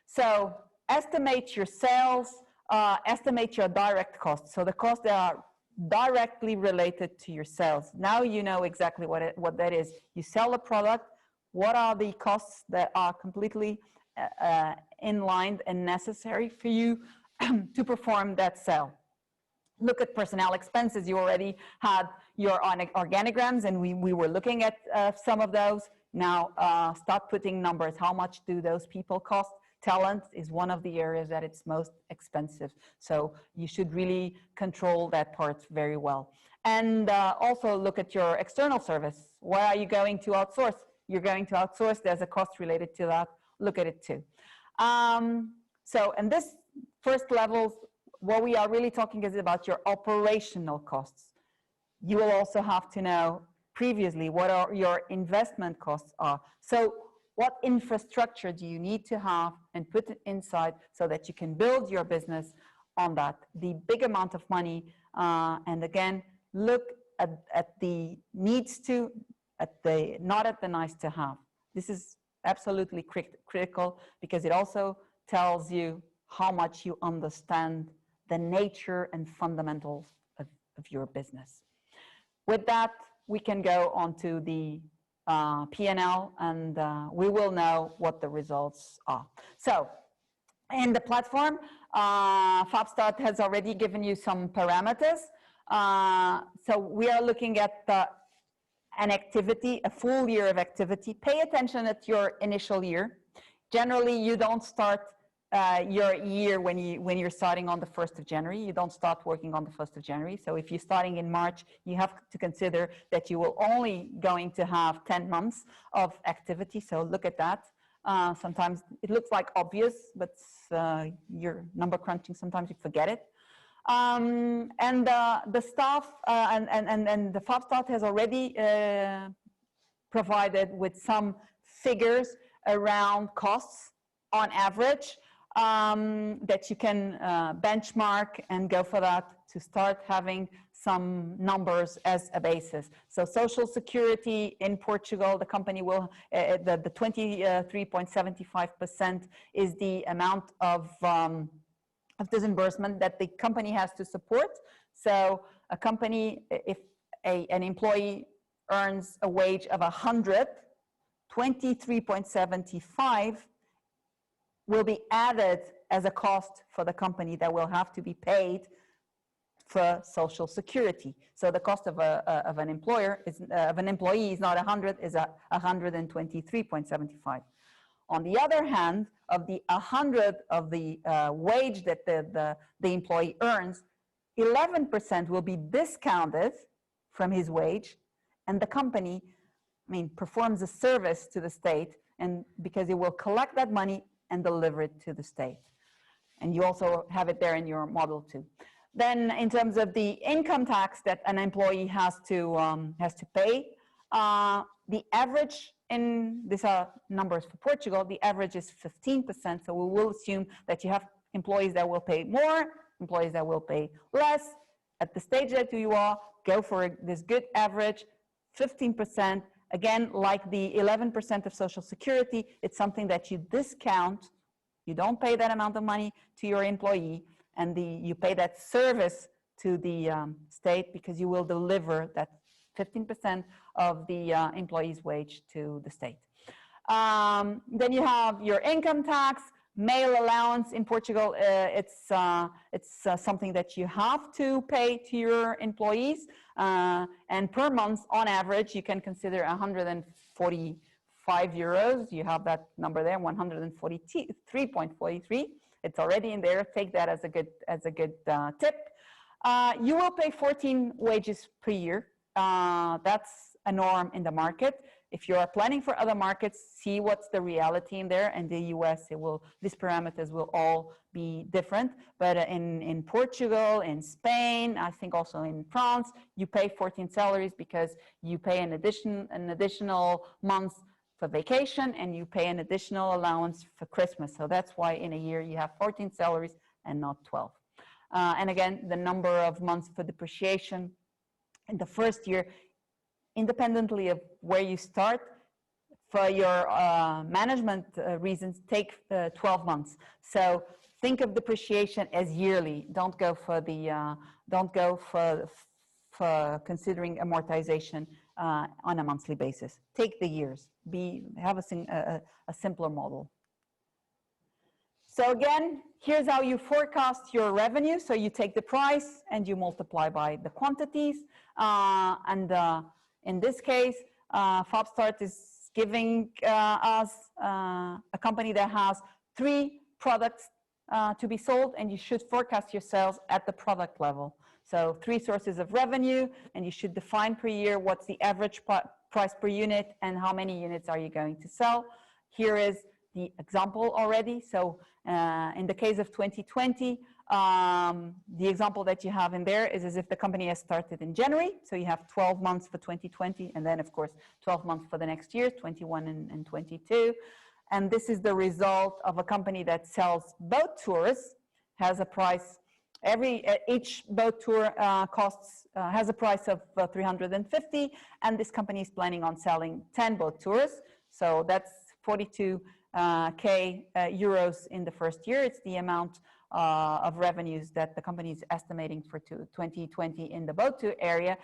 So estimate your sales, estimate your direct costs. So the costs that are directly related to your sales. Now you know exactly what that is. You sell a product. What are the costs that are completely in line and necessary for you to perform that sale? Look at personnel expenses. You already had your organograms, and we were looking at some of those. Now start putting numbers. How much do those people cost? Talent is one of the areas that it's most expensive. So you should really control that part very well. And also look at your external service. Where are you going to outsource? You're going to outsource. There's a cost related to that. Look at it too. So in this first level, what we are really talking is about your operational costs. You will also have to know previously what are your investment costs are. So what infrastructure do you need to have and put it inside so that you can build your business on that? The big amount of money, and again, look at the needs to, not at the nice to have. This is absolutely critical, because it also tells you how much you understand the nature and fundamentals of your business. With that, we can go on to the P&L, and we will know what the results are. So in the platform, FabStart has already given you some parameters. So we are looking at an activity, a full year of activity. Pay attention at your initial year. Generally, you don't start your year when you're starting on the 1st of January. You don't start working on the 1st of January. So if you're starting in March, you have to consider that you will only going to have 10 months of activity. So look at that. Sometimes it looks like obvious, but you're number crunching. Sometimes you forget it. And the staff and the FabStart has already provided with some figures around costs on average that you can benchmark and go for that to start having some numbers as a basis. So Social Security in Portugal, the company will, the 23.75% is the amount of disbursement that the company has to support. So a company, if an employee earns a wage of 100, 23.75 will be added as a cost for the company that will have to be paid for Social Security. So the cost of an employer is of an employee is not 100, is 123.75. On the other hand, of the 100 of the wage that the employee earns, 11% will be discounted from his wage, and the company, performs a service to the state, and because it will collect that money and deliver it to the state. And you also have it there in your model too. Then in terms of the income tax that an employee has to pay, the average these are numbers for Portugal, the average is 15%. So we will assume that you have employees that will pay more, employees that will pay less. At the stage that you are, go for this good average, 15%. Again, like the 11% of Social Security, it's something that you discount. You don't pay that amount of money to your employee, and you pay that service to the state because you will deliver that 15% of the employee's wage to the state. Then you have your income tax, meal allowance in Portugal. It's something that you have to pay to your employees, and per month, on average, you can consider 145 euros. You have that number there, 143.43. It's already in there. Take that as a good tip. You will pay 14 wages per year. That's a norm in the market. If you are planning for other markets, see what's the reality in there. In the US, these parameters will all be different. But in Portugal, in Spain, I think also in France, you pay 14 salaries because you pay an additional month for vacation, and you pay an additional allowance for Christmas. So that's why in a year you have 14 salaries and not 12. And again, the number of months for depreciation in the first year, independently of where you start, for your management reasons, take 12 months. So think of depreciation as yearly. Don't go for considering amortization on a monthly basis. Take the years. Have a simpler model. So again, here's how you forecast your revenue. So you take the price and you multiply by the quantities. In this case, FabStart is giving us a company that has 3 products to be sold, and you should forecast your sales at the product level. So 3 sources of revenue, and you should define per year what's the average price per unit and how many units are you going to sell. Here is the example already. So in the case of 2020, the example that you have in there is as if the company has started in January. So you have 12 months for 2020, and then of course 12 months for the next year, 21 and 22. And this is the result of a company that sells boat tours, has a price, each boat tour has a price of 350, and this company is planning on selling 10 boat tours. So that's 42K euros in the first year. It's the amount of revenues that the company is estimating for 2020 in the boat tour area.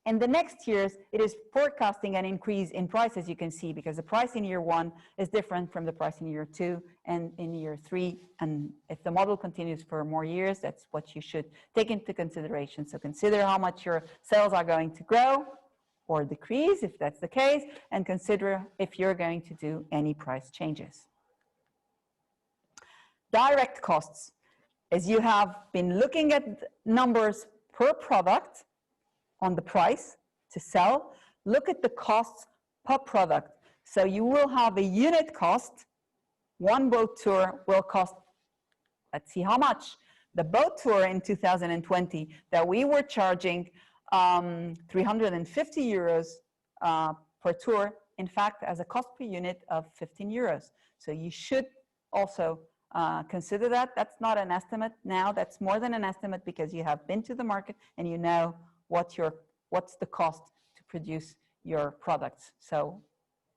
In the next years, it is forecasting an increase in price, as you can see, because the price in year 1 is different from the price in year 2 and in year 3. And if the model continues for more years, that's what you should take into consideration. So consider how much your sales are going to grow or decrease, if that's the case, and consider if you're going to do any price changes. Direct costs. As you have been looking at numbers per product on the price to sell, look at the costs per product. So you will have a unit cost. One boat tour will cost, let's see how much. The boat tour in 2020 that we were charging 350 euros per tour, in fact, as a cost per unit of 15 euros. So you should also consider that. That's not an estimate now, that's more than an estimate because you have been to the market and you know what's the cost to produce your products. So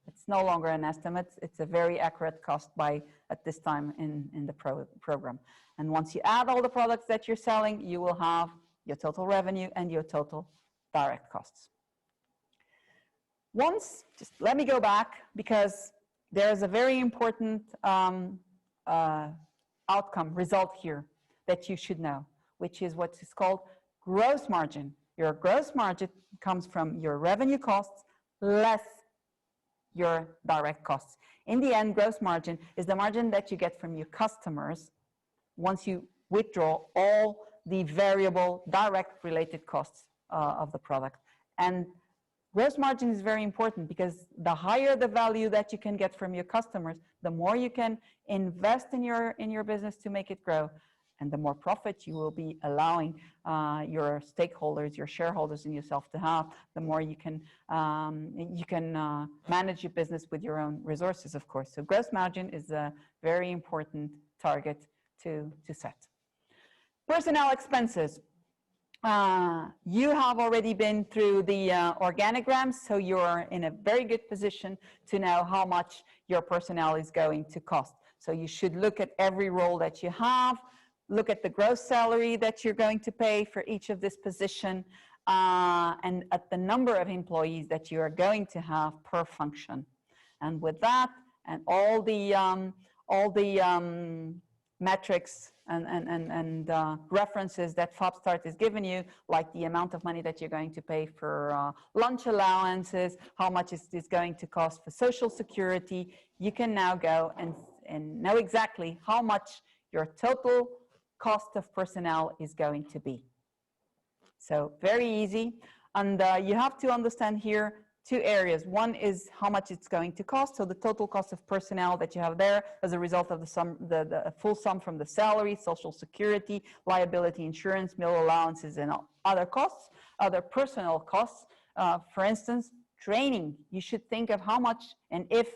it's no longer an estimate, it's a very accurate cost at this time in the program. And once you add all the products that you're selling, you will have your total revenue and your total direct costs. Just let me go back because there's a very important result here that you should know, which is what is called gross margin. Your gross margin comes from your revenue costs less your direct costs. In the end, gross margin is the margin that you get from your customers once you withdraw all the variable direct related costs of the product. And gross margin is very important because the higher the value that you can get from your customers, the more you can invest in your business to make it grow. And the more profit you will be allowing your stakeholders, your shareholders, and yourself to have, the more you can manage your business with your own resources, of course. So gross margin is a very important target to set. Personnel expenses. You have already been through the organograms, so you're in a very good position to know how much your personnel is going to cost. So you should look at every role that you have, look at the gross salary that you're going to pay for each of this position, and at the number of employees that you are going to have per function. And with that, and all the metrics and references that FOBSTART is giving you, like the amount of money that you're going to pay for lunch allowances, how much is going to cost for Social Security, you can now go and know exactly how much your total cost of personnel is going to be. So very easy. And you have to understand here two areas. One is how much it's going to cost. So the total cost of personnel that you have there as a result of the full sum from the salary, Social Security, liability insurance, meal allowances, and other costs, other personnel costs. For instance, training. You should think of how much and if,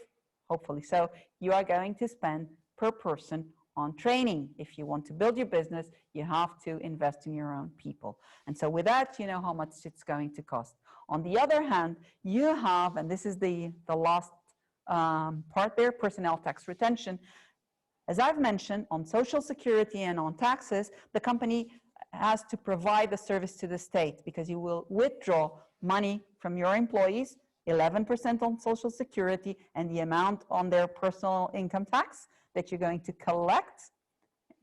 hopefully so, you are going to spend per person on training. If you want to build your business, you have to invest in your own people. And so with that, you know how much it's going to cost. On the other hand, you have, and this is the last part there, personnel tax retention. As I've mentioned, on Social Security and on taxes, the company has to provide the service to the state because you will withdraw money from your employees, 11% on Social Security, and the amount on their personal income tax that you're going to collect.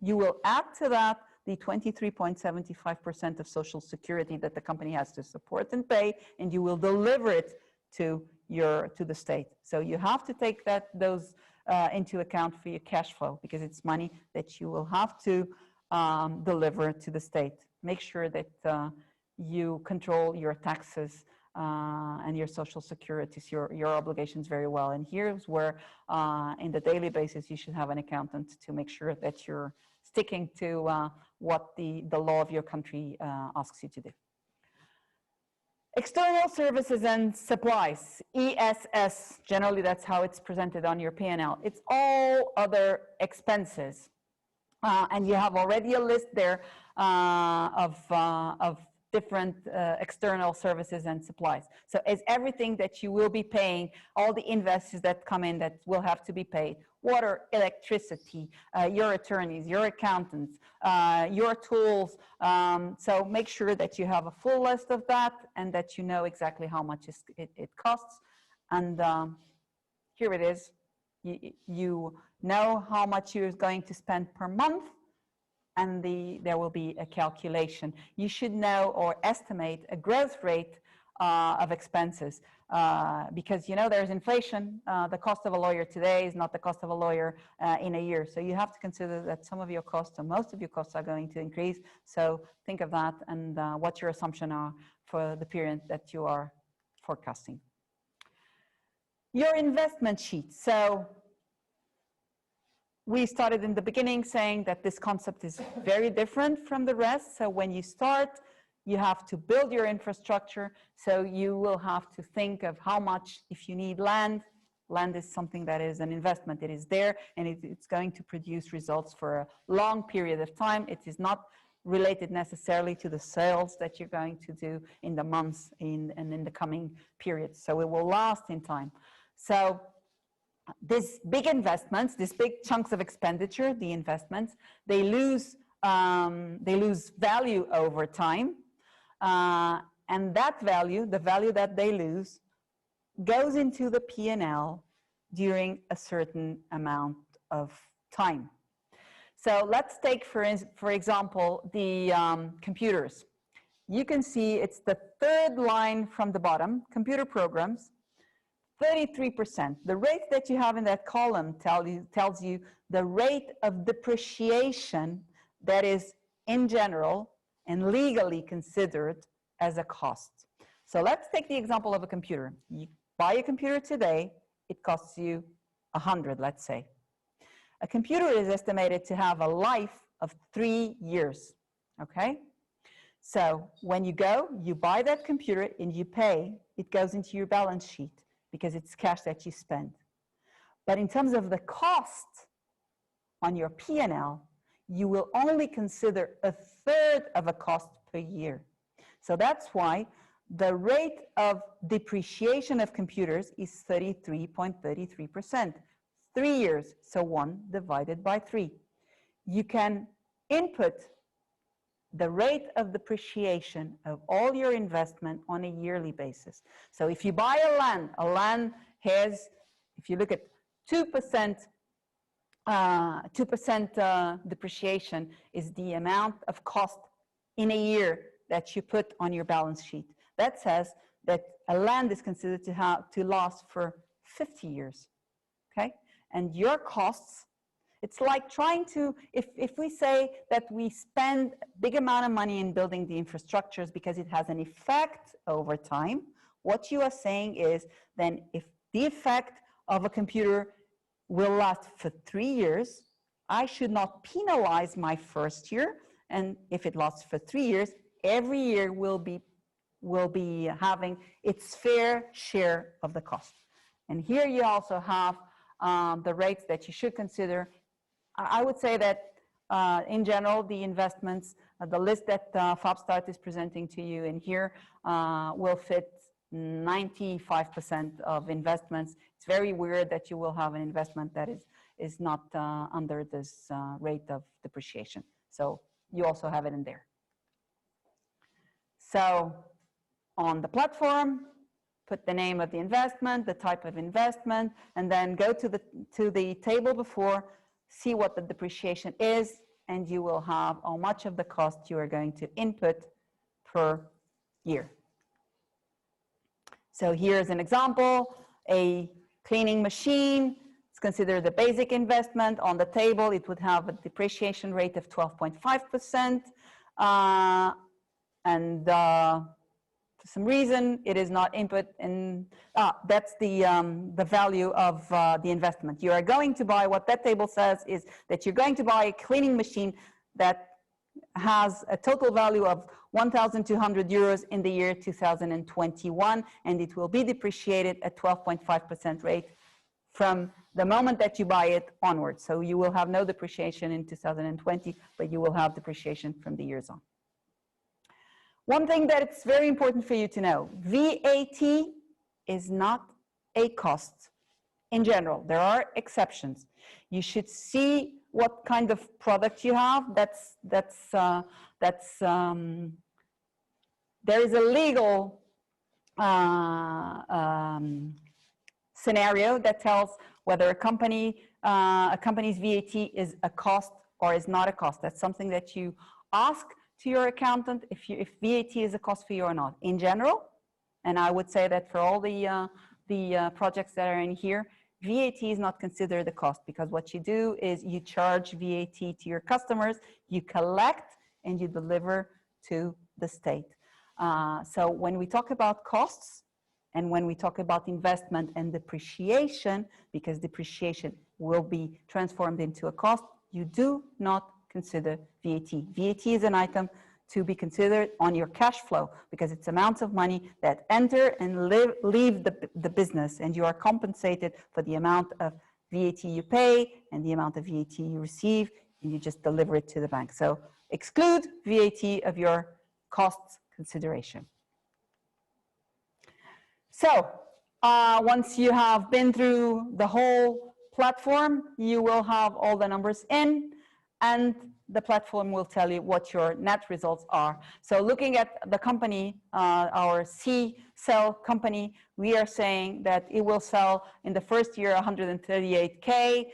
You will add to that the 23.75% of Social Security that the company has to support and pay, and you will deliver it to the state. So you have to take those into account for your cash flow because it's money that you will have to deliver to the state. Make sure that you control your taxes and your Social Security, your obligations very well. And here's where, in the daily basis, you should have an accountant to make sure that you're sticking to what the law of your country asks you to do. External services and supplies, ESS, generally that's how it's presented on your P&L. It's all other expenses. And you have already a list there of different external services and supplies. So it's everything that you will be paying, all the invoices that come in that will have to be paid, water, electricity, your attorneys, your accountants, your tools. So make sure that you have a full list of that and that you know exactly how much it costs. And here it is. You know how much you're going to spend per month, and there will be a calculation. You should know or estimate a growth rate of expenses because you know there's inflation. The cost of a lawyer today is not the cost of a lawyer in a year. So you have to consider that some of your costs or most of your costs are going to increase. So think of that and what your assumptions are for the period that you are forecasting. Your investment sheet. So we started in the beginning saying that this concept is very different from the rest. So when you start, you have to build your infrastructure. So you will have to think of how much, if you need land, land is something that is an investment. It is there and it's going to produce results for a long period of time. It is not related necessarily to the sales that you're going to do in the months and in the coming periods. So it will last in time. So these big investments, these big chunks of expenditure, the investments, they lose value over time. And that value, the value that they lose, goes into the P&L during a certain amount of time. So let's take, for example, the computers. You can see it's the third line from the bottom, computer programs. 33%. The rate that you have in that column tells you the rate of depreciation that is in general and legally considered as a cost. So let's take the example of a computer. You buy a computer today, it costs you 100, let's say. A computer is estimated to have a life of 3 years, okay? So when you go, you buy that computer and you pay, it goes into your balance sheet because it's cash that you spend. But in terms of the cost on your P&L, you will only consider a third of a cost per year. So that's why the rate of depreciation of computers is 33.33%. 3 years, so 1 divided by 3. You can input the rate of depreciation of all your investment on a yearly basis. So if you buy a land has, if you look at 2%, 2% depreciation is the amount of cost in a year that you put on your balance sheet. That says that a land is considered to last for 50 years, okay? And your costs, it's like trying to, if we say that we spend a big amount of money in building the infrastructures because it has an effect over time, what you are saying is then if the effect of a computer will last for 3 years, I should not penalize my first year. And if it lasts for 3 years, every year will be having its fair share of the cost. And here you also have the rates that you should consider. I would say that in general, the investments, the list that Fabstart is presenting to you in here will fit 95% of investments. It's very weird that you will have an investment that is not under this rate of depreciation. So you also have it in there. So on the platform, put the name of the investment, the type of investment, and then go to the table before, see what the depreciation is, and you will have how much of the cost you are going to input per year. So here's an example, a cleaning machine. It's considered a basic investment. On the table, it would have a depreciation rate of 12.5%. And for some reason, it is not input in, that's the value of the investment. You are going to buy, what that table says is that you're going to buy a cleaning machine that has a total value of 1,200 euros in the year 2021, and it will be depreciated at 12.5% rate from the moment that you buy it onwards. So you will have no depreciation in 2020, but you will have depreciation from the years on. One thing that it's very important for you to know, VAT is not a cost in general. There are exceptions. You should see what kind of product you have. There is a legal scenario that tells whether a company's VAT is a cost or is not a cost. That's something that you ask to your accountant if VAT is a cost for you or not. In general, and I would say that for all the projects that are in here, VAT is not considered a cost, because what you do is you charge VAT to your customers, you collect and you deliver to the state. So when we talk about costs and when we talk about investment and depreciation, because depreciation will be transformed into a cost, you do not consider VAT. VAT is an item to be considered on your cash flow, because it's amounts of money that enter and leave the business, and you are compensated for the amount of VAT you pay and the amount of VAT you receive, and you just deliver it to the bank. So exclude VAT of your costs consideration. So once you have been through the whole platform, you will have all the numbers in, and the platform will tell you what your net results are. So looking at the company, our C-Cell company, we are saying that it will sell in the first year 138K,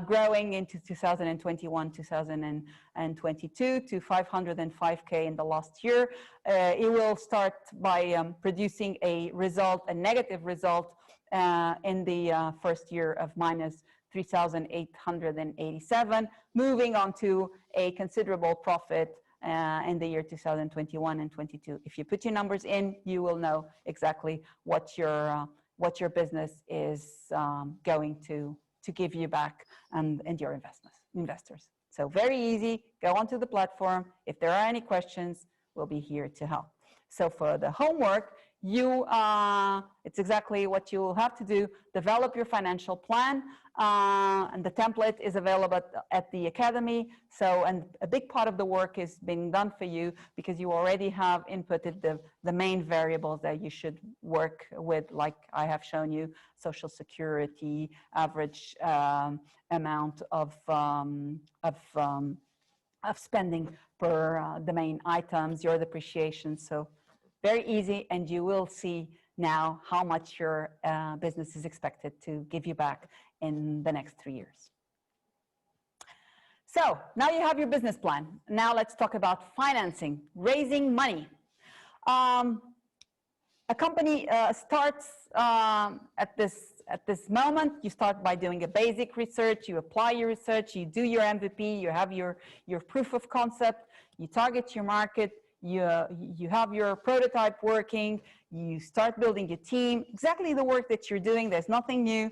growing into 2021, 2022 to 505K in the last year. It will start by producing a result, a negative result in the first year of minus 3,887, moving on to a considerable profit in the year 2021 and 22. If you put your numbers in, you will know exactly what your business is going to give you back and your investors. So very easy, go onto the platform. If there are any questions, we'll be here to help. So for the homework, it's exactly what you will have to do. Develop your financial plan, and the template is available at the Academy. So, and a big part of the work is being done for you because you already have inputted the main variables that you should work with, like I have shown you: Social Security, average amount of spending per the main items, your depreciation. So very easy, and you will see now how much your business is expected to give you back in the next 3 years. So now you have your business plan. Now let's talk about financing, raising money. A company starts at this moment. You start by doing a basic research, you apply your research, you do your MVP, you have your proof of concept, you target your market, you have your prototype working, you start building your team, exactly the work that you're doing, there's nothing new.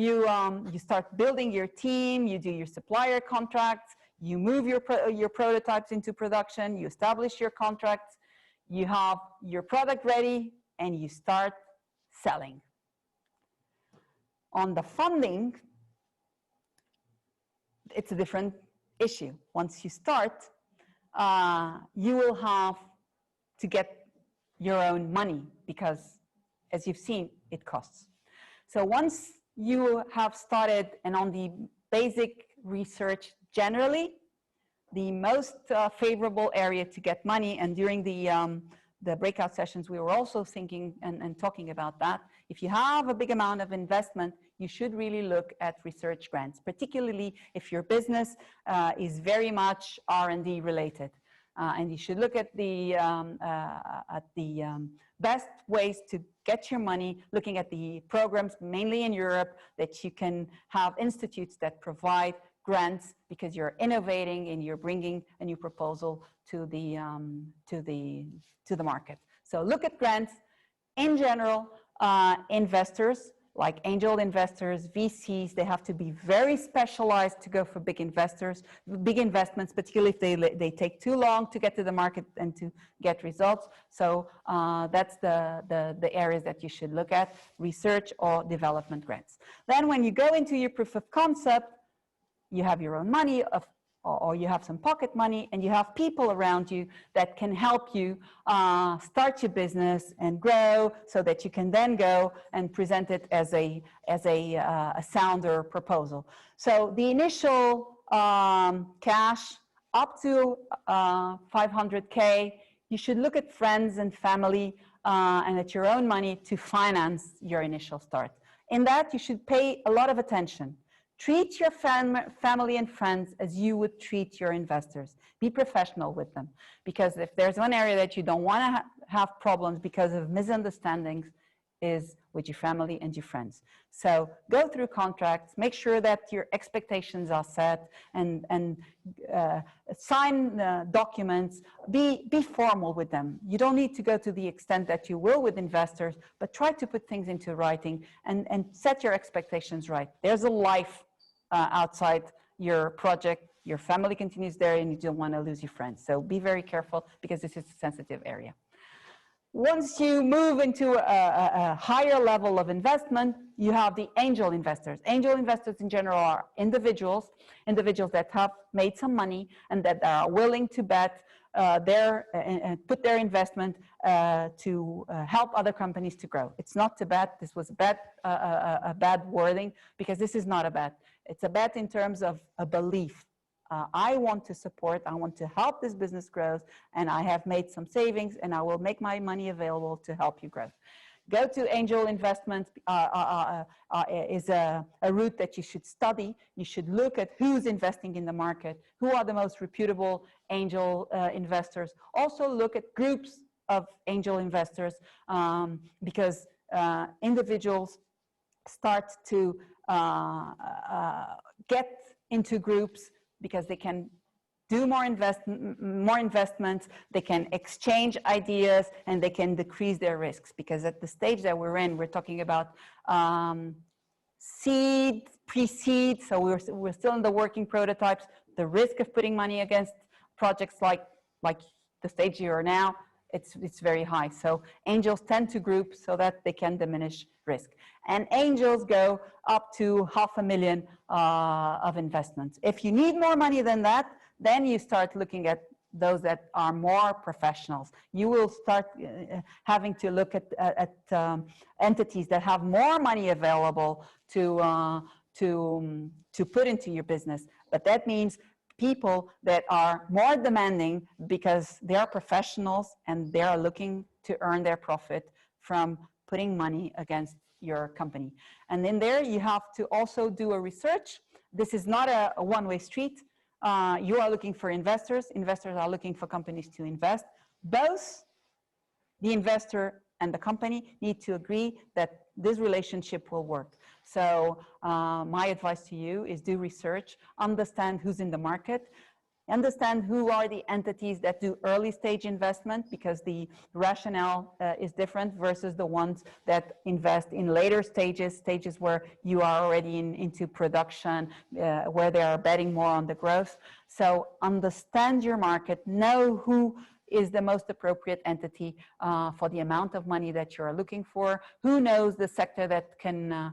You start building your team, you do your supplier contracts, you move your prototypes into production, you establish your contracts, you have your product ready, and you start selling. On the funding, it's a different issue. Once you start, you will have to get your own money because, as you've seen, it costs. So once you have started, and on the basic research generally, the most favorable area to get money, and during the breakout sessions, we were also thinking and talking about that. If you have a big amount of investment, you should really look at research grants, particularly if your business is very much R&D related. And you should look at the best ways to get your money, looking at the programs, mainly in Europe, that you can have institutes that provide grants because you're innovating and you're bringing a new proposal to the market. So look at grants. In general, investors like angel investors, VCs, they have to be very specialized to go for big investments, particularly if they take too long to get to the market and to get results. So that's the areas that you should look at: research or development grants. Then when you go into your proof of concept, you have your own money, or you have some pocket money, and you have people around you that can help you start your business and grow, so that you can then go and present it as a sounder proposal. So the initial cash up to 500K, you should look at friends and family and at your own money to finance your initial start. In that, you should pay a lot of attention. Treat your family and friends as you would treat your investors. Be professional with them, because if there's one area that you don't want to have problems because of misunderstandings, is with your family and your friends. So go through contracts, make sure that your expectations are set, and sign documents. Be formal with them. You don't need to go to the extent that you will with investors, but try to put things into writing and set your expectations right. There's a life outside your project. Your family continues there, and you don't want to lose your friends. So be very careful, because this is a sensitive area. Once you move into a higher level of investment, you have the angel investors. Angel investors in general are individuals that have made some money and that are willing to bet and put their investment to help other companies to grow. It's not to bet. This was a bad wording, because this is not a bet. It's a bet in terms of a belief. I want to support, I want to help this business grow, and I have made some savings, and I will make my money available to help you grow. Go to angel investment is a route that you should study. You should look at who's investing in the market, who are the most reputable angel investors. Also look at groups of angel investors, because individuals start to get into groups because they can do more investments, they can exchange ideas, and they can decrease their risks. Because at the stage that we're in, we're talking about seed, pre-seed, so we're still in the working prototypes. the risk of putting money against projects like the stage you are now, it's very high. So angels tend to group so that they can diminish risk. And angels go up to $500,000 of investments. If you need more money than that, then you start looking at those that are more professionals. You will start having to look at entities that have more money available to put into your business. But that means people that are more demanding because they are professionals and they are looking to earn their profit from putting money against your company. And in there, you have to also do a research. This is not a one-way street. You are looking for investors. Investors are looking for companies to invest. Both the investor and the company need to agree that this relationship will work. So my advice to you is do research, understand who's in the market, understand who are the entities that do early stage investment, because the rationale is different versus the ones that invest in later stages where you are already into production, where they are betting more on the growth. So understand your market, know who is the most appropriate entity for the amount of money that you're looking for, who knows the sector that can,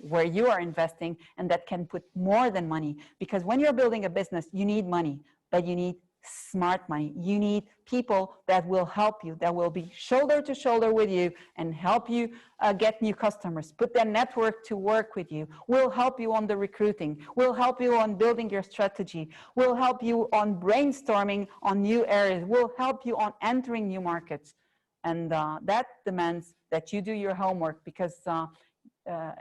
where you are investing and that can put more than money. Because when you're building a business, you need money, but you need smart money. You need people that will help you, that will be shoulder to shoulder with you and help you get new customers, put their network to work with you, will help you on the recruiting, will help you on building your strategy, will help you on brainstorming on new areas, will help you on entering new markets. And that demands that you do your homework, because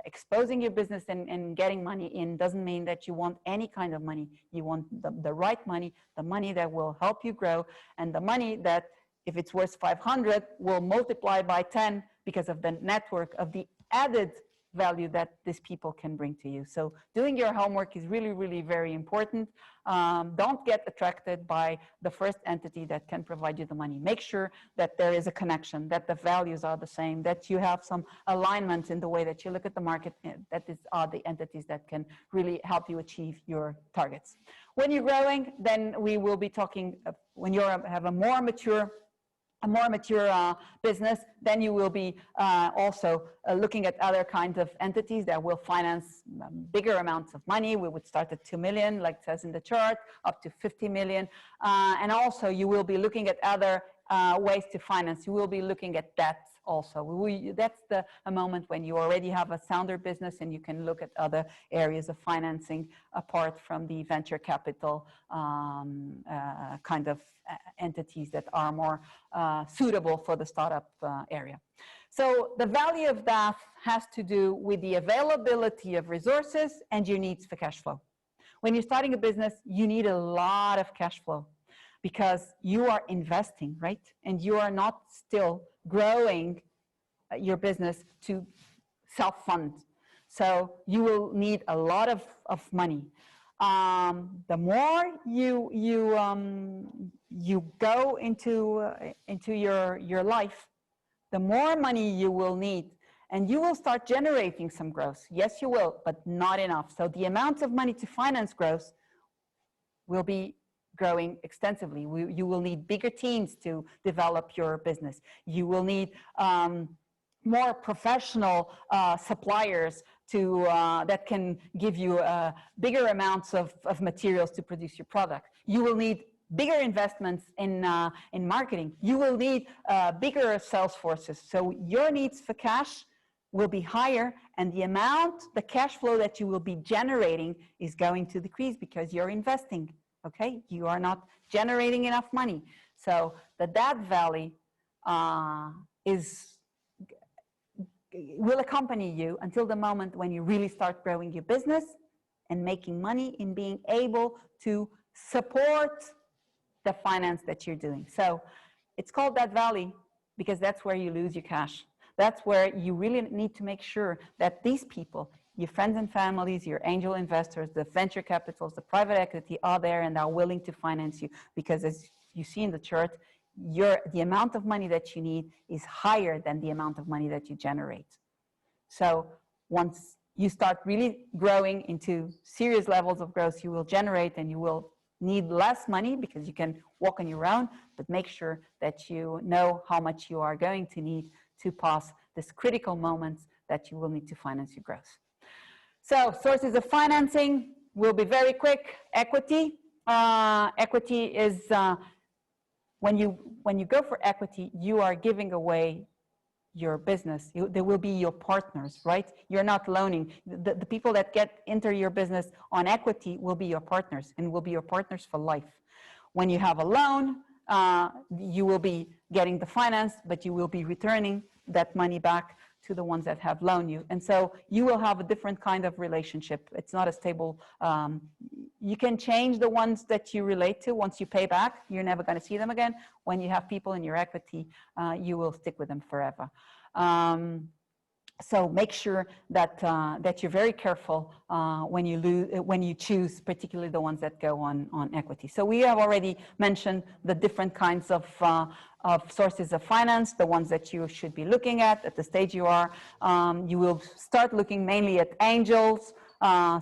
exposing your business and getting money in doesn't mean that you want any kind of money. You want the right money, the money that will help you grow, and the money that, if it's worth 500, will multiply by 10 because of the network of the added value that these people can bring to you. So doing your homework is really, really very important. Don't get attracted by the first entity that can provide you the money. Make sure that there is a connection, that the values are the same, that you have some alignment in the way that you look at the market, that are the entities that can really help you achieve your targets. When you're growing, then we will be talking, when you have a more mature business, then you will be also looking at other kinds of entities that will finance bigger amounts of money. We would start at 2 million, like it says in the chart, up to 50 million. And also you will be looking at other ways to finance. You will be looking at debt also. That's a moment when you already have a sounder business and you can look at other areas of financing apart from the venture capital kind of entities that are more suitable for the startup area. So the value of that has to do with the availability of resources and your needs for cash flow. When you're starting a business, you need a lot of cash flow because you are investing, right? And you are not still growing your business to self-fund. So you will need a lot of money. The more you go into your life, the more money you will need, and you will start generating some growth. Yes, you will, but not enough. So the amount of money to finance growth will be growing extensively. You will need bigger teams to develop your business. You will need more professional suppliers that can give you bigger amounts of materials to produce your product. You will need bigger investments in marketing. You will need bigger sales forces. So your needs for cash will be higher, and the cash flow that you will be generating is going to decrease because you're investing. Okay, you are not generating enough money. So the debt valley will accompany you until the moment when you really start growing your business and making money in being able to support the finance that you're doing. So it's called debt valley because that's where you lose your cash. That's where you really need to make sure that these people, your friends and families, your angel investors, the venture capitals, the private equity are there and are willing to finance you, because as you see in the chart, the amount of money that you need is higher than the amount of money that you generate. So once you start really growing into serious levels of growth, you will generate and you will need less money because you can walk on your own, but make sure that you know how much you are going to need to pass this critical moments that you will need to finance your growth. So sources of financing will be very quick. Equity. Equity is when you go for equity, you are giving away your business. They will be your partners, right? You're not loaning. The people that enter your business on equity will be your partners and will be your partners for life. When you have a loan, you will be getting the finance, but you will be returning that money back to the ones that have loaned you. And so you will have a different kind of relationship. It's not a stable, you can change the ones that you relate to once you pay back. You're never going to see them again. When you have people in your equity, you will stick with them forever. So make sure that that you're very careful when you choose, particularly the ones that go on equity. So we have already mentioned the different kinds of sources of finance, the ones that you should be looking at the stage you are. You will start looking mainly at angels,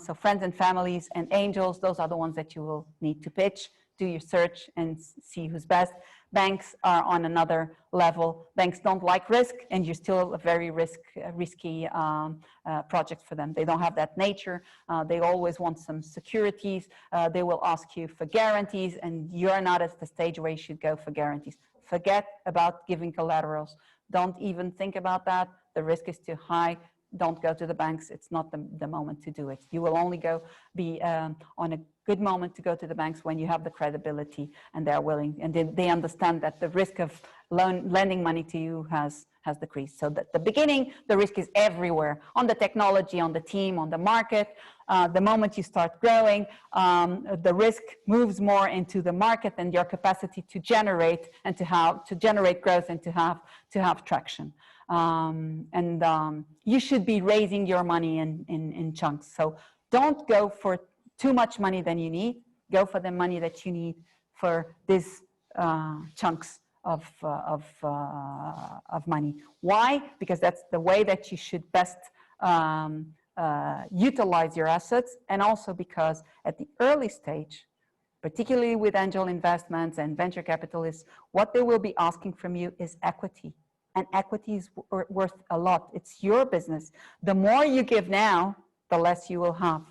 so friends and families and angels. Those are the ones that you will need to pitch. Do your search and see who's best. Banks are on another level. Banks don't like risk, and you're still a very risky project for them. They don't have that nature. They always want some securities. They will ask you for guarantees, and you're not at the stage where you should go for guarantees. Forget about giving collaterals. Don't even think about that. The risk is too high. Don't go to the banks. It's not the moment to do it. You will only be on a good moment to go to the banks when you have the credibility and they're willing, and they understand that the risk of lending money to you has decreased. So at the beginning, the risk is everywhere, on the technology, on the team, on the market. The moment you start growing, the risk moves more into the market and your capacity to generate and to generate growth and to have traction. You should be raising your money in chunks. So don't go for too much money than you need. Go for the money that you need for these chunks of money. Why? Because that's the way that you should best utilize your assets, and also because at the early stage, particularly with angel investments and venture capitalists, what they will be asking from you is equity. And equity is worth a lot. It's your business. The more you give now, the less you will have.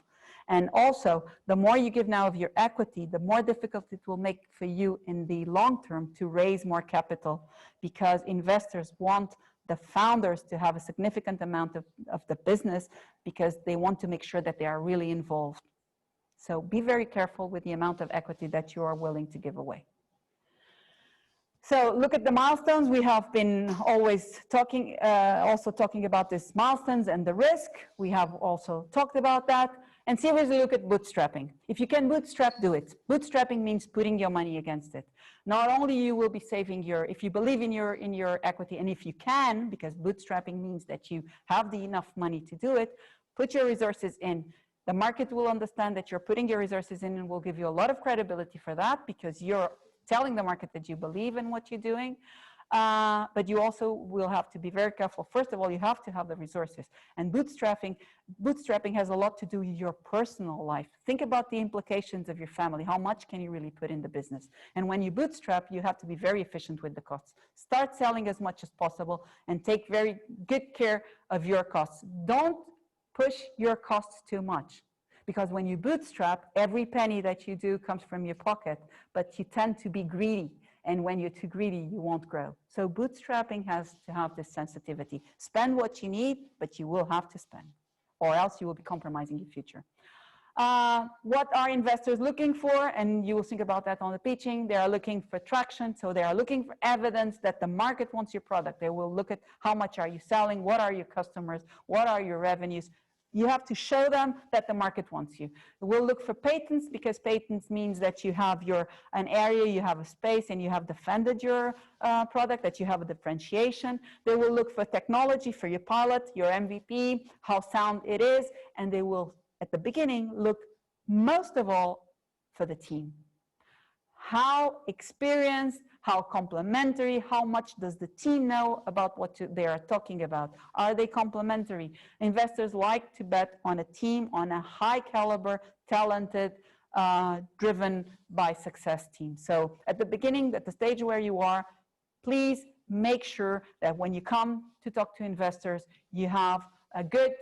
And also, the more you give now of your equity, the more difficult it will make for you in the long term to raise more capital, because investors want the founders to have a significant amount of the business, because they want to make sure that they are really involved. So be very careful with the amount of equity that you are willing to give away. So look at the milestones. We have been always talking, also talking about these milestones and the risk. We have also talked about that. And seriously look at bootstrapping. If you can bootstrap, do it. Bootstrapping means putting your money against it. Not only you will be saving if you believe in your equity, and if you can, because bootstrapping means that you have enough money to do it, put your resources in. The market will understand that you're putting your resources in and will give you a lot of credibility for that, because you're telling the market that you believe in what you're doing. But you also will have to be very careful. First of all, you have to have the resources. And bootstrapping has a lot to do with your personal life. Think about the implications of your family. How much can you really put in the business? And when you bootstrap, you have to be very efficient with the costs. Start selling as much as possible and take very good care of your costs. Don't push your costs too much. Because when you bootstrap, every penny that you do comes from your pocket, but you tend to be greedy. And when you're too greedy, you won't grow. So bootstrapping has to have this sensitivity. Spend what you need, but you will have to spend, or else you will be compromising your future. What are investors looking for? And you will think about that on the pitching. They are looking for traction. So they are looking for evidence that the market wants your product. They will look at how much are you selling? What are your customers? What are your revenues? You have to show them that the market wants you. We'll look for patents, because patents means that you have an area, you have a space, and you have defended your product, that you have a differentiation. They will look for technology for your pilot, your MVP, how sound it is, and they will, at the beginning, look most of all for the team. how experienced, how complementary, how much does the team know about what they are talking about? Are they complementary? Investors like to bet on a team, on a high caliber, talented, driven by success team. So at the beginning, at the stage where you are, please make sure that when you come to talk to investors, you have a good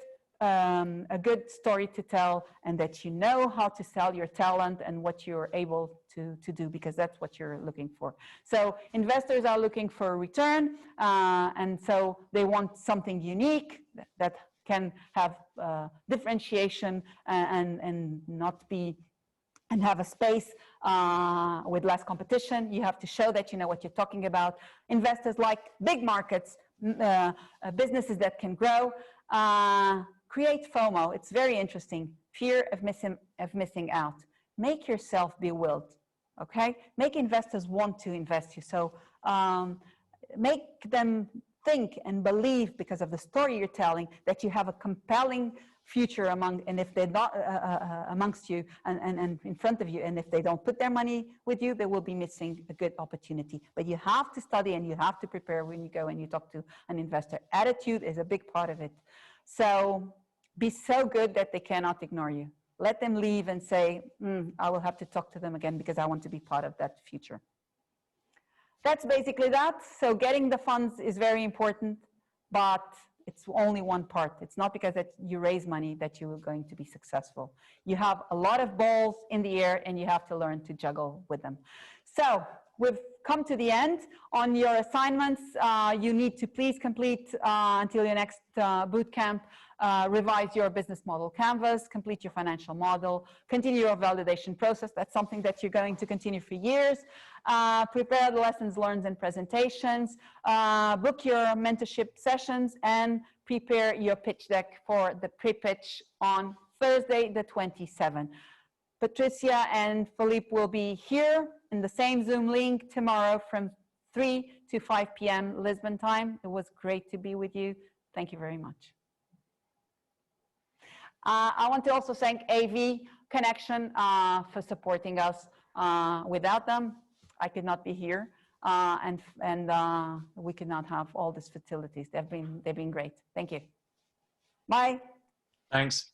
story to tell, and that you know how to sell your talent and what you're able to do, because that's what you're looking for. So investors are looking for a return, and so they want something unique that can have differentiation and not be, and have a space with less competition. You have to show that you know what you're talking about. Investors like big markets, businesses that can grow. Create FOMO. It's very interesting. Fear of missing out. Make yourself bewildered. Okay? Make investors want to invest you. So make them think and believe, because of the story you're telling, that you have a compelling future and if they're not amongst you and in front of you, and if they don't put their money with you, they will be missing a good opportunity. But you have to study and you have to prepare when you go and you talk to an investor. Attitude is a big part of it. So be so good that they cannot ignore you. Let them leave and say, I will have to talk to them again because I want to be part of that future. That's basically that. So getting the funds is very important, but it's only one part. It's not because that you raise money that you are going to be successful. You have a lot of balls in the air and you have to learn to juggle with them. So we've come to the end. On your assignments, you need to please complete until your next boot camp. Revise your business model canvas, complete your financial model, continue your validation process. That's something that you're going to continue for years. Prepare the lessons learned and presentations, book your mentorship sessions, and prepare your pitch deck for the pre-pitch on Thursday, the 27th. Patricia and Philippe will be here in the same Zoom link tomorrow from 3 to 5 p.m. Lisbon time. It was great to be with you. Thank you very much. I want to also thank AV Connection for supporting us. Without them, I could not be here, and we could not have all these facilities. They've been great. Thank you. Bye. Thanks.